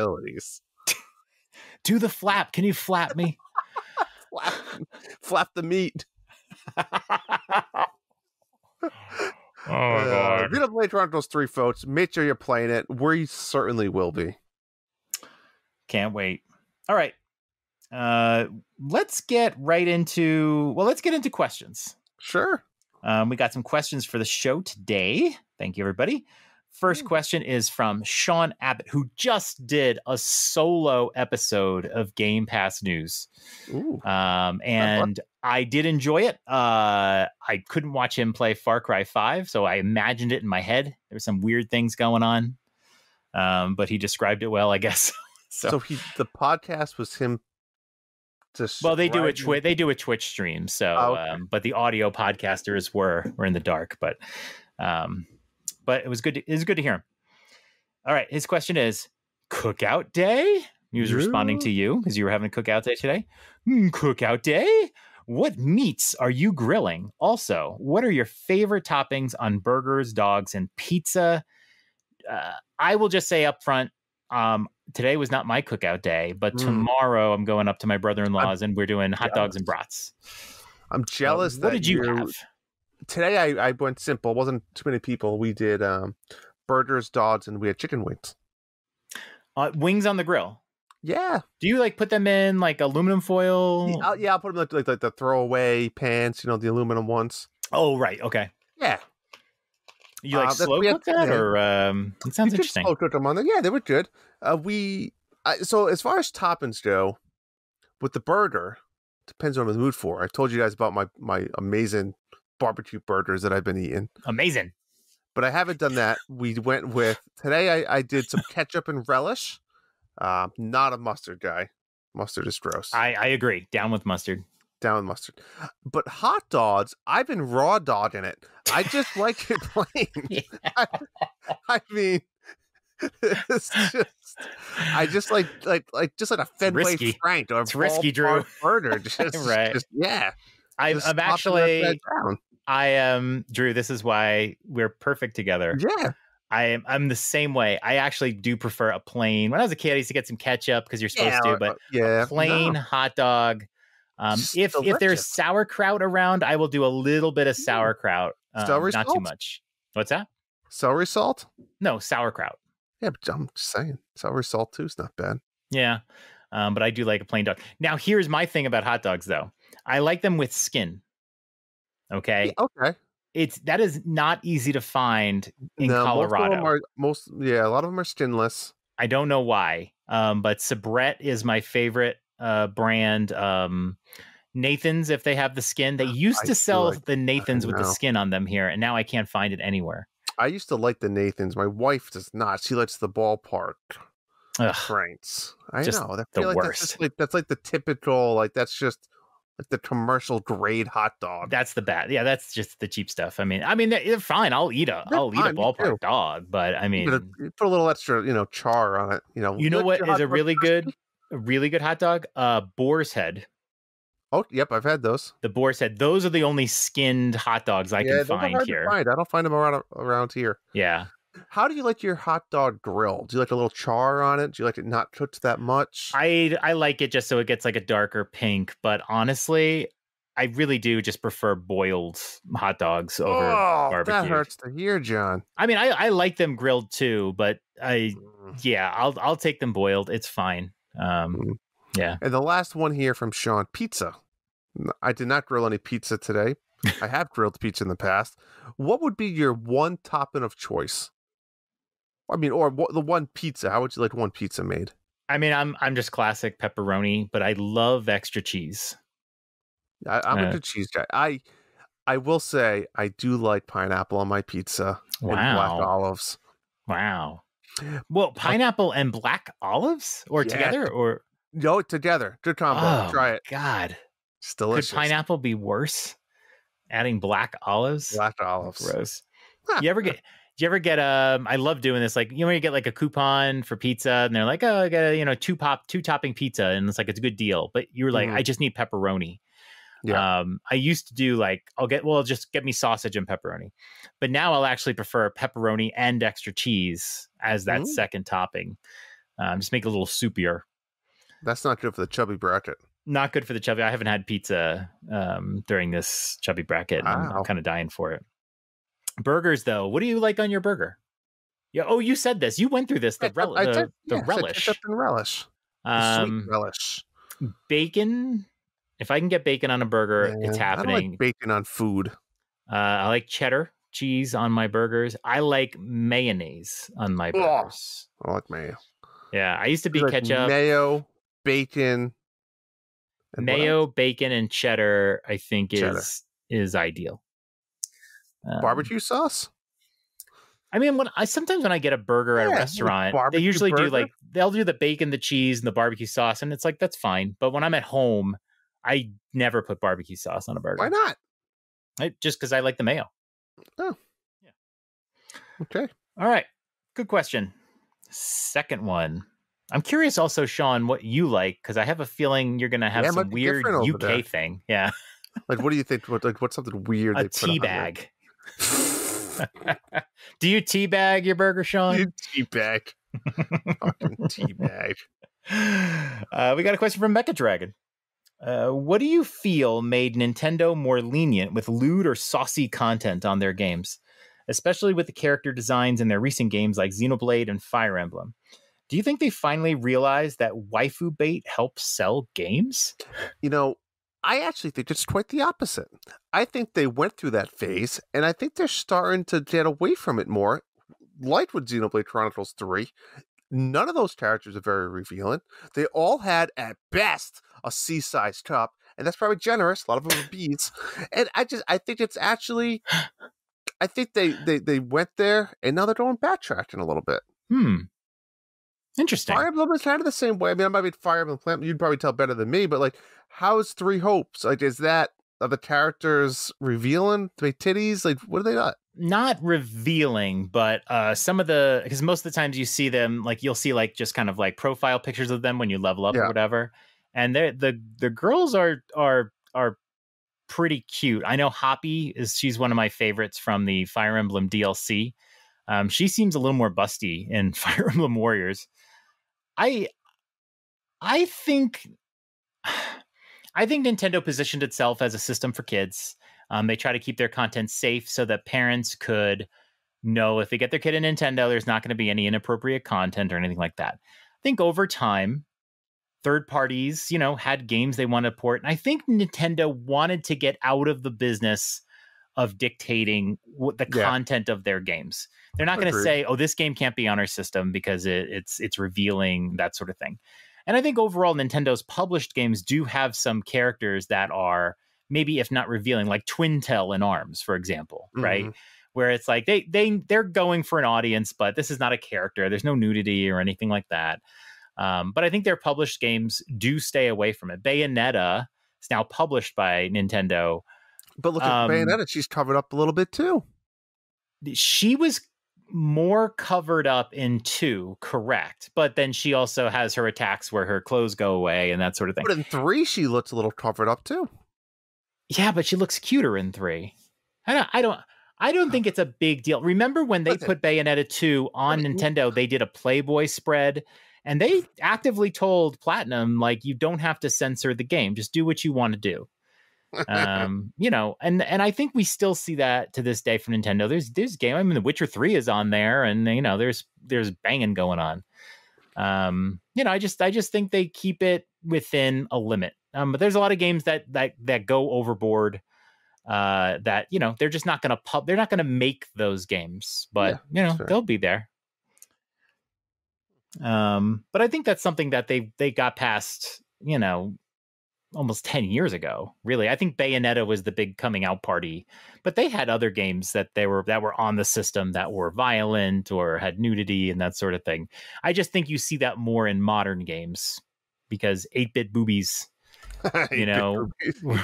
Do the flap. Can you flap me? Flap the meat. Oh, God. Xenoblade Chronicles 3, folks. Make sure you're playing it. We certainly will be. Can't wait. All right. Let's get into questions. Sure. We got some questions for the show today. Thank you, everybody. First question is from Sean Abbott, who just did a solo episode of Game Pass News. Ooh. And I did enjoy it. I couldn't watch him play Far Cry 5, so I imagined it in my head. There were some weird things going on, but he described it well, I guess. So the podcast was him. Well, they do a Twitch stream. So, okay. But the audio podcasters were in the dark. But it was good. It was good to hear him. All right, his question is: Cookout Day? He was responding to you because you were having a cookout day today. Cookout Day? What meats are you grilling? Also, what are your favorite toppings on burgers, dogs, and pizza? I will just say up front, today was not my cookout day, but tomorrow I'm going up to my brother-in-law's and we're doing hot dogs and brats. I'm jealous. What did you have? Today I went simple. It wasn't too many people. We did burgers, dogs, and we had chicken wings. Wings on the grill. Yeah. Do you put them in aluminum foil? Yeah, I'll put them like the throwaway pans, the aluminum ones. Oh, right. Okay. Yeah. You slow cook that, or it sounds interesting. Slow cook them on there. Yeah, they were good. So as far as toppings go, with the burger, depends on what I'm in the mood for. I told you guys about my amazing barbecue burgers that I've been eating. Amazing. But I haven't done that. We went with today. I did some ketchup and relish. Not a mustard guy. Mustard is gross. I agree. Down with mustard. Down with mustard. But hot dogs, I've been raw dogging it. I just like it plain. I mean, it's just, I just like a Fenway Frank or it's risky, Drew. Burger. Right. I'm actually. I am Drew. This is why we're perfect together. Yeah. I'm the same way. I actually do prefer a plain. When I was a kid, I used to get some ketchup because you're supposed to, but a plain hot dog. If there's sauerkraut around, I will do a little bit of sauerkraut. Celery not salt? too much. What's that? Celery salt? No, sauerkraut. Yeah, but I'm just saying, celery salt too is not bad. Yeah, but I do like a plain dog. Now, here's my thing about hot dogs, though. I like them with skin. Okay. Yeah, okay. That is not easy to find in Colorado. A lot of them are skinless. I don't know why, but Sabrett is my favorite brand. Nathan's, if they have the skin, they used to sell the Nathan's with the skin on them here, and now I can't find it anywhere. I used to like the Nathan's. My wife does not. She likes the ballpark Franks. I know. I feel worst. That's like the typical. That's just like the commercial grade hot dog. That's the bad. Yeah, that's just the cheap stuff. I mean, they're fine. I'll eat a ballpark dog, but I mean, put a little extra, char on it. You know what is a really good hot dog? Boar's Head. Oh, yep, I've had those. The Boar's Head. Those are the only skinned hot dogs I can find here. I don't find them around here. Yeah. How do you like your hot dog grilled? Do you like a little char on it? Do you like it not cooked that much? I like it just so it gets like a darker pink, but honestly, I really do just prefer boiled hot dogs over barbecue. That hurts to hear, John. I mean, I like them grilled too, but I'll take them boiled. It's fine. Yeah. And the last one here from Sean, pizza. I did not grill any pizza today. I have grilled pizza in the past. What would be your one topping of choice? I mean, or the one pizza. How would you like one pizza made? I mean, I'm just classic pepperoni, but I love extra cheese. I'm a good cheese guy. I will say I do like pineapple on my pizza and black olives. Wow. Well, pineapple and black olives together or no, together. Good combo. Try it. God. It's delicious. Could pineapple be worse? Adding black olives? Black olives. Gross. Do you ever get I love doing this, like, you know, you get like a coupon for pizza and they're like, oh, I got a, two topping pizza, and it's like, it's a good deal, but you're like, I just need pepperoni. Yeah. I used to do like, just get me sausage and pepperoni, but now I'll actually prefer pepperoni and extra cheese as that second topping. Just make it a little soupier. That's not good for the chubby bracket. Not good for the chubby. I haven't had pizza during this chubby bracket. Wow. I'm kind of dying for it. Burgers, though, what do you like on your burger? Yeah. Oh, you said this. You went through this. The relish. Ketchup and relish. Sweet relish. Bacon. If I can get bacon on a burger, it's happening. I don't like bacon on food. I like cheddar cheese on my burgers. I like mayonnaise on my burgers. I like mayo. Yeah, I used to be ketchup. Mayo, bacon. Mayo, bacon, and cheddar, I think is ideal. Barbecue sauce? I mean, sometimes when I get a burger at a restaurant, they usually they'll do the bacon, the cheese, and the barbecue sauce, and it's like, that's fine. But when I'm at home, I never put barbecue sauce on a burger. Why not? Just because I like the mayo. Oh. Yeah. Okay. All right. Good question. Second one. I'm curious also, Sean, what you like, because I have a feeling you're going to have some weird UK thing. Yeah. Like, what do you think? What's something weird? A tea bag. Do you tea bag your burger, Sean? You tea bag. Fucking tea bag. We got a question from Mecha Dragon. What do you feel made Nintendo more lenient with lewd or saucy content on their games, especially with the character designs in their recent games like Xenoblade and Fire Emblem? Do you think they finally realized that waifu bait helps sell games? You know, I actually think it's quite the opposite. I think they went through that phase, and I think they're starting to get away from it more, like with Xenoblade Chronicles 3. None of those characters are very revealing. They all had, at best, a C-sized cup, and that's probably generous. A lot of them are beads. And I think it's actually, I think they went there, and now they're going backtracking a little bit. Interesting. Fire Emblem is kind of the same way. I mean, I might be Fire Emblem Plant. You'd probably tell better than me, but like, how's Three Hopes? Like, are the characters revealing? Do they titties? Like, what are they not? Not revealing, but because most of the times you see them, like, you'll see like just kind of like profile pictures of them when you level up or whatever. And the girls are pretty cute. I know Hoppy she's one of my favorites from the Fire Emblem DLC. She seems a little more busty in Fire Emblem Warriors. I think Nintendo positioned itself as a system for kids. They try to keep their content safe so that parents could know if they get their kid a Nintendo, there's not going to be any inappropriate content or anything like that. I think over time, third parties, had games they wanted to port. And I think Nintendo wanted to get out of the business of dictating the content of their games. They're not going to say, oh, this game can't be on our system because it's revealing, that sort of thing. And I think overall Nintendo's published games do have some characters that are maybe, if not revealing, like Twintel in ARMS, for example, right? Where it's like they're going for an audience, but this is not a character. There's no nudity or anything like that. But I think their published games do stay away from it. Bayonetta is now published by Nintendo. But look at Bayonetta, she's covered up a little bit too. She was more covered up in 2, correct. But then she also has her attacks where her clothes go away and that sort of thing. But in 3, she looks a little covered up too. Yeah, but she looks cuter in 3. I don't think it's a big deal. Remember when they put Bayonetta 2 on Nintendo, they did a Playboy spread, and they actively told Platinum, like, you don't have to censor the game. Just do what you want to do. You know, and I think we still see that to this day from Nintendo. There's game. I mean, The Witcher 3 is on there, and you know, there's banging going on. You know, I just think they keep it within a limit. But there's a lot of games that go overboard. That, you know, they're just not going to they're not going to make those games, but you know, they'll be there. But I think that's something that they got past, you know, almost 10 years ago, really. I think Bayonetta was the big coming out party, but they had other games that were on the system that were violent or had nudity and that sort of thing. I just think you see that more in modern games because 8-bit boobies, you know,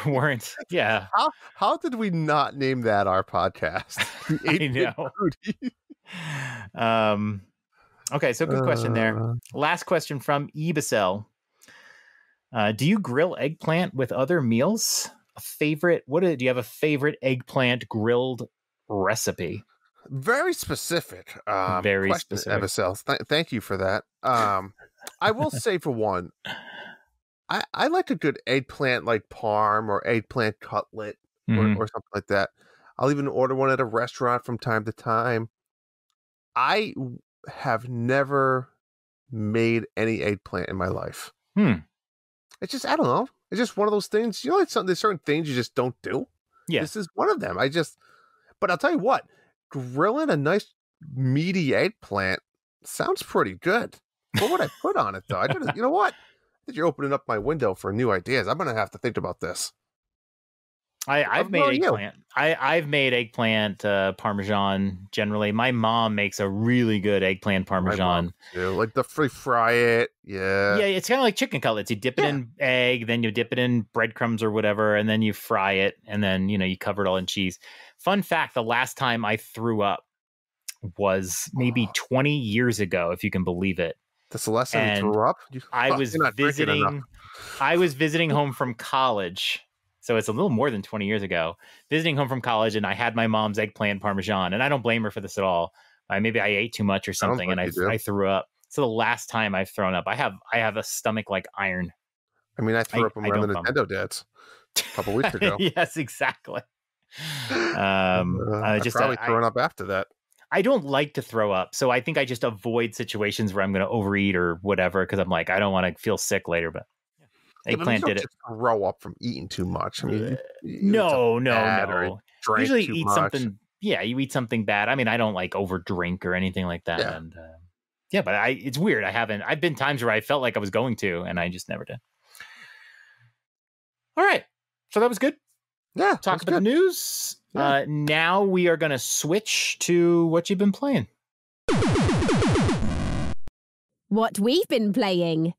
weren't. Yeah. How did we not name that our podcast? I know. Okay, so good question there. Last question from Ebicel. Do you grill eggplant with other meals? A favorite? Do you have a favorite eggplant grilled recipe? Very specific. Very specific. Ebicel. Thank you for that. I will say, for one, I like a good eggplant like parm or eggplant cutlet or something like that. I'll even order one at a restaurant from time to time. I have never made any eggplant in my life. It's just, I don't know. It's just one of those things. You know, there's certain things you just don't do. Yeah. This is one of them. But I'll tell you what, grilling a nice meaty eggplant sounds pretty good. What would I put on it, though? You know what? I think you're opening up my window for new ideas. I'm going to have to think about this. I've made eggplant. I've made eggplant Parmesan generally. My mom makes a really good eggplant Parmesan. Like the fry it. Yeah. Yeah, it's kind of like chicken cutlets. You dip it in egg, then you dip it in breadcrumbs or whatever, and then you fry it, and then, you know, you cover it all in cheese. Fun fact, the last time I threw up was maybe 20 years ago, if you can believe it. That's the last time you threw up? I was visiting home from college. So it's a little more than 20 years ago, visiting home from college, and I had my mom's eggplant Parmesan, and I don't blame her for this at all. Maybe I ate too much or something, and I threw up. So the last time I've thrown up, I have a stomach like iron. I mean, I threw up around the Nintendo dads a couple weeks ago. Yes, exactly. Just probably thrown up after that. I don't like to throw up, so I think I just avoid situations where I'm going to overeat or whatever, because I'm like, I don't want to feel sick later, but. Eggplant did it. Throw up from eating too much. I mean, no. Usually eat much. Something. Yeah, you eat something bad. I mean, I don't like over drink or anything like that. Yeah. And but it's weird. I've been times where I felt like I was going to, and I just never did. All right, so that was good. Yeah, talk about the news. Yeah. Now we are going to switch to what you've been playing. What we've been playing.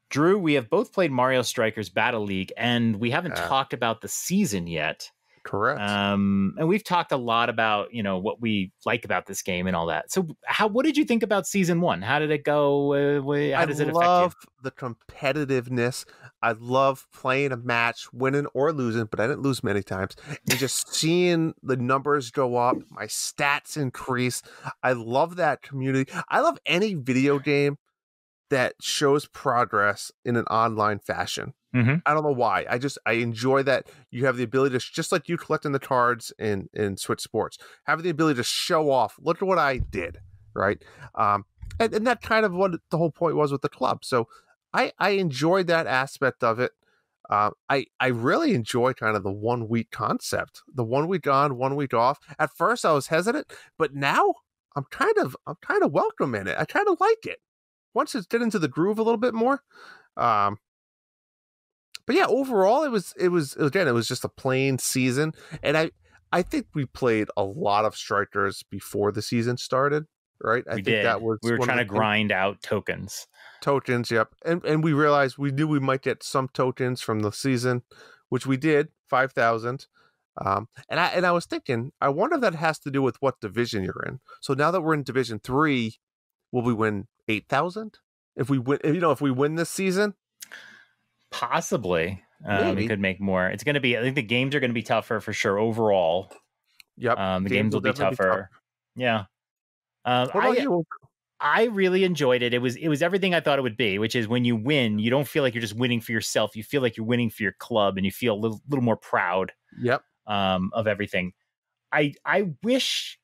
Drew, we have both played Mario Strikers Battle League, and we haven't talked about the season yet. Correct. And we've talked a lot about, you know, what we like about this game and all that. So what did you think about season 1? How did it go? How does it affect you? I love the competitiveness. I love playing a match, winning or losing, but I didn't lose many times. And just seeing the numbers go up, my stats increase. I love that community. I love any video game that shows progress in an online fashion. Mm-hmm. I don't know why. I enjoy that you have the ability to, just like you collecting the cards in Switch Sports, have the ability to show off, look at what I did, right? And that kind of what the whole point was with the club. So I enjoyed that aspect of it. I really enjoy kind of the 1 week concept, the 1 week on, 1 week off. At first I was hesitant, but now I'm kind of welcome in it. I kind of like it. Once it's get into the groove a little bit more. But yeah, overall it was just a plain season. And I think we played a lot of strikers before the season started, right? We were trying to grind out tokens. Tokens, yep. And we realized we knew we might get some tokens from the season, which we did, 5,000. And I was thinking, I wonder if that has to do with what division you're in. So now that we're in Division 3, will we win 8,000 if we win this season? Possibly. We could make more. It's going to be, I think the games are going to be tougher for sure overall. Yep. The games will be definitely tougher. Yeah. What about you? I really enjoyed it. It was everything I thought it would be, which is when you win, you don't feel like you're just winning for yourself. You feel like you're winning for your club, and you feel a little more proud Yep. of everything. I wish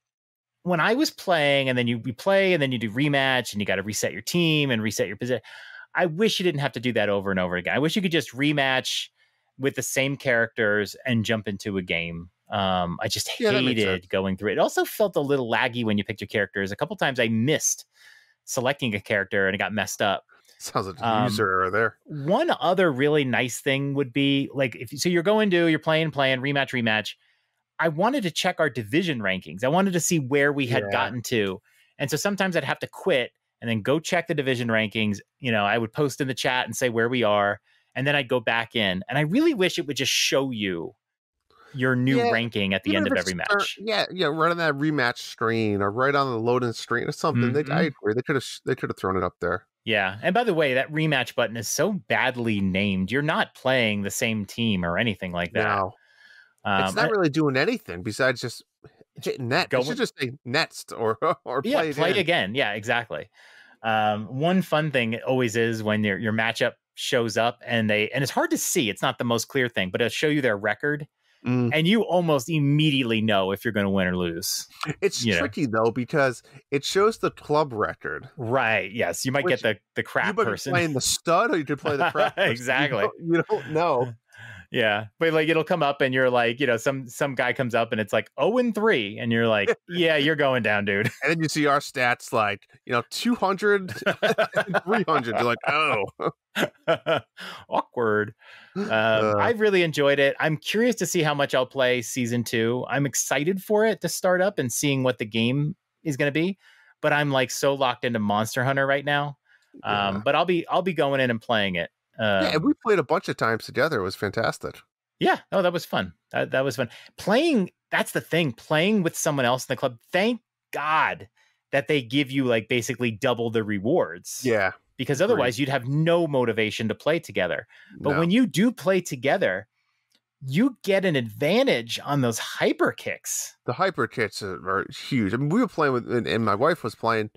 when I was playing, and then you play, and then you do rematch, and you got to reset your team and reset your position. I wish you didn't have to do that over and over again. I wish you could just rematch with the same characters and jump into a game. I just hated going through it. It also felt a little laggy when you picked your characters. A couple times I missed selecting a character and it got messed up. Sounds like a user error there. One other really nice thing would be like, you're playing, rematch. I wanted to check our division rankings. I wanted to see where we had gotten to. And so sometimes I'd have to quit and then go check the division rankings. I would post in the chat and say where we are. And then I'd go back in. And I really wish it would just show you your new ranking at the end of every match. Right on that rematch screen or right on the loading screen or something. Mm-hmm. I agree. They could have thrown it up there. Yeah. And by the way, that rematch button is so badly named. You're not playing the same team or anything like that. No. It's not really doing anything besides just hitting net. It should just say next or play again. Yeah, exactly. One fun thing always is when your matchup shows up and it's hard to see. It's not the most clear thing, but it'll show you their record. And you almost immediately know if you're going to win or lose. It's tricky though, because it shows the club record. Right. Yes. You might get the crap person. Playing the stud, or you could play the crap person. Exactly. You don't know. Yeah. But like, it'll come up and you're like, some guy comes up and it's like 0-3. And you're like, yeah, you're going down, dude. And then you see our stats like, 200, 300. You're like, oh. Awkward. I really enjoyed it. I'm curious to see how much I'll play season 2. I'm excited for it to start up and seeing what the game is going to be. But I'm like so locked into Monster Hunter right now. But I'll be going in and playing it. And we played a bunch of times together. It was fantastic. Yeah. Oh, that was fun. That was fun. Playing, that's the thing. Playing with someone else in the club. Thank God that they give you like basically double the rewards. Yeah. Because otherwise you'd have no motivation to play together. But when you do play together, you get an advantage on those hyper kicks. The hyper kicks are huge. I mean, we were playing with, and my wife was playing.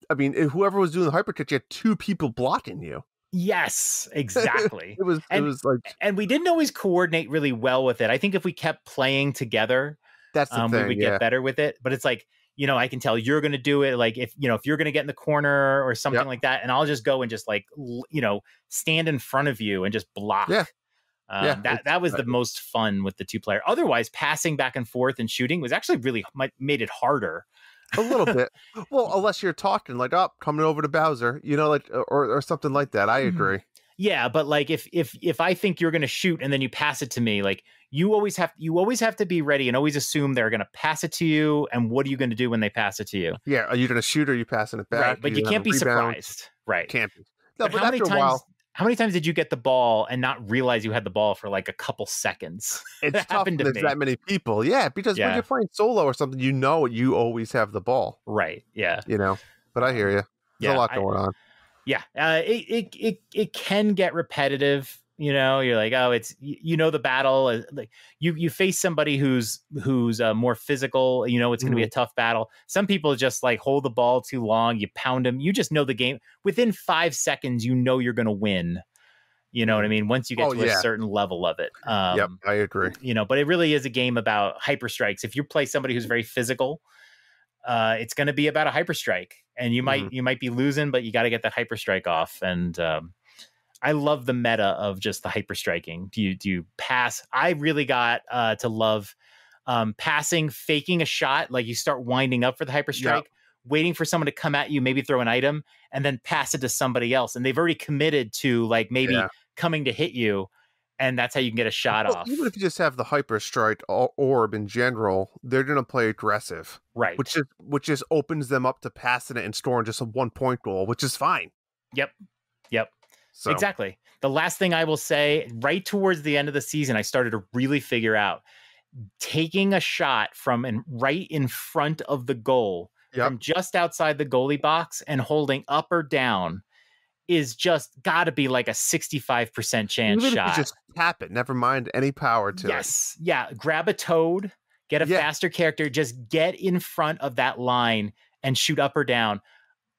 I mean, whoever was doing the hyper kicks, you had 2 people blocking you. Yes, exactly. It was like, and we didn't always coordinate really well with it. I think if we kept playing together, that's the thing, we would get better with it. But it's like, I can tell you're going to do it. Like if you're going to get in the corner or something like that, and I'll just go and just like, stand in front of you and just block. Yeah. That was the most fun with the 2-player. Otherwise, passing back and forth and shooting was actually really made it harder. A little bit. Well, unless you're talking like, coming over to Bowser, like, or something like that. I agree. Yeah, but like if I think you're going to shoot and then you pass it to me, like you always have to be ready and always assume they're going to pass it to you. And what are you going to do when they pass it to you? Yeah, are you going to shoot or are you passing it back? Right, but you can't be surprised. Right, can't be. No, but after a while. How many times did you get the ball and not realize you had the ball for like a couple seconds? It's tough when there's that many people. Yeah, because when you're playing solo or something, you always have the ball. Right. Yeah. But I hear you. There's a lot going on. Yeah. It can get repetitive. You're like, oh, it's the battle. Like you face somebody who's more physical. It's going to be a tough battle. Some people just like hold the ball too long. You pound them. You just know the game within 5 seconds. You're going to win. You know what I mean? Once you get to a certain level of it. Yep, I agree. But it really is a game about hyper strikes. If you play somebody who's very physical, it's going to be about a hyper strike, and you might be losing, but you got to get that hyper strike off. And I love the meta of just the hyper striking. Do you pass? I really got to love passing, faking a shot. Like you start winding up for the hyper strike, waiting for someone to come at you, maybe throw an item, and then pass it to somebody else. And they've already committed to like maybe coming to hit you. And that's how you can get a shot off. Even if you just have the hyper strike orb in general, they're going to play aggressive. Right. Which just opens them up to passing it and scoring just a 1-point goal, which is fine. Yep. So. Exactly. The last thing I will say, right towards the end of the season, I started to really figure out taking a shot from right in front of the goal, from just outside the goalie box, and holding up or down is just got to be like a 65% chance Even shot. If you just tap it, never mind any power to it. Yes. Yeah. Grab a toad, Get a faster character. Just get in front of that line and shoot up or down.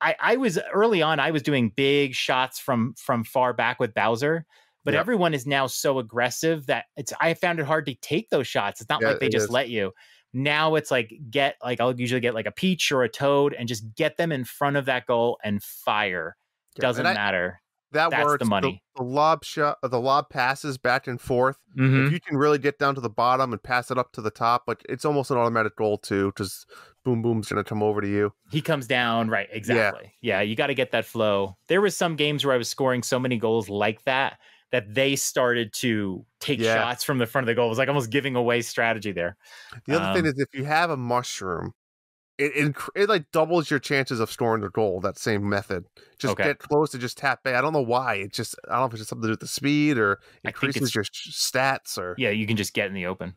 I was early on, I was doing big shots from far back with Bowser, but everyone is now so aggressive that I found it hard to take those shots. It's not like they just let you. Now it's like I'll usually get like a Peach or a Toad and just get them in front of that goal and fire. Doesn't matter. That's works. The money. The lob shot, the lob passes back and forth. If you can really get down to the bottom and pass it up to the top, like it's almost an automatic goal too. Just boom, boom's gonna come over to you. He comes down, right? Exactly. Yeah, you got to get that flow. There was some games where I was scoring so many goals like that they started to take shots from the front of the goal. It was like almost giving away strategy there. The other thing is if you have a mushroom, it like doubles your chances of scoring the goal. That same method. Just get close to just tap back. I don't know why. I don't know if it's just something to do with the speed or increases your stats or. Yeah, you can just get in the open.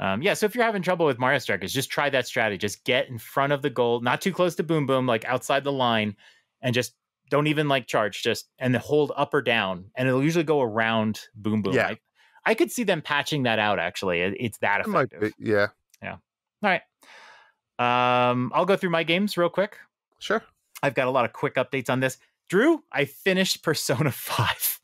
So if you're having trouble with Mario Strikers, just try that strategy. Just get in front of the goal, not too close to Boom Boom, like outside the line, and just don't even like charge. And hold up or down, and it'll usually go around Boom Boom. Yeah. I could see them patching that out. Actually, it's that effective. Yeah. All right. I'll go through my games real quick. Sure. I've got a lot of quick updates on this. Drew, I finished Persona 5.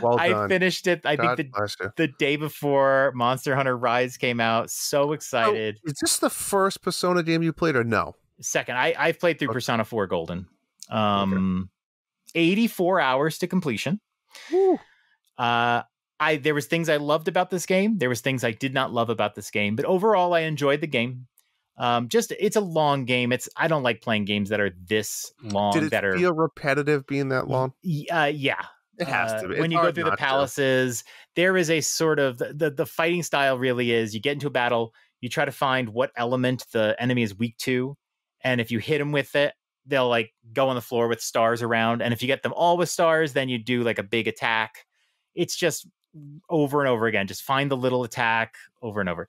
Well done. I finished it, I think, the day before Monster Hunter Rise came out. So excited. Is this the first Persona game you played or no? Second. I've played through Persona 4 Golden. 84 hours to completion. Woo. There was things I loved about this game. There was things I did not love about this game. But overall, I enjoyed the game. It's a long game. I don't like playing games that are this long. Did it feel repetitive being that long? Yeah. It has to be. When you go through the palaces, there is a sort of the fighting style really is you get into a battle, you try to find what element the enemy is weak to. And if you hit them with it, they'll like go on the floor with stars around. And if you get them all with stars, then you do like a big attack. It's just over and over again. Just find the little attack over and over.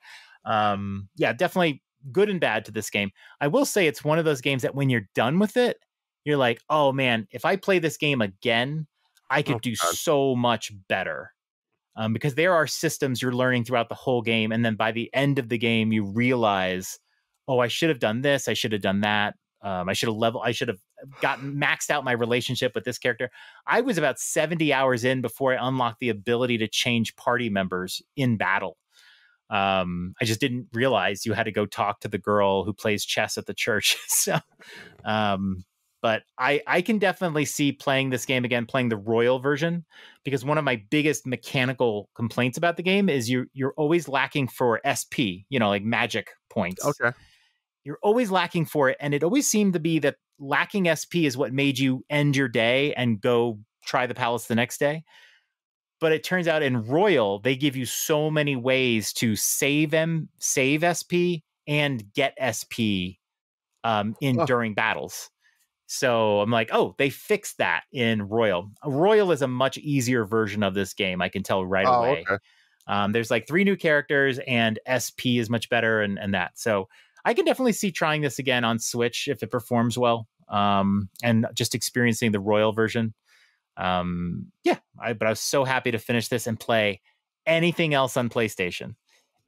Definitely good and bad to this game. I will say it's one of those games that when you're done with it, you're like, oh man, if I play this game again, I could do so much better. Because there are systems you're learning throughout the whole game. And then by the end of the game, you realize, oh, I should have done this. I should have done that. I should have gotten maxed out my relationship with this character. I was about 70 hours in before I unlocked the ability to change party members in battle. I just didn't realize you had to go talk to the girl who plays chess at the church. But I can definitely see playing this game again, playing the Royal version, because one of my biggest mechanical complaints about the game is you're always lacking for SP, like magic points. Okay. You're always lacking for it. And it always seemed to be that lacking SP is what made you end your day and go try the palace the next day. But it turns out in Royal, they give you so many ways to save SP and get SP during battles. So I'm like, oh, they fixed that in Royal. Royal is a much easier version of this game. I can tell right away. Okay. There's like 3 new characters and SP is much better and that. So I can definitely see trying this again on Switch if it performs well, and just experiencing the Royal version. But I was so happy to finish this and play anything else on PlayStation.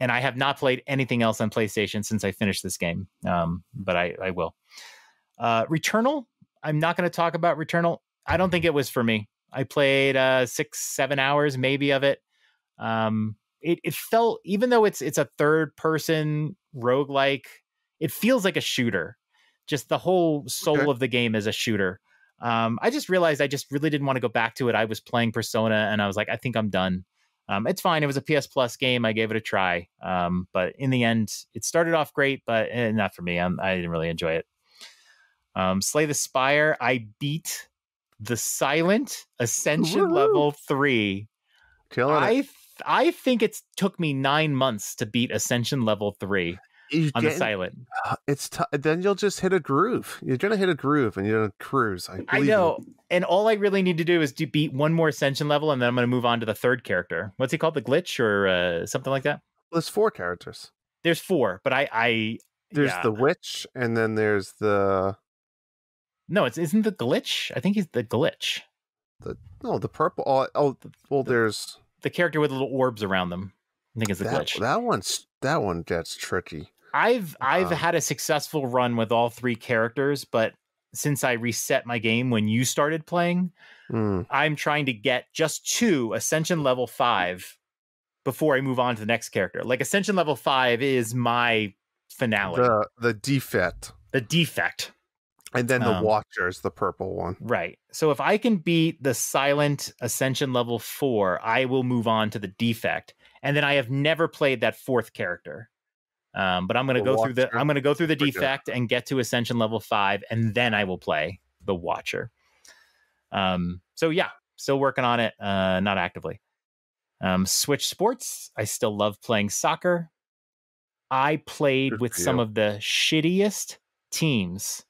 And I have not played anything else on PlayStation since I finished this game, but I will. Returnal, I'm not going to talk about Returnal. I don't think it was for me. I played 6-7 hours maybe of it. It felt, even though it's a third person roguelike, it feels like a shooter. Just the whole soul of the game is a shooter. I just realized I just really didn't want to go back to it. I was playing Persona and I was like, I think I'm done. It's fine. It was a PS Plus game. I gave it a try. But in the end, it started off great, but not for me. I didn't really enjoy it. Slay the Spire. I beat the Silent Ascension level 3. Killing it. I think it took me 9 months to beat Ascension level 3 on the Silent. Then you'll just hit a groove. You're gonna hit a groove and you're gonna cruise. I know. And all I really need to do is to beat one more Ascension level, and then I'm gonna move on to the third character. What's he called? The Glitch or something like that? Well, there's 4 characters. There's 4, but there's the Witch, and then there's the. No, isn't the Glitch? I think he's the Glitch. The purple. There's the character with little orbs around them. I think it's the Glitch. That one's That one gets tricky. I've had a successful run with all 3 characters, but since I reset my game when you started playing, I'm trying to get just 2 Ascension level 5 before I move on to the next character. Like Ascension level 5 is my finale. The defect. The defect. And then the Watcher is the purple one. Right. So if I can beat the Silent Ascension level 4, I will move on to the defect. And then I have never played that 4th character. But I'm going to go through the defect and get to Ascension level 5, and then I will play the Watcher. So yeah, still working on it, not actively. Switch sports. I still love playing soccer. I played with some of the shittiest teams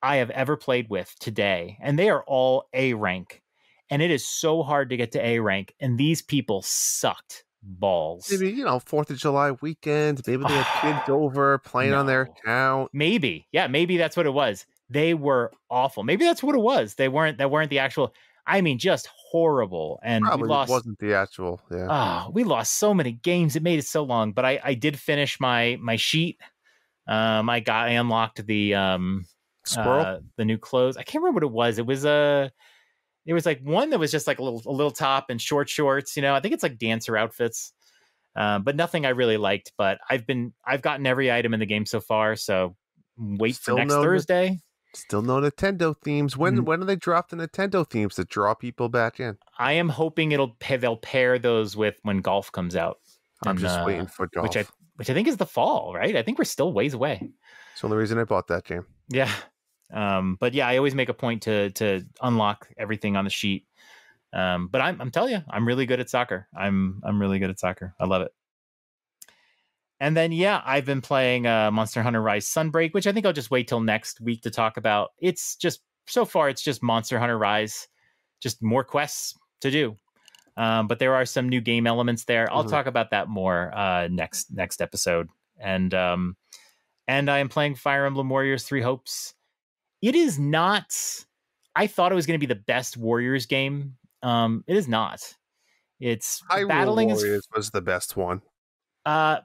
I have ever played with today, and they are all A rank, and it is so hard to get to A rank, and these people sucked balls. Maybe, 4th of July weekend, maybe they had kids over playing on their account. Maybe that's what it was. They were awful. Maybe that's what it was. They weren't the actual, just horrible. And probably wasn't the actual. Yeah. We lost so many games. It made it so long, but I did finish my sheet. I unlocked the Squirrel, the new clothes. I can't remember what it was. It was like one that was just like a little top and short shorts. I think it's like dancer outfits, but nothing I really liked. But I've gotten every item in the game so far. So wait for next Thursday. Still no Nintendo themes. When do they drop the Nintendo themes to draw people back in? I am hoping they'll pair those with when golf comes out. I'm just waiting for golf, which I think is the fall, right? I think we're still ways away. It's the only reason I bought that game. Yeah. But yeah, I always make a point to unlock everything on the sheet. But I'm telling you, I'm really good at soccer. I'm really good at soccer. I love it. And then, yeah, I've been playing Monster Hunter Rise Sunbreak, which I think I'll just wait till next week to talk about. It's just, so far, it's just Monster Hunter Rise, just more quests to do. But there are some new game elements there. I'll talk about that more next episode. And I am playing Fire Emblem Warriors 3 Hopes. It is not, I thought it was going to be the best Warriors game. It is not. It's battling Warriors was the best one.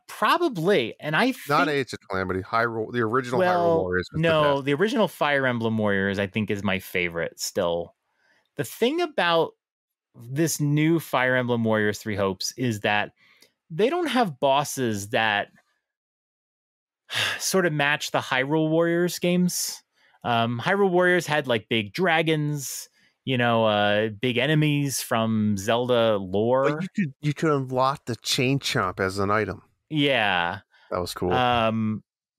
Probably, and I think, not Age of Calamity. The original Hyrule Warriors was the original Fire Emblem Warriors I think is my favorite still. The thing about this new Fire Emblem Warriors 3 Hopes is that they don't have bosses that sort of match the Hyrule Warriors games. Hyrule Warriors had like big dragons, big enemies from Zelda lore. But you could unlock the Chain Chomp as an item. Yeah. That was cool.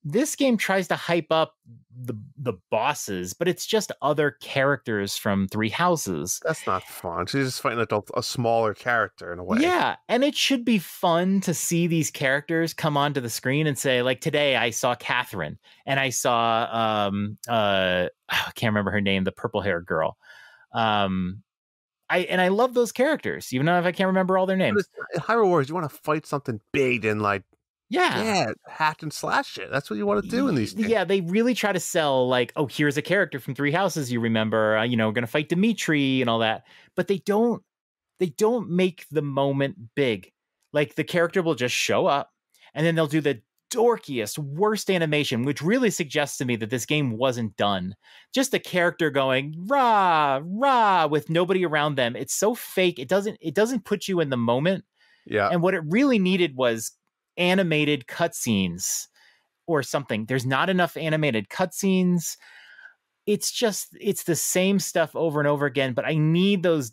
This game tries to hype up the bosses, but it's just other characters from 3 houses. That's not fun. She's just fighting a smaller character in a way. Yeah, and it should be fun to see these characters come onto the screen and say, like, today I saw Catherine, and I saw I can't remember her name, the purple-haired girl. I love those characters, even though if I can't remember all their names. In Hyrule Warriors, you want to fight something big and like, hack and slash it. That's what you want to do in these games. Yeah, they really try to sell like, oh, here's a character from 3 houses you remember. We're going to fight Dimitri and all that. But they don't make the moment big. Like the character will just show up and then they'll do the dorkiest, worst animation, which really suggests to me that this game wasn't done. Just a character going rah rah with nobody around them. It's so fake. It doesn't put you in the moment. Yeah. And what it really needed was animated cutscenes or something. There's not enough animated cutscenes. It's the same stuff over and over again, but I need those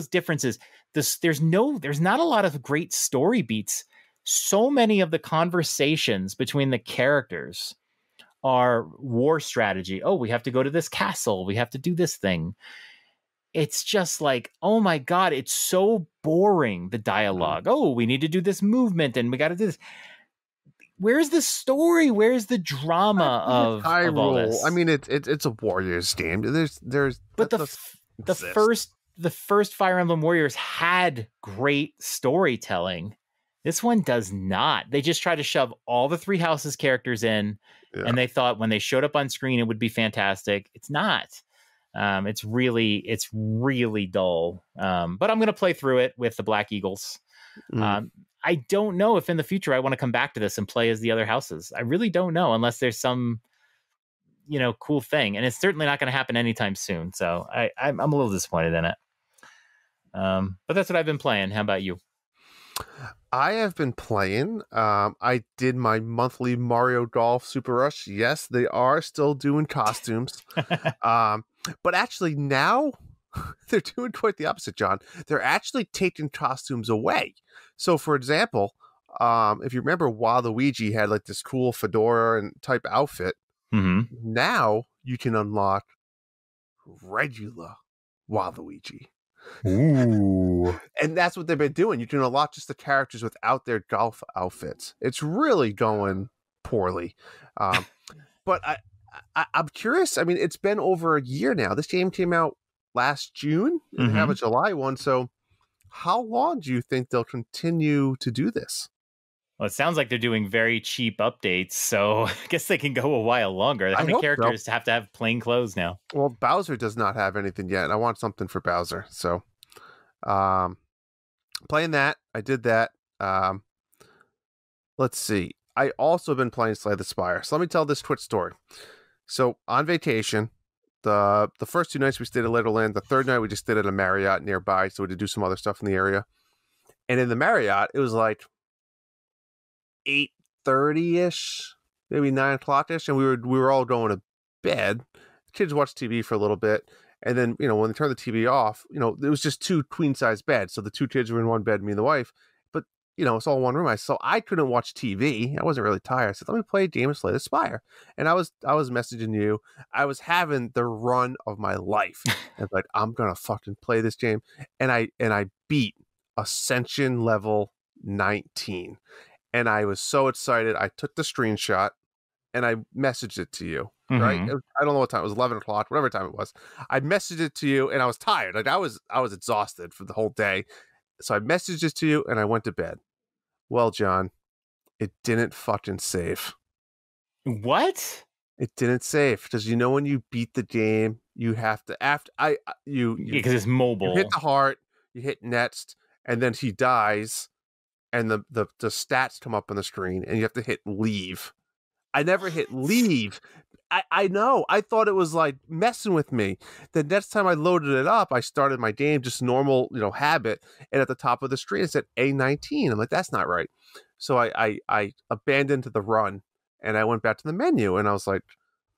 differences. There's not a lot of great story beats. So many of the conversations between the characters are war strategy. Oh, we have to go to this castle. We have to do this thing. It's just like, oh my God, it's so boring, the dialogue. Oh, we need to do this movement and we got to do this. Where's the story? Where's the drama of all this? I mean, it's a Warriors game. But the first Fire Emblem Warriors had great storytelling. This one does not. They just try to shove all the 3 houses characters in, and they thought when they showed up on screen it would be fantastic. It's not. It's really dull. But I'm going to play through it with the Black Eagles. I don't know if in the future I want to come back to this and play as the other houses. I really don't know unless there's some, cool thing. And it's certainly not going to happen anytime soon. So I'm a little disappointed in it. But that's what I've been playing. How about you? I have been playing. I did my monthly Mario Golf Super Rush. Yes, they are still doing costumes. But actually now they're doing quite the opposite, John. They're actually taking costumes away. So, for example, if you remember, Waluigi had like this cool fedora and type outfit. Mm-hmm. Now you can unlock regular Waluigi. Ooh. And that's what they've been doing. You can unlock just the characters without their golf outfits. It's really going poorly. But I'm curious. I mean, it's been over a year now. This game came out last June, and they have a July one. So how long do you think they'll continue to do this? Well, it sounds like they're doing very cheap updates, so I guess they can go a while longer. How many characters have to have plain clothes now? Well, Bowser does not have anything yet, and I want something for Bowser. So playing that. I did that. Let's see. I also been playing Slay the Spire. So let me tell this quick story. So on vacation, the first 2 nights we stayed at Legoland. The third night we just stayed at a Marriott nearby, so we had to do some other stuff in the area. And in the Marriott, it was like 8:30ish, maybe 9 o'clock-ish, and we were all going to bed. The kids watched TV for a little bit, and then when they turned the TV off, it was just 2 queen-size beds. So the 2 kids were in one bed, me and the wife. But it's all one room. So I couldn't watch TV. I wasn't really tired. I said, let me play a game of Slay the Spire. And I was messaging you. I was having the run of my life. I was like, I'm gonna fucking play this game, and I beat Ascension level 19. And I was so excited. I took the screenshot and I messaged it to you, right? I don't know what time. It was 11 o'clock, whatever time it was. I messaged it to you and I was tired. Like I was exhausted for the whole day. So I messaged it to you and I went to bed. Well, John, it didn't fucking save. What? It didn't save because when you beat the game, you have to because it's mobile. You hit the heart, you hit next, and then he dies. And the stats come up on the screen, and you have to hit leave. I never hit leave. I know. I thought it was like messing with me. The next time I loaded it up, I started my game, just normal, habit. And at the top of the screen, it said A19. I'm like, that's not right. So I abandoned the run, and I went back to the menu, and I was like,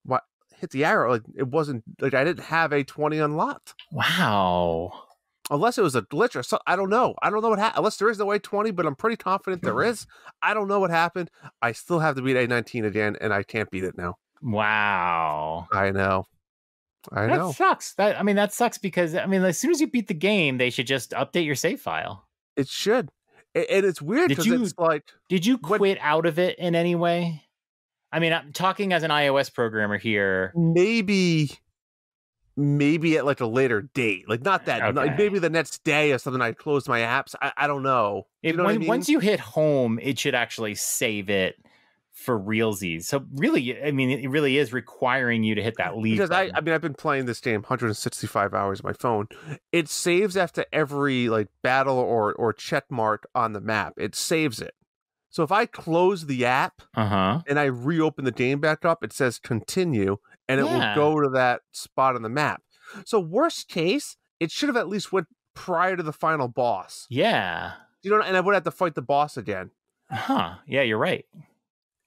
what? Hit the arrow. Like, it wasn't like I didn't have A20 unlocked. Wow. Unless it was a glitch or something. I don't know. I don't know what happened. Unless there is no A20, but I'm pretty confident there is. I don't know what happened. I still have to beat A19 again, and I can't beat it now. Wow. I know. That sucks. That sucks because, as soon as you beat the game, they should just update your save file. It should. And it's weird because it's like... Did you quit out of it in any way? I'm talking as an iOS programmer here. Maybe at like a later date, like not that, okay. Maybe the next day or something. I closed my apps. I don't know. You know what I mean? Once you hit home, it should actually save it for realsies. So really, it really is requiring you to hit that leave. Because I've been playing this game 165 hours on my phone. It saves after every like battle or check mark on the map. It saves it. So if I close the app and I reopen the game back up, it says continue. And it will go to that spot on the map. So worst case, it should have at least went prior to the final boss. Yeah. And I would have to fight the boss again. Huh. Yeah, you're right.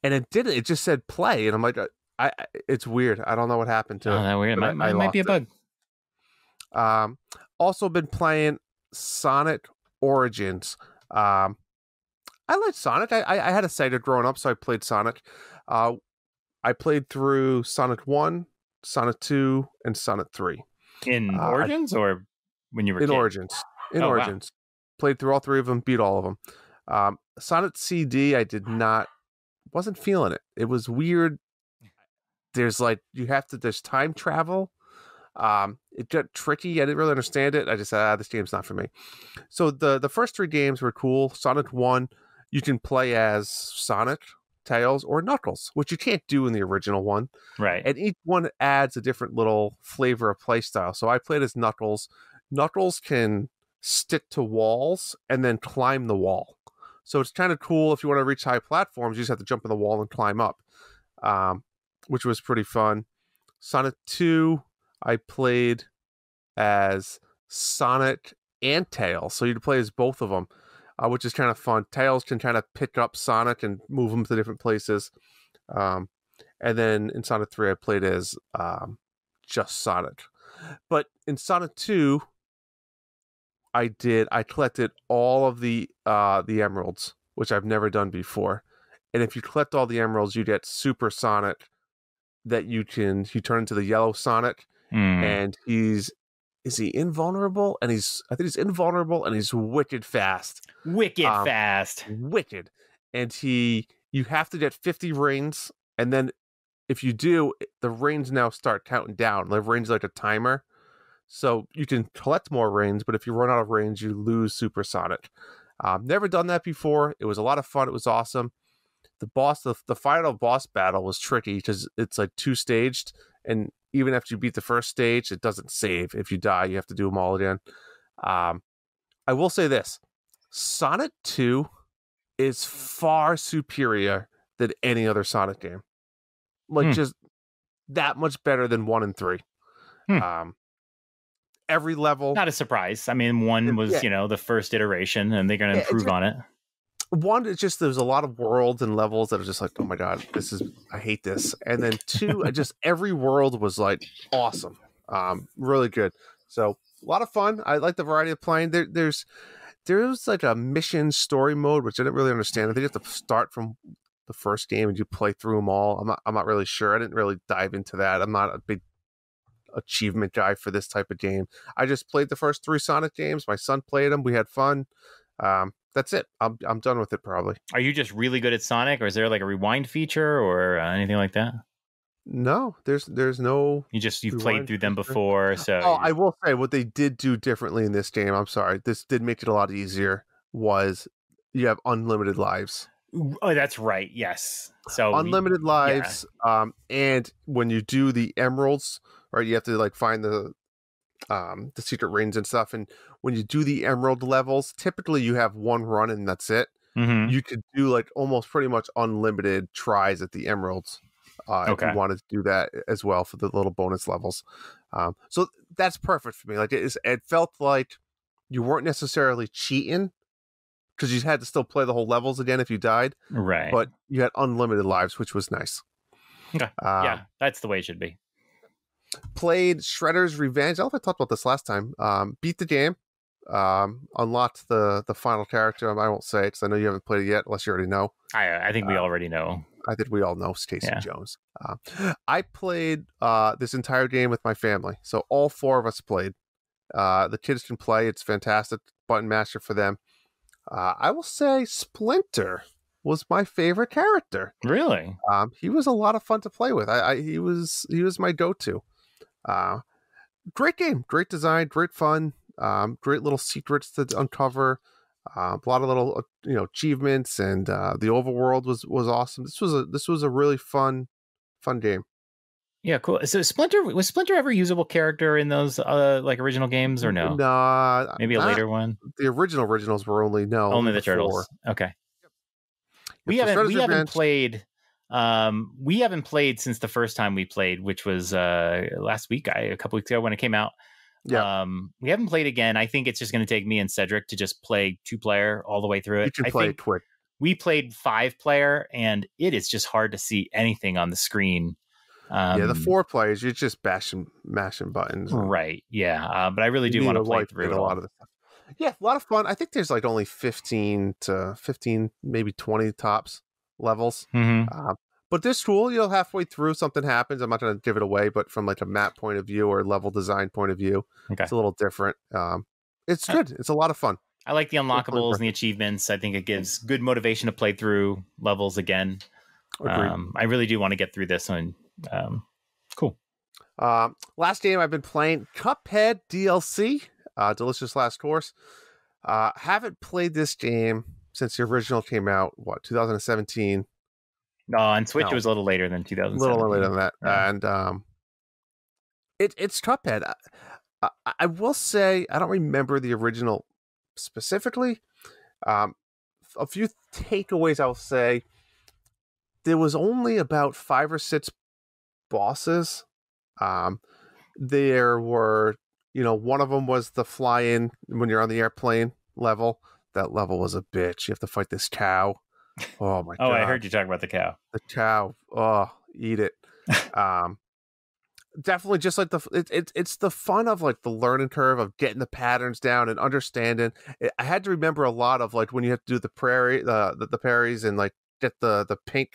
And it didn't. It just said play. And I'm like, it's weird. I don't know what happened to it. That weird. It might be a bug. Also been playing Sonic Origins. I like Sonic. I had a Sega growing up, so I played Sonic. I played through Sonic 1, Sonic 2, and Sonic 3. In Origins or when you were in Origins? In Origins. Wow. Played through all 3 of them, beat all of them. Sonic CD, I wasn't feeling it. It was weird. There's time travel. It got tricky. I didn't really understand it. I just said, this game's not for me. So the first 3 games were cool. Sonic 1, you can play as Sonic, Tails, or Knuckles, which you can't do in the original one. Right. And each one adds a different little flavor of playstyle. So I played as Knuckles. Knuckles can stick to walls and then climb the wall. So it's kind of cool if you want to reach high platforms, you just have to jump in the wall and climb up, which was pretty fun. Sonic 2, I played as Sonic and Tails, so you'd play as both of them, which is kind of fun. Tails can kind of pick up Sonic and move him to different places. And then in Sonic 3, I played as just Sonic. But in Sonic 2, I collected all of the emeralds, which I've never done before. And if you collect all the emeralds, you get Super Sonic that you turn into the yellow Sonic, and is he invulnerable? And I think he's invulnerable, and he's wicked fast. Wicked fast. Wicked. And you have to get 50 rings, and then if you do, the rings now start counting down. The rings like a timer. So you can collect more rings, but if you run out of rings, you lose Super Sonic. Never done that before. It was a lot of fun. It was awesome. The final boss battle was tricky because it's like 2-staged, and even after you beat the first stage, it doesn't save. If you die, you have to do them all again. I will say this. Sonic 2 is far superior than any other Sonic game. Like, just that much better than 1 and 3. Every level. Not a surprise. I mean, 1 was, the first iteration, and they're going to improve on it. 1, it's just, there's a lot of worlds and levels that are just like, oh my God, I hate this. And then 2, every world was like awesome. Really good. So a lot of fun. I like the variety of playing. There's like a mission story mode, which I didn't really understand. I think you have to start from the first game and you play through them all. I'm not really sure. I didn't really dive into that. I'm not a big achievement guy for this type of game. I just played the first 3 Sonic games. My son played them. We had fun. That's it. I'm done with it probably. Are you just really good at Sonic, or is there like a rewind feature or anything like that? No, there's no. You've played through them before, so. I will say what they did do differently in this game. I'm sorry, this did make it a lot easier. Was you have unlimited lives. Oh, that's right. Yes. So unlimited lives. Yeah. And when you do the emeralds, right, you have to like find the secret rings and stuff. And when you do the emerald levels, typically you have one run and that's it. Mm-hmm. You could do like almost pretty much unlimited tries at the emeralds. If you wanted to do that as well for the little bonus levels. So that's perfect for me. Like it felt like you weren't necessarily cheating because you had to still play the whole levels again if you died. Right. But you had unlimited lives, which was nice. Okay. Yeah, that's the way it should be. Played Shredder's Revenge. I don't know if I talked about this last time. Beat the game. Unlocked the final character. I won't say it because I know you haven't played it yet unless you already know. I think we already know. I think we all know Stacey Jones. I played this entire game with my family. So all 4 of us played. The kids can play. It's fantastic. Button masher for them. I will say Splinter was my favorite character. Really? He was a lot of fun to play with. He was my go-to. Great game, great design, great fun, great little secrets to uncover. A lot of little achievements, and the overworld was awesome. This was a really fun game. Yeah, cool. So was Splinter ever a usable character in those like original games or no? Nah, maybe a later one. The originals were only the Turtles. Okay. We haven't played. We haven't played since the first time we played, which was last week, a couple weeks ago when it came out. Yeah. We haven't played again. I think it's just going to take me and Cedric to just play 2-player all the way through it. You can play it quick. We played 5-player, and it is just hard to see anything on the screen. The 4 players, you're just mashing buttons. Right. Yeah. But I really do want to play through a lot of the stuff. Yeah, a lot of fun. I think there's like only 15, maybe 20 tops levels. Mm-hmm. But this cool, halfway through something happens. I'm not going to give it away, but from like a map point of view or level design point of view, It's a little different. It's good. It's a lot of fun. I like the unlockables and the achievements. I think it gives good motivation to play through levels again. I really do want to get through this one. Cool. Last game I've been playing, Cuphead DLC, Delicious Last Course. Haven't played this game since the original came out, 2017? No, on Switch it was a little later than 2017. A little later than that. Yeah. And it's Cuphead. I will say I don't remember the original specifically. a few takeaways I'll say. There was only about 5 or 6 bosses. There were, one of them was the fly-in when you're on the airplane level. That level was a bitch. You have to fight this cow. Oh my god! I heard you talk about the cow. The cow. Oh, eat it. Definitely, just like it's the fun of like the learning curve of getting the patterns down and understanding. I had to remember a lot of like when you have to do the parries and like get the pink.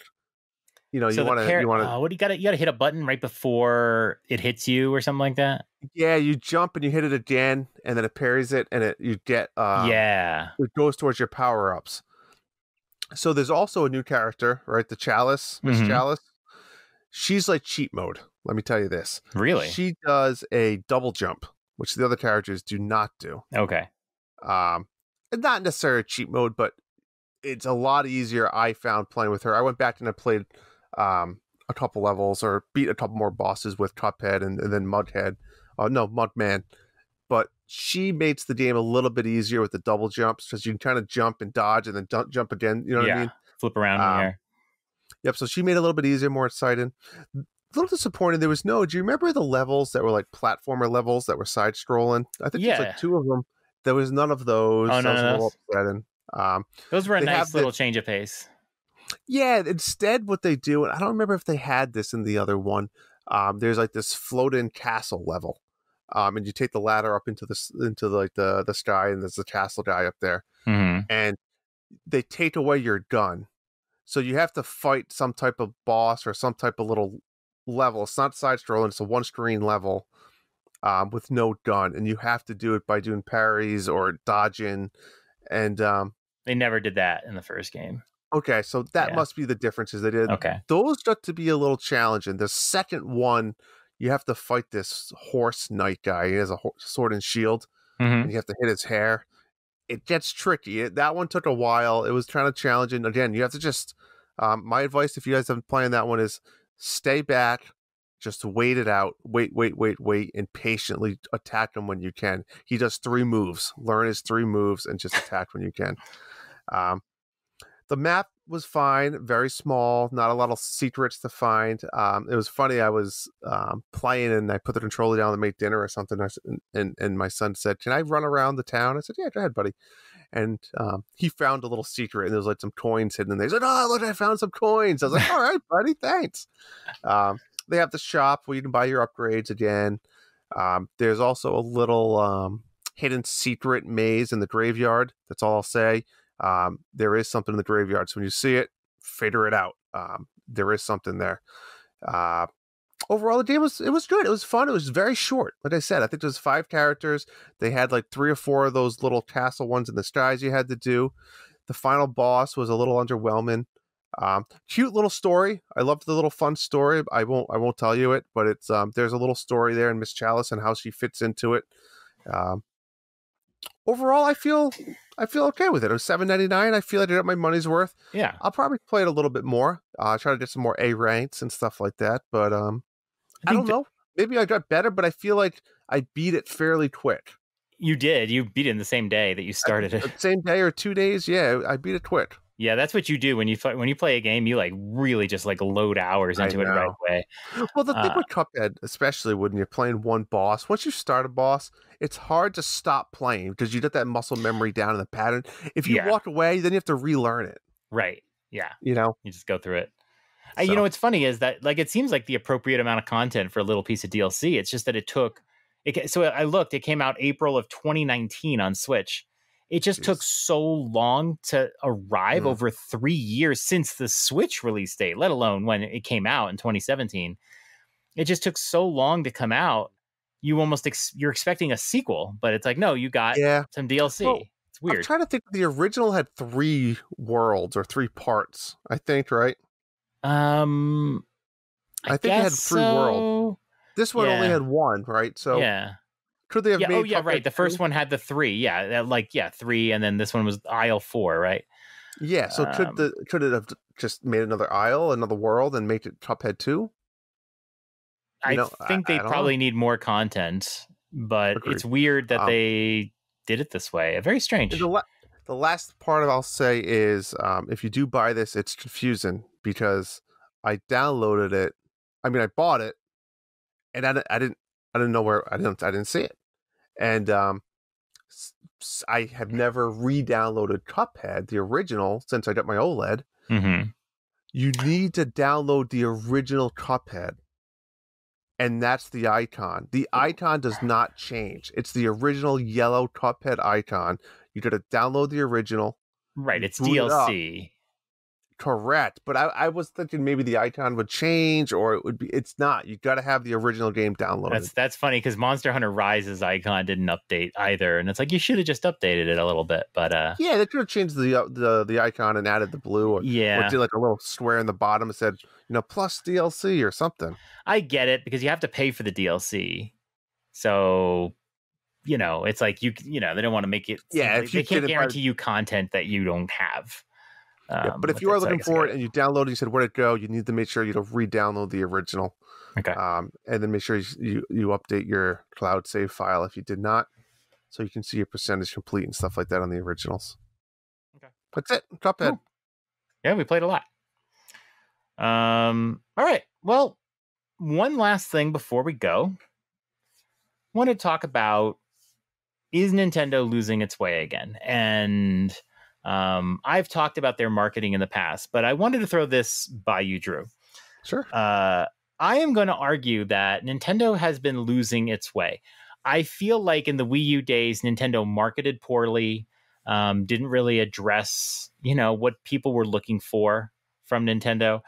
So you want to. What do you got? You got to hit a button right before it hits you or something like that. Yeah, you jump and you hit it again, and then it parries it, and you get it goes towards your power ups. So there's also a new character, right? The Chalice, Miss Chalice. She's like cheat mode. Let me tell you this. Really? She does a double jump, which the other characters do not do. Okay. Not necessarily cheat mode, but it's a lot easier. I found playing with her. I went back and I played a couple levels or beat a couple more bosses with Cuphead and then Mudhead. Mudman. But she makes the game a little bit easier with the double jumps because you can kind of jump and dodge and then jump again. You know what I mean? Flip around in the air. Yep. So she made it a little bit easier, more exciting. A little disappointed. Do you remember the levels that were like platformer levels that were side scrolling? I think there's like 2 of them. There was none of those. Oh, none of those. Upsetting. Those were a nice little change of pace. Yeah. Instead, what they do, and I don't remember if they had this in the other one. There's like this float-in castle level. And you take the ladder up into the sky, and there's the castle guy up there, and they take away your gun, so you have to fight some type of boss or some type of little level. It's not side scrolling; it's a one screen level with no gun, and you have to do it by doing parries or dodging. And they never did that in the first game. Okay, so that must be the differences they did. Okay, those got to be a little challenging. The second one, you have to fight this horse knight guy. He has a sword and shield, and you have to hit his hair. It gets tricky. That one took a while. It was kind of challenging. Again, you have to just... my advice, if you guys have been playing that one, is stay back, just wait it out. Wait, and patiently attack him when you can. He does 3 moves. Learn his 3 moves and just attack when you can. The map was fine, very small, not a lot of secrets to find. It was funny. I was playing and I put the controller down to make dinner or something, and my son said, "Can I run around the town?" I said, "Yeah, go ahead, buddy." And he found a little secret, and there was like some coins hidden in there. He said, "Oh, look, I found some coins." I was like, "All right, buddy, thanks." They have the shop where you can buy your upgrades again. There's also a little hidden secret maze in the graveyard. That's all I'll say. There is something in the graveyard, so when you see it, figure it out. There is something there. Overall, the game was good. It was fun. It was very short. Like I said, I think there was 5 characters. They had like 3 or 4 of those little castle ones in the skies you had to do. The final boss was a little underwhelming. Cute little story. I loved the little fun story. I won't tell you it, but it's there's a little story there in Miss Chalice and how she fits into it. Overall, I feel okay with it. It was $7.99. I feel like I got my money's worth. Yeah, I'll probably play it a little bit more. Try to get some more A ranks and stuff like that. But I don't know. Maybe I got better, but I feel like I beat it fairly quick. You did. You beat it in the same day that you started it. Same day or 2 days. Yeah, I beat it quick. Yeah, that's what you do when you play a game. You like really just like load hours into it right away. Well, the thing with Cuphead, especially when you're playing one boss, once you start a boss, it's hard to stop playing because you get that muscle memory down in the pattern. If you walk away, then you have to relearn it. Right. Yeah. You just go through it. So. What's funny is that like it seems like the appropriate amount of content for a little piece of DLC. It's just that it took. So I looked. It came out April of 2019 on Switch. It just took so long to arrive over 3 years since the Switch release date, let alone when it came out in 2017. It just took so long to come out. You almost you're expecting a sequel, but it's like, no, you got some DLC. Well, it's weird. I'm trying to think. The original had 3 worlds or 3 parts, I think, right? I think it had 3 worlds. This one only had 1, right? So could they have made? Oh yeah, right. The first one had the 3. Yeah, 3, and then this one was aisle 4, right? Yeah. So could it have just made another aisle, another world, and make it Cuphead 2? I think they probably need more content, but it's weird that they did it this way. Very strange. The last part I'll say is, if you do buy this, it's confusing because I downloaded it. I mean, I bought it, and I didn't know where I didn't see it, and I have never re-downloaded Cuphead, the original, since I got my OLED. Mm-hmm. You need to download the original Cuphead, and that's the icon. The icon does not change. It's the original yellow Cuphead icon. You got to download the original. Right, it's boot it up. DLC. Correct, but I was thinking maybe the icon would change, or it would be. It's not. You got to have the original game downloaded. That's funny because Monster Hunter Rise's icon didn't update either, and it's like you should have just updated it a little bit. But yeah, they could have changed the icon and added the blue, or did like a little square in the bottom that said plus DLC or something. I get it because you have to pay for the DLC, so it's like you they don't want to make it. Yeah, they can't guarantee you content that you don't have. But if you are looking for it and you download it, you said where'd it go, you need to make sure you re-download the original. Okay. And then make sure you update your cloud save file if you did not, so you can see your percentage complete and stuff like that on the originals. Okay. That's it. Cuphead. Cool. Yeah, we played a lot. All right. Well, one last thing before we go. I want to talk about, is Nintendo losing its way again? And I've talked about their marketing in the past, but I wanted to throw this by you, Drew. Sure. I am going to argue that Nintendo has been losing its way. I feel like in the Wii U days, Nintendo marketed poorly, didn't really address, what people were looking for from Nintendo.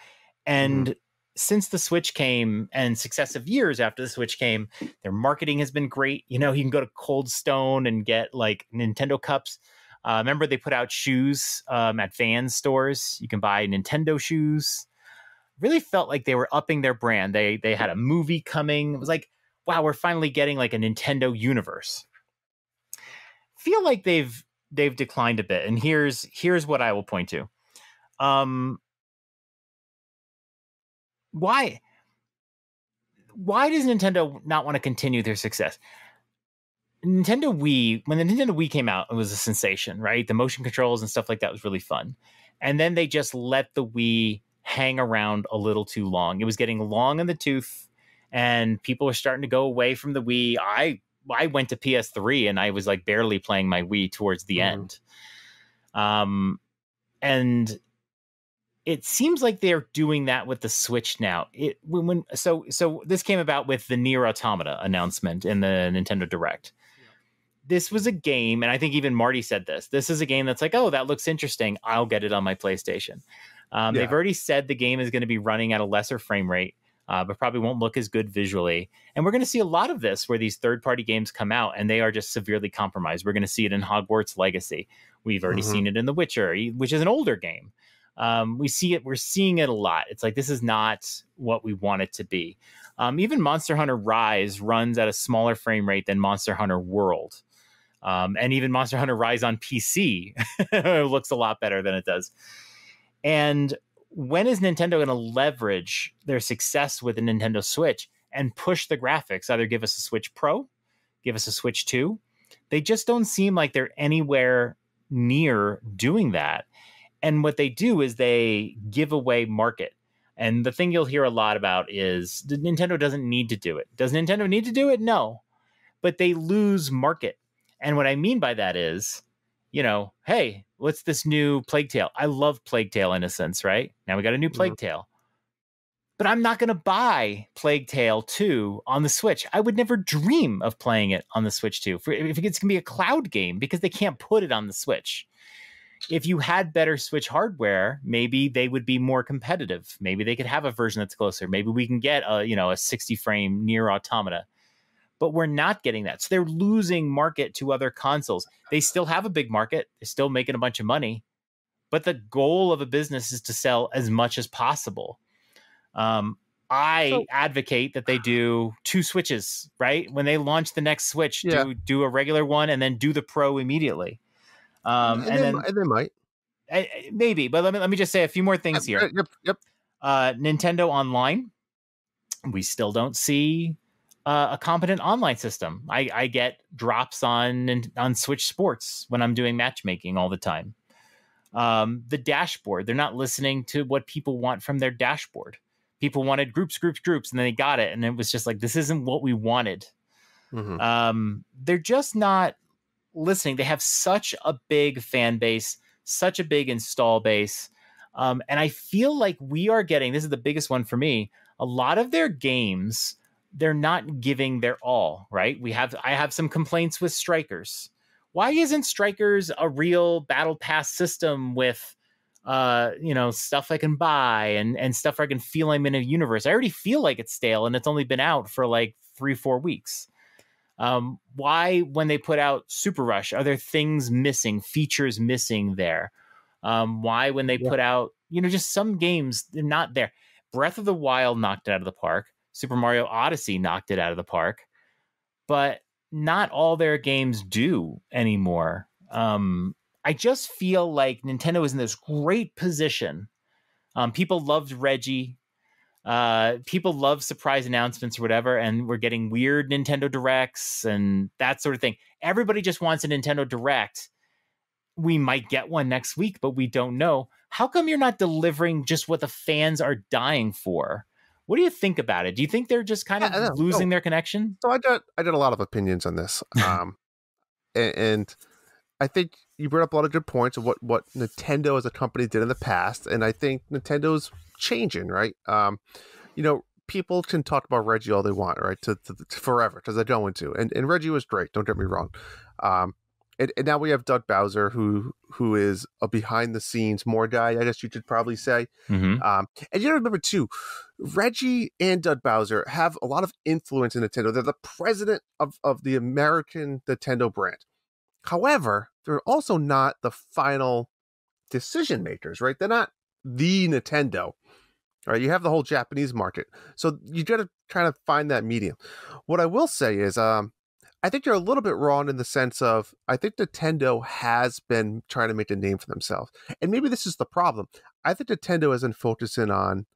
And since the Switch came and successive years after the Switch came, their marketing has been great. You can go to Cold Stone and get like Nintendo cups. Remember they put out shoes at Vans stores. You can buy Nintendo shoes. Really felt like they were upping their brand. They had a movie coming. It was like, wow, we're finally getting like a Nintendo universe. Feel like they've declined a bit. And here's what I will point to. Why does Nintendo not want to continue their success? When the Nintendo Wii came out, it was a sensation, right? The motion controls and stuff like that was really fun. And then they just let the Wii hang around a little too long. It was getting long in the tooth, and people were starting to go away from the Wii. I went to PS3 and I was like barely playing my Wii towards the end. And it seems like they're doing that with the Switch now. So this came about with the Nier Automata announcement in the Nintendo Direct. This was a game, and I think even Marty said this. This is a game that's like, oh, that looks interesting. I'll get it on my PlayStation. They've already said the game is going to be running at a lesser frame rate, but probably won't look as good visually. And we're going to see a lot of this where these third-party games come out and they are just severely compromised. We're going to see it in Hogwarts Legacy. We've already seen it in The Witcher, which is an older game. We're seeing it a lot. It's like, this is not what we want it to be. Even Monster Hunter Rise runs at a smaller frame rate than Monster Hunter World. And even Monster Hunter Rise on PC looks a lot better than it does. And when is Nintendo going to leverage their success with the Nintendo Switch and push the graphics? Either give us a Switch Pro, give us a Switch 2. They just don't seem like they're anywhere near doing that. And what they do is they give away market. And the thing you'll hear a lot about is Nintendo doesn't need to do it. Does Nintendo need to do it? No. But they lose market. And what I mean by that is, hey, what's this new Plague Tale? I love Plague Tale Innocence, right? Now we got a new Plague Tale. But I'm not going to buy Plague Tale 2 on the Switch. I would never dream of playing it on the Switch 2. If it's going to be a cloud game, because they can't put it on the Switch. If you had better Switch hardware, maybe they would be more competitive. Maybe they could have a version that's closer. Maybe we can get a 60 frame Nier Automata. But we're not getting that. So they're losing market to other consoles. They still have a big market. They're still making a bunch of money. But the goal of a business is to sell as much as possible. I advocate that they do 2 Switches, right? When they launch the next Switch, do a regular one and then do the Pro immediately. And they might. Maybe. But let me just say a few more things here. Yep. Nintendo Online, we still don't see a competent online system. I get drops on Switch Sports when I'm doing matchmaking all the time. The dashboard, they're not listening to what people want from their dashboard. People wanted groups, and then they got it. And it was just like, this isn't what we wanted. They're just not listening. They have such a big fan base, such a big install base. And I feel like we are getting, this is the biggest one for me, a lot of their games, they're not giving their all, right? I have some complaints with Strikers. Why isn't Strikers a real battle pass system with, stuff I can buy and stuff I can feel I'm in a universe? I already feel like it's stale and it's only been out for like 3-4 weeks. Why, when they put out Super Rush, are there things missing, features missing there? Why, when they put out, just some games, they're not there. Breath of the Wild knocked it out of the park. Super Mario Odyssey knocked it out of the park. But not all their games do anymore. I just feel like Nintendo is in this great position. People loved Reggie. People love surprise announcements or whatever, and we're getting weird Nintendo Directs and that sort of thing. Everybody just wants a Nintendo Direct. We might get one next week, but we don't know. How come you're not delivering just what the fans are dying for? What do you think about it? Do you think they're just kind of losing their connection? So I did a lot of opinions on this. And I think you brought up a lot of good points of what Nintendo as a company did in the past. And I think Nintendo's changing, right? People can talk about Reggie all they want, right? To forever, because they're going to. And Reggie was great, don't get me wrong. And now we have Doug Bowser, who is a behind the scenes more guy, I guess you could probably say. And you gotta remember too, Reggie and Doug Bowser have a lot of influence in Nintendo. They're the president of the American Nintendo brand. However, they're also not the final decision makers, right? They're not the Nintendo, right? You have the whole Japanese market. So you got to kind of find that medium. What I will say is, I think you're a little bit wrong in the sense of, I think Nintendo has been trying to make a name for themselves. And maybe this is the problem. I think Nintendo isn't focusing on,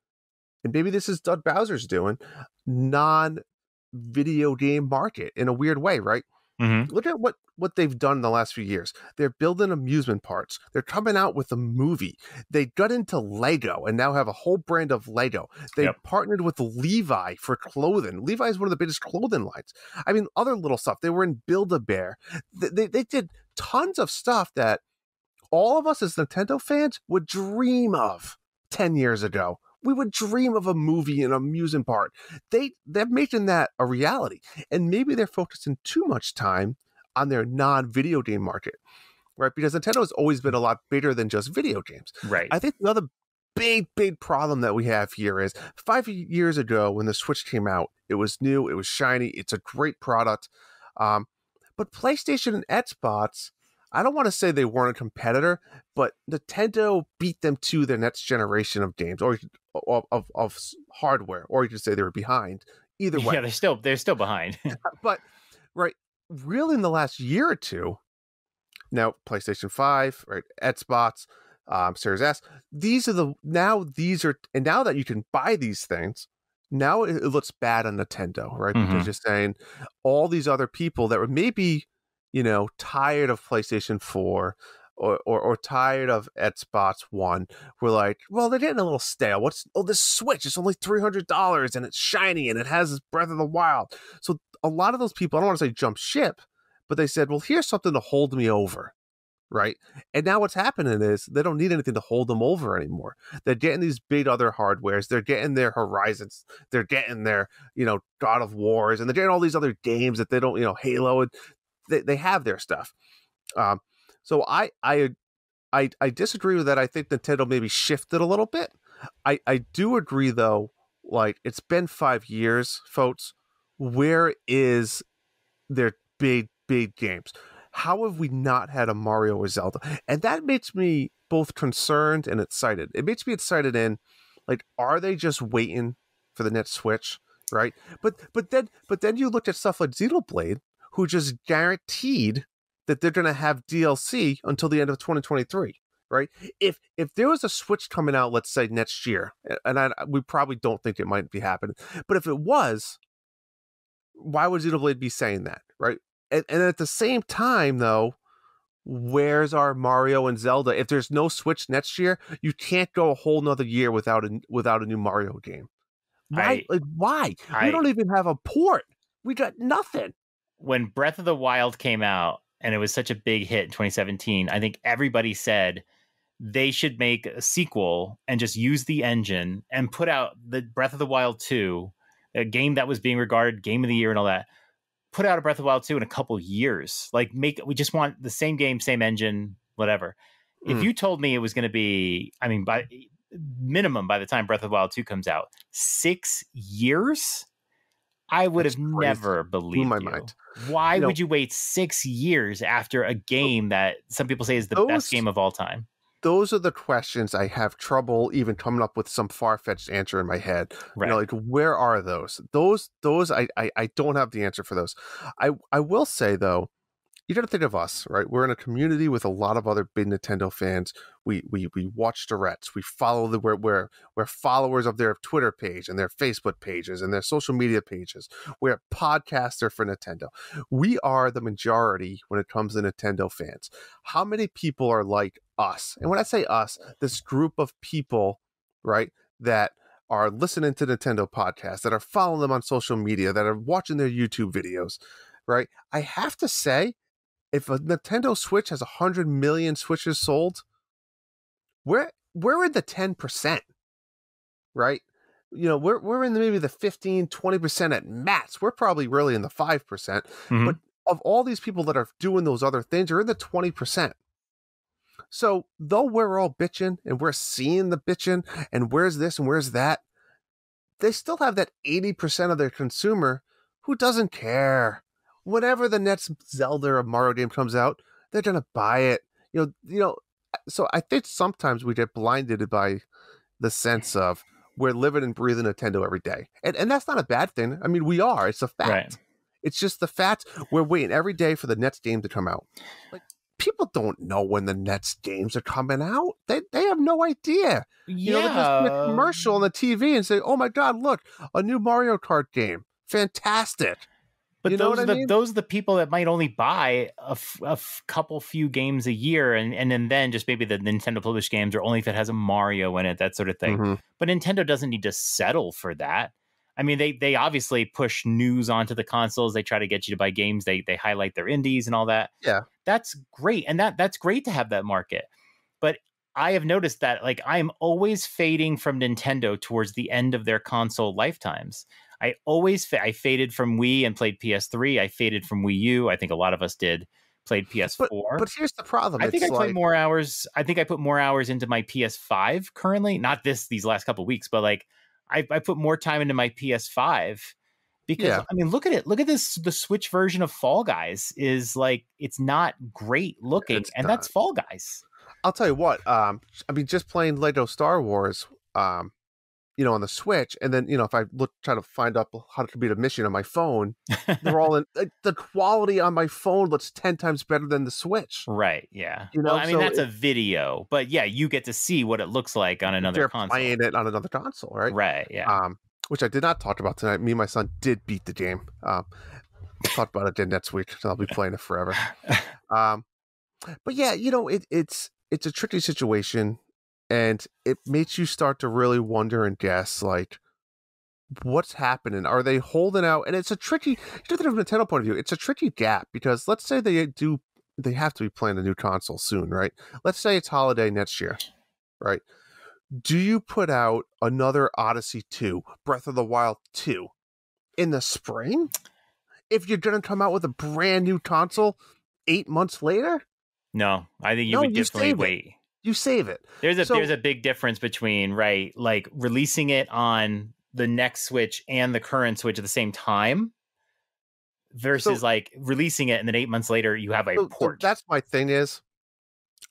and maybe this is Doug Bowser's doing, non-video game market in a weird way, right? Look at what they've done in the last few years. They're building amusement parks. They're coming out with a movie. They got into Lego and now have a whole brand of Lego. They partnered with Levi for clothing. Levi is one of the biggest clothing lines. I mean, other little stuff. They were in Build-A-Bear. They did tons of stuff that all of us as Nintendo fans would dream of 10 years ago. We would dream of a movie and an amusement park. They're making that a reality. And maybe they're focusing too much time on their non-video game market, right? Because Nintendo has always been a lot bigger than just video games. Right. I think another big problem that we have here is 5 years ago when the Switch came out, it was new, it was shiny, it's a great product. But PlayStation and Xbox, I don't want to say they weren't a competitor, but Nintendo beat them to their next generation of games or of hardware, or you could say they were behind. Either way, yeah, they're still behind. But right, really, in the last year or two, now PlayStation 5, right, Xbox, Series S, now that you can buy these things, now it looks bad on Nintendo, right? Because you're saying all these other people that were maybe, tired of PlayStation 4 or tired of Xbox One were like, well, they're getting a little stale. This Switch, it's only $300 and it's shiny and it has Breath of the Wild. So a lot of those people, I don't want to say jump ship, but they said, well, here's something to hold me over, right? And now what's happening is they don't need anything to hold them over anymore. They're getting these big other hardwares. They're getting their Horizons. They're getting their, God of Wars, and they're getting all these other games that they don't, Halo, and they have their stuff. So I disagree with that. I think Nintendo maybe shifted a little bit. I do agree though, like it's been 5 years, folks. Where is their big games? How have we not had a Mario or Zelda? And that makes me both concerned and excited. It makes me excited in, like, are they just waiting for the next Switch, right? But then you look at stuff like Xenoblade, who just guaranteed that they're going to have DLC until the end of 2023, right? If there was a Switch coming out, let's say next year, and we probably don't think it might be happening, but if it was, why would Xenoblade be saying that, right? And at the same time, though, where's our Mario and Zelda? If there's no Switch next year, you can't go a whole nother year without a new Mario game. Why? Why? We don't even have a port. We got nothing. When Breath of the Wild came out and it was such a big hit in 2017, I think everybody said they should make a sequel and just use the engine and put out the Breath of the Wild 2, a game that was being regarded Game of the Year and all that. Put out a Breath of the Wild 2 in a couple years. Like, we just want the same game, same engine, whatever. If you told me it was going to be, I mean, by minimum, by the time Breath of the Wild 2 comes out, 6 years, I would have never believed my you. Mind. Why would you wait 6 years after a game that some people say is the best game of all time? Those are the questions I have trouble even coming up with some far-fetched answer in my head. Right. Like, where are those? Those I don't have the answer for those. I will say, though, you got to think of us, right? We're in a community with a lot of other big Nintendo fans. We watch directs. We follow we're followers of their Twitter page and their Facebook pages and their social media pages. We're a podcaster for Nintendo. We are the majority when it comes to Nintendo fans. How many people are like us? And when I say us, this group of people, right, that are listening to Nintendo podcasts, that are following them on social media, that are watching their YouTube videos, right? I have to say, if a Nintendo Switch has 100 million Switches sold, we're in the 10%, right? We're in maybe the 15, 20% at max. We're probably really in the 5%. Mm-hmm. But of all these people that are doing those other things, are in the 20%. So though we're all bitching and we're seeing the bitching and where's this and where's that, they still have that 80% of their consumer who doesn't care. Whenever the next Zelda or Mario game comes out, they're gonna buy it. So I think sometimes we get blinded by the sense of we're living and breathing Nintendo every day, and that's not a bad thing. I mean, we are. It's a fact. Right. It's just the fact we're waiting every day for the next game to come out. Like, people don't know when the next games are coming out. They have no idea. Yeah. They just see a commercial on the TV and say, "Oh my God, look, a new Mario Kart game, fantastic." But those are the people that might only buy a few games a year, and then just maybe the Nintendo published games, or only if it has a Mario in it, that sort of thing. Mm-hmm. But Nintendo doesn't need to settle for that. I mean, they obviously push news onto the consoles. They try to get you to buy games. They highlight their indies and all that. Yeah, that's great, and that's great to have that market. But I have noticed that, like, I'm always fading from Nintendo towards the end of their console lifetimes. I faded from Wii and played PS3. I faded from Wii U. I think a lot of us played PS4. But here's the problem. I think I played more hours. I think I put more hours into my PS5 currently. Not these last couple of weeks, but like I put more time into my PS5 because I mean, look at it. Look at this. The Switch version of Fall Guys is like, it's not great looking, and that's Fall Guys. I'll tell you what. I mean, just playing Lego Star Wars. On the Switch, and then if I try to find out how to complete a mission on my phone, they're all in. The quality on my phone looks 10 times better than the Switch. Right? Yeah. Well, I mean, that's a video, but yeah, you get to see what it looks like on another console. Playing it on another console, right? Right. Yeah. Which I did not talk about tonight. Me and my son did beat the game. Talk about it again next week. I'll be playing it forever. But yeah, it's a tricky situation. And it makes you start to really wonder and guess, like, what's happening? Are they holding out? And it's a tricky, from a Nintendo point of view, it's a tricky gap, because let's say they have to be playing a new console soon, right? Let's say it's holiday next year, right? Do you put out another Odyssey 2, Breath of the Wild 2 in the spring? If you're going to come out with a brand new console 8 months later? No, I think you would definitely wait. You save it. There's a big difference between, right, like releasing it on the next Switch and the current Switch at the same time versus like releasing it and then 8 months later you have a port. So that's my thing is,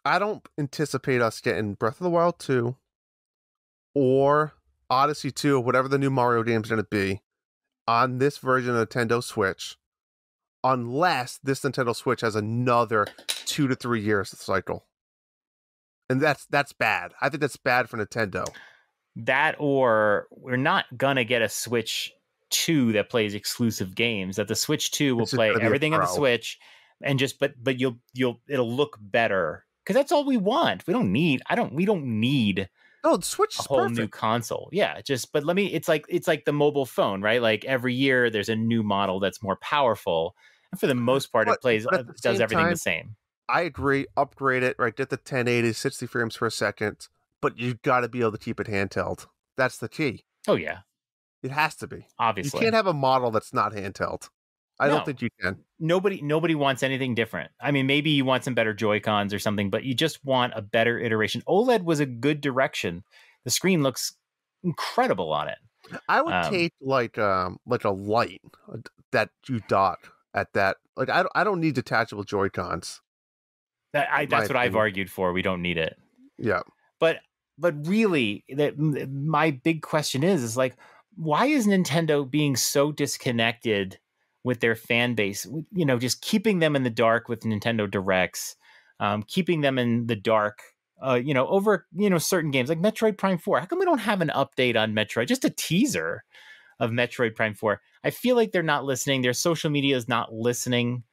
I don't anticipate us getting Breath of the Wild 2 or Odyssey 2 or whatever the new Mario game is going to be on this version of Nintendo Switch unless this Nintendo Switch has another 2 to 3 years cycle. And that's bad. I think that's bad for Nintendo. That, or we're not gonna get a Switch 2 that plays exclusive games. That the Switch 2 will play everything on the Switch, and just but it'll look better, because that's all we want. We don't need No, the Switch is a whole perfect. new console. Yeah, but it's like the mobile phone, right? Like every year there's a new model that's more powerful, and for the most part it does everything the same. I agree. Upgrade it, right? Get the 1080, 60 frames per second, but you got to be able to keep it handheld. That's the key. Oh yeah, it has to be. Obviously, you can't have a model that's not handheld. I don't think you can. Nobody wants anything different. I mean, maybe you want some better Joy-Cons or something, but you just want a better iteration. OLED was a good direction. The screen looks incredible on it. I would take like a light that you dock at that. Like I don't need detachable Joy-Cons. That's what I've argued for. We don't need it. Yeah. But really, my big question is like, why is Nintendo being so disconnected with their fan base? You know, just keeping them in the dark with Nintendo Directs, keeping them in the dark, over, certain games like Metroid Prime 4. How come we don't have an update on Metroid? Just a teaser of Metroid Prime 4. I feel like they're not listening. Their social media is not listening.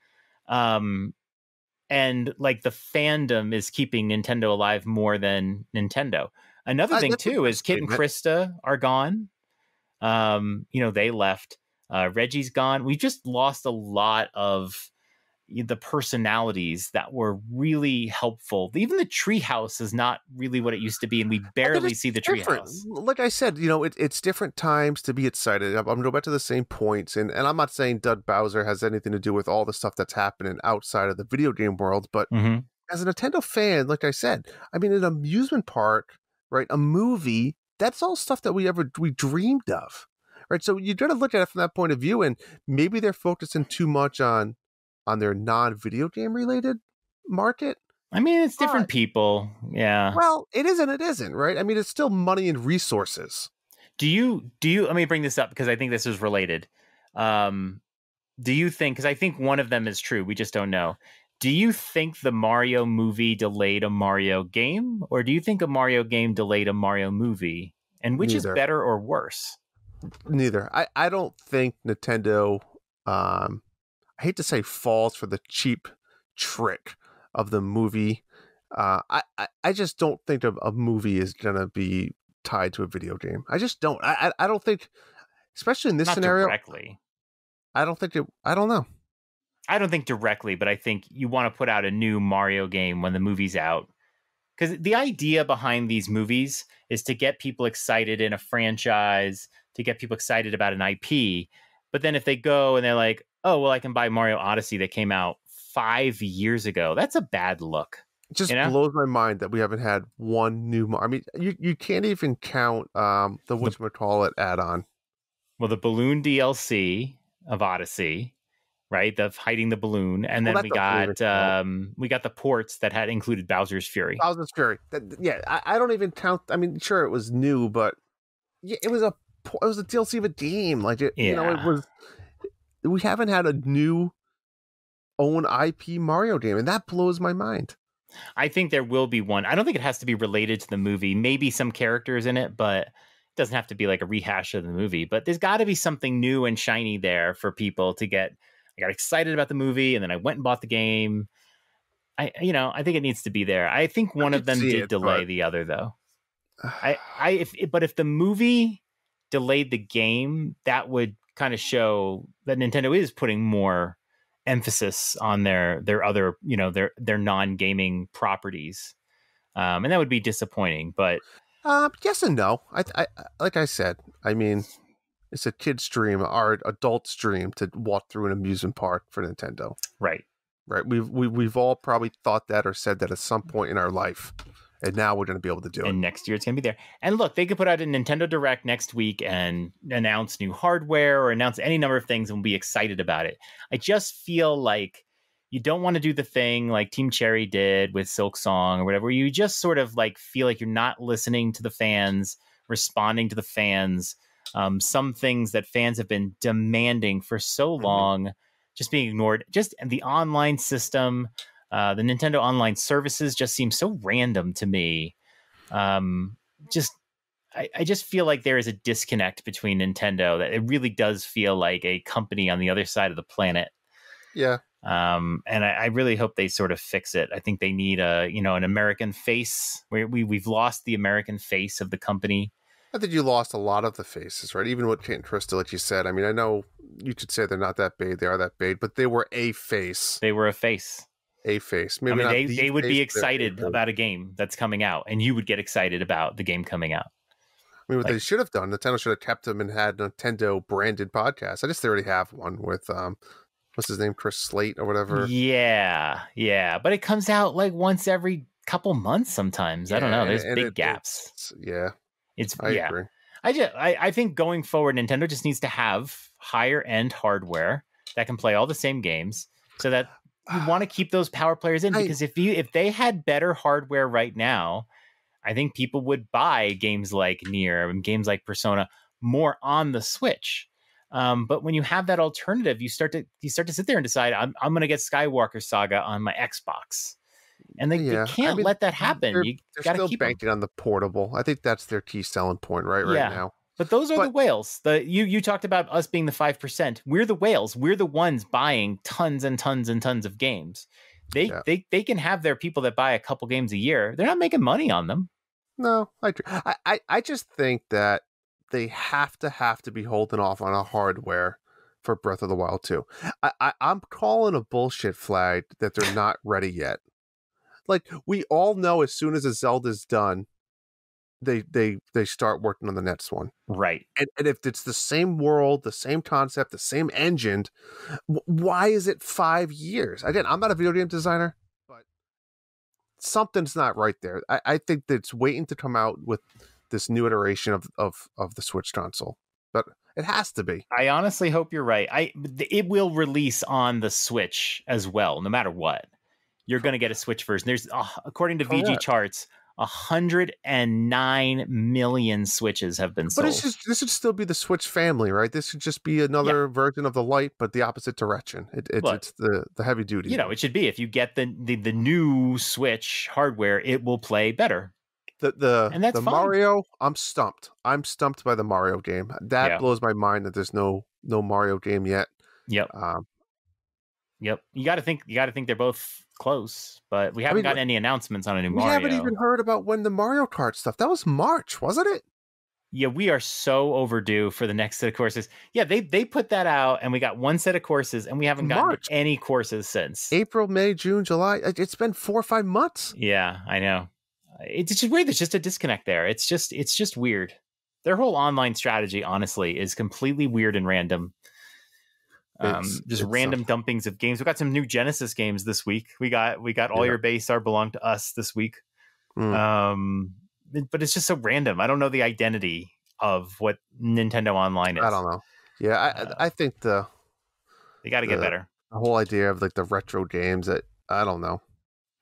And like the fandom is keeping Nintendo alive more than Nintendo. Another thing too is Kit and Krista are gone. They left. Reggie's gone. We just lost a lot of the personalities that were really helpful. Even the treehouse is not really what it used to be, and we barely see the treehouse. Like I said, it's different times to be excited. I'm going to go back to the same points, and I'm not saying Doug Bowser has anything to do with all the stuff that's happening outside of the video game world, but as a Nintendo fan, like I said, I mean, an amusement park, right, a movie, that's all stuff that we dreamed of. Right, so you got to look at it from that point of view, and maybe they're focusing too much on their non-video game related market. I mean, it's different people. Yeah. Well, it is and it isn't, right? I mean, it's still money and resources. Do you? Let me bring this up because I think this is related. Do you think? Because I think one of them is true. We just don't know. Do you think the Mario movie delayed a Mario game, or do you think a Mario game delayed a Mario movie? And which is better or worse? Neither. I don't think Nintendo, I hate to say, falls for the cheap trick of the movie. I just don't think a movie is going to be tied to a video game. I just don't. I don't think, especially in this scenario. Directly. I don't think I don't know. I don't think directly, but I think you want to put out a new Mario game when the movie's out. Because the idea behind these movies is to get people excited in a franchise, to get people excited about an IP. But then if they go and they're like, oh, well, I can buy Mario Odyssey that came out 5 years ago. That's a bad look. It just blows my mind that we haven't had one new Mario. I mean, you can't even count the whatchamacallit add-on. Well, the balloon DLC of Odyssey, right? The hiding the balloon. And then we got the ports that had included Bowser's Fury. Bowser's Fury. I don't even count. I mean, sure, it was new, but it was a DLC of a game. Like it was. We haven't had a new own IP Mario game, and that blows my mind. I think there will be one. I don't think it has to be related to the movie. Maybe some characters in it, but it doesn't have to be like a rehash of the movie. But there's got to be something new and shiny there for people to get. I got excited about the movie, and then I went and bought the game. I think it needs to be there. I think one of them did delay the other, though. If the movie delayed the game, that would kind of show that Nintendo is putting more emphasis on their other, their non-gaming properties. And that would be disappointing, but yes and no. I like I said, I mean, it's a kid's dream, our adult dream to walk through an amusement park for Nintendo. Right. We've all probably thought that or said that at some point in our life. And now we're going to be able to do it. And next year it's going to be there. And look, they could put out a Nintendo Direct next week and announce new hardware or announce any number of things and we'll be excited about it. I just feel like you don't want to do the thing like Team Cherry did with Silk Song or whatever, where you just sort of like feel like you're not listening to the fans, responding to the fans. Some things that fans have been demanding for so long, just being ignored. Just the online system. The Nintendo Online services just seem so random to me. I I just feel like there is a disconnect between Nintendo, that it really does feel like a company on the other side of the planet. Yeah. And I really hope they sort of fix it. I think they need an American face. We've lost the American face of the company. I think you lost a lot of the faces, right? Even with Kate and Trista, like you said. I mean, I know you could say they're not that big. They are that big, but they were a face. They were a face. A face. Maybe I mean, not they would face, be excited about a game that's coming out, and you would get excited about the game coming out. I mean, what they should have done, Nintendo should have kept them and had Nintendo branded podcasts. I guess they already have one with what's his name, Chris Slate or whatever. Yeah, but it comes out like once every couple months sometimes. I don't know. There's big gaps. I agree. I think going forward, Nintendo just needs to have higher end hardware that can play all the same games, so that you want to keep those power players in. Because if they had better hardware right now, I think people would buy games like Nier and games like Persona more on the Switch. But when you have that alternative, you start to sit there and decide, I'm going to get Skywalker Saga on my Xbox, and they can't let that happen. They're still banking on the portable. I think that's their key selling point right now. But those are the whales. You talked about us being the 5%. We're the whales. We're the ones buying tons and tons and tons of games. They can have their people that buy a couple games a year. They're not making money on them. No, I just think that they have to be holding off on a hardware for Breath of the Wild 2. I'm calling a bullshit flag that they're not ready yet. Like, we all know as soon as a Zelda's done, they start working on the next one. Right. And if it's the same world, the same concept, the same engine, why is it 5 years? Again, I'm not a video game designer, but something's not right there. I think that it's waiting to come out with this new iteration of the Switch console, but it has to be. I honestly hope you're right. It will release on the Switch as well, no matter what. You're going to get a Switch version. There's, according to VG charts, 109 million Switches have been sold. But this should still be the Switch family, right? This should just be another version of the Lite, but the opposite direction. It's the heavy duty. It should be. If you get the new Switch hardware, it will play better. And that's fine. Mario, I'm stumped. I'm stumped by the Mario game. That blows my mind that there's no Mario game yet. Yep. Yep. You got to think they're both close, but we haven't gotten any announcements on a new Mario. We haven't even heard about when the Mario Kart stuff. That was March, wasn't it? Yeah, we are so overdue for the next set of courses. Yeah, they put that out, and we got one set of courses, and we haven't gotten any courses since. April, May, June, July. It's been 4 or 5 months. Yeah, I know. It's just weird. There's just a disconnect there. It's just weird. Their whole online strategy, honestly, is completely weird and random. Just random dumpings of games. We got some new Genesis games this week. We got All Your Base Are Belong to Us this week. But it's just so random. I don't know the identity of what Nintendo Online is. I don't know. Yeah, I think they got to get better. The whole idea of like the retro games that I don't know.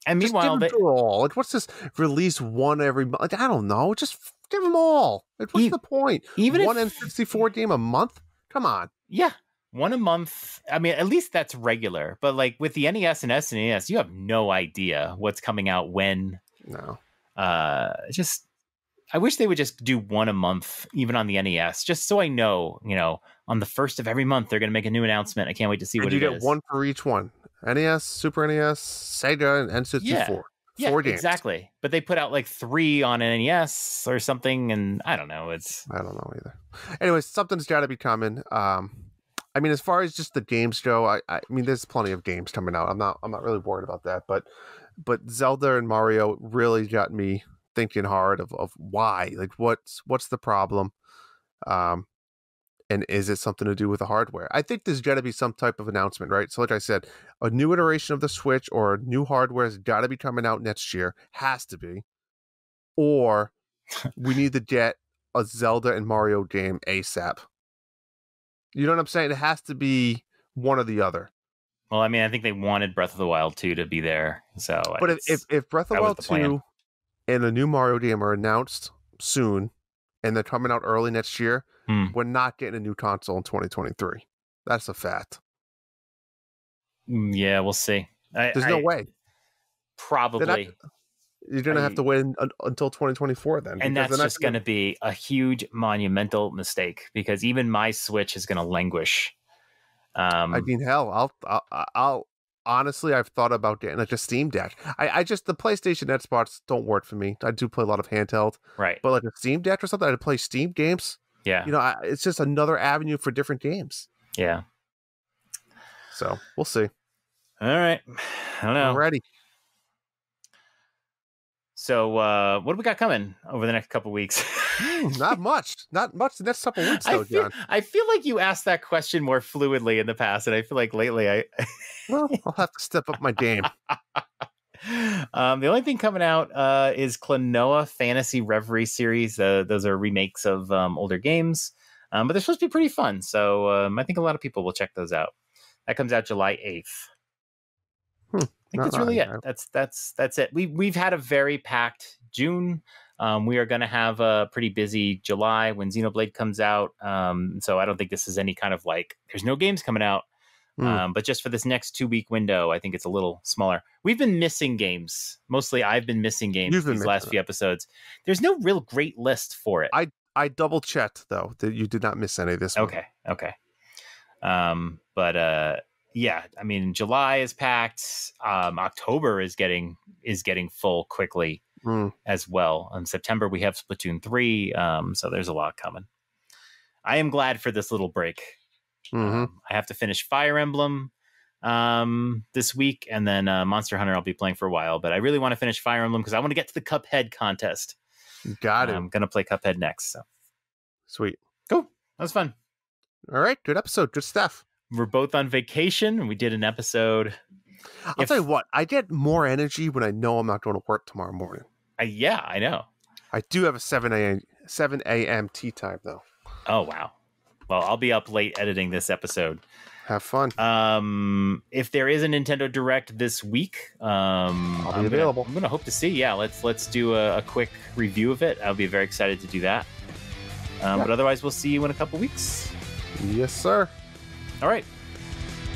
And meanwhile, just give them all. Like, what's this? Release one every month? Like, I don't know. Just give them all. Like, what's the point? Even one N64 game a month? Come on. Yeah. One a month. I mean, at least that's regular. But like with the NES and SNES, you have no idea what's coming out when. No. I wish they would just do one a month, even on the NES, just so I know, on the first of every month, they're going to make a new announcement. I can't wait to see what it is. You get one for each one. NES, Super NES, Sega, and N64. Yeah, 4 games. Exactly. But they put out like 3 on an NES or something, and I don't know. I don't know either. Anyways, something's got to be coming. I mean, as far as just the games go, I mean, there's plenty of games coming out. I'm not really worried about that. But Zelda and Mario really got me thinking hard of why. Like, what's the problem? And is it something to do with the hardware? I think there's got to be some type of announcement, right? So like I said, a new iteration of the Switch or new hardware has got to be coming out next year. Has to be. Or we need to get a Zelda and Mario game ASAP. You know what I'm saying? It has to be one or the other. Well, I mean, I think they wanted Breath of the Wild 2 to be there. So, but if Breath of the Wild 2 and a new Mario game are announced soon and they're coming out early next year, we're not getting a new console in 2023. That's a fact. Yeah, we'll see. There's no way. Probably. You're going to have to wait until 2024 then. And that's just going to be a huge monumental mistake because even my Switch is going to languish. I mean, hell, I'll honestly, I've thought about getting like a Steam Deck. I just, the PlayStation Net spots don't work for me. I do play a lot of handheld. Right. But like a Steam Deck or something, I'd play Steam games. Yeah. You know, it's just another avenue for different games. Yeah. So we'll see. All right. I don't know. Alrighty. So what do we got coming over the next couple weeks? Not much. Not much the next couple weeks, though, John. I feel like you asked that question more fluidly in the past, and I feel like lately Well, I'll have to step up my game. The only thing coming out is Klonoa Fantasy Reverie series. Those are remakes of older games, but they're supposed to be pretty fun. So I think a lot of people will check those out. That comes out July 8th. I think that's really it. That's it. We've had a very packed June. We are going to have a pretty busy July when Xenoblade comes out. So I don't think this is any kind of like, there's no games coming out. But just for this next 2-week window, I think it's a little smaller. We've been missing games. Mostly I've been missing games these last few episodes. There's no real great list for it. I double checked though that you did not miss any of this. Okay. Yeah, I mean, July is packed. October is getting full quickly as well. In September, we have Splatoon 3. So there's a lot coming. I am glad for this little break. I have to finish Fire Emblem this week, and then Monster Hunter I'll be playing for a while. But I really want to finish Fire Emblem because I want to get to the Cuphead contest. Got it. I'm going to play Cuphead next. So sweet. Cool. That was fun. All right. Good episode. Good stuff. We're both on vacation, and we did an episode. I'll tell you what, I get more energy when I know I'm not going to work tomorrow morning. Yeah, I know. I do have a 7 a.m. tea time, though. Oh, wow. Well, I'll be up late editing this episode. Have fun. If there is a Nintendo Direct this week, I'll be available. I'm going to hope to see. Yeah, let's do a quick review of it. I'll be very excited to do that. But otherwise, we'll see you in a couple weeks. Yes, sir. All right.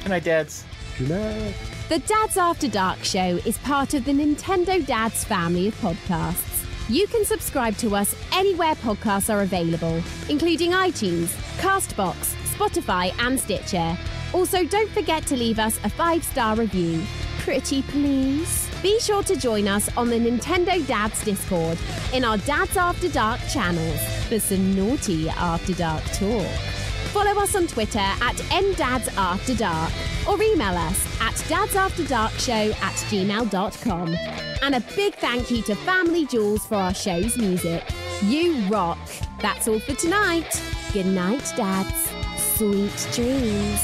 Good night, Dads. Good night. The Dads After Dark show is part of the Nintendo Dads family of podcasts. You can subscribe to us anywhere podcasts are available, including iTunes, Castbox, Spotify, and Stitcher. Also, don't forget to leave us a 5-star review. Pretty please. Be sure to join us on the Nintendo Dads Discord in our Dads After Dark channels for some naughty After Dark talk. Follow us on Twitter at @NDadsAfterDark or email us at dadsafterdarkshow@gmail.com. And a big thank you to Family Jewels for our show's music. You rock. That's all for tonight. Good night, Dads. Sweet dreams.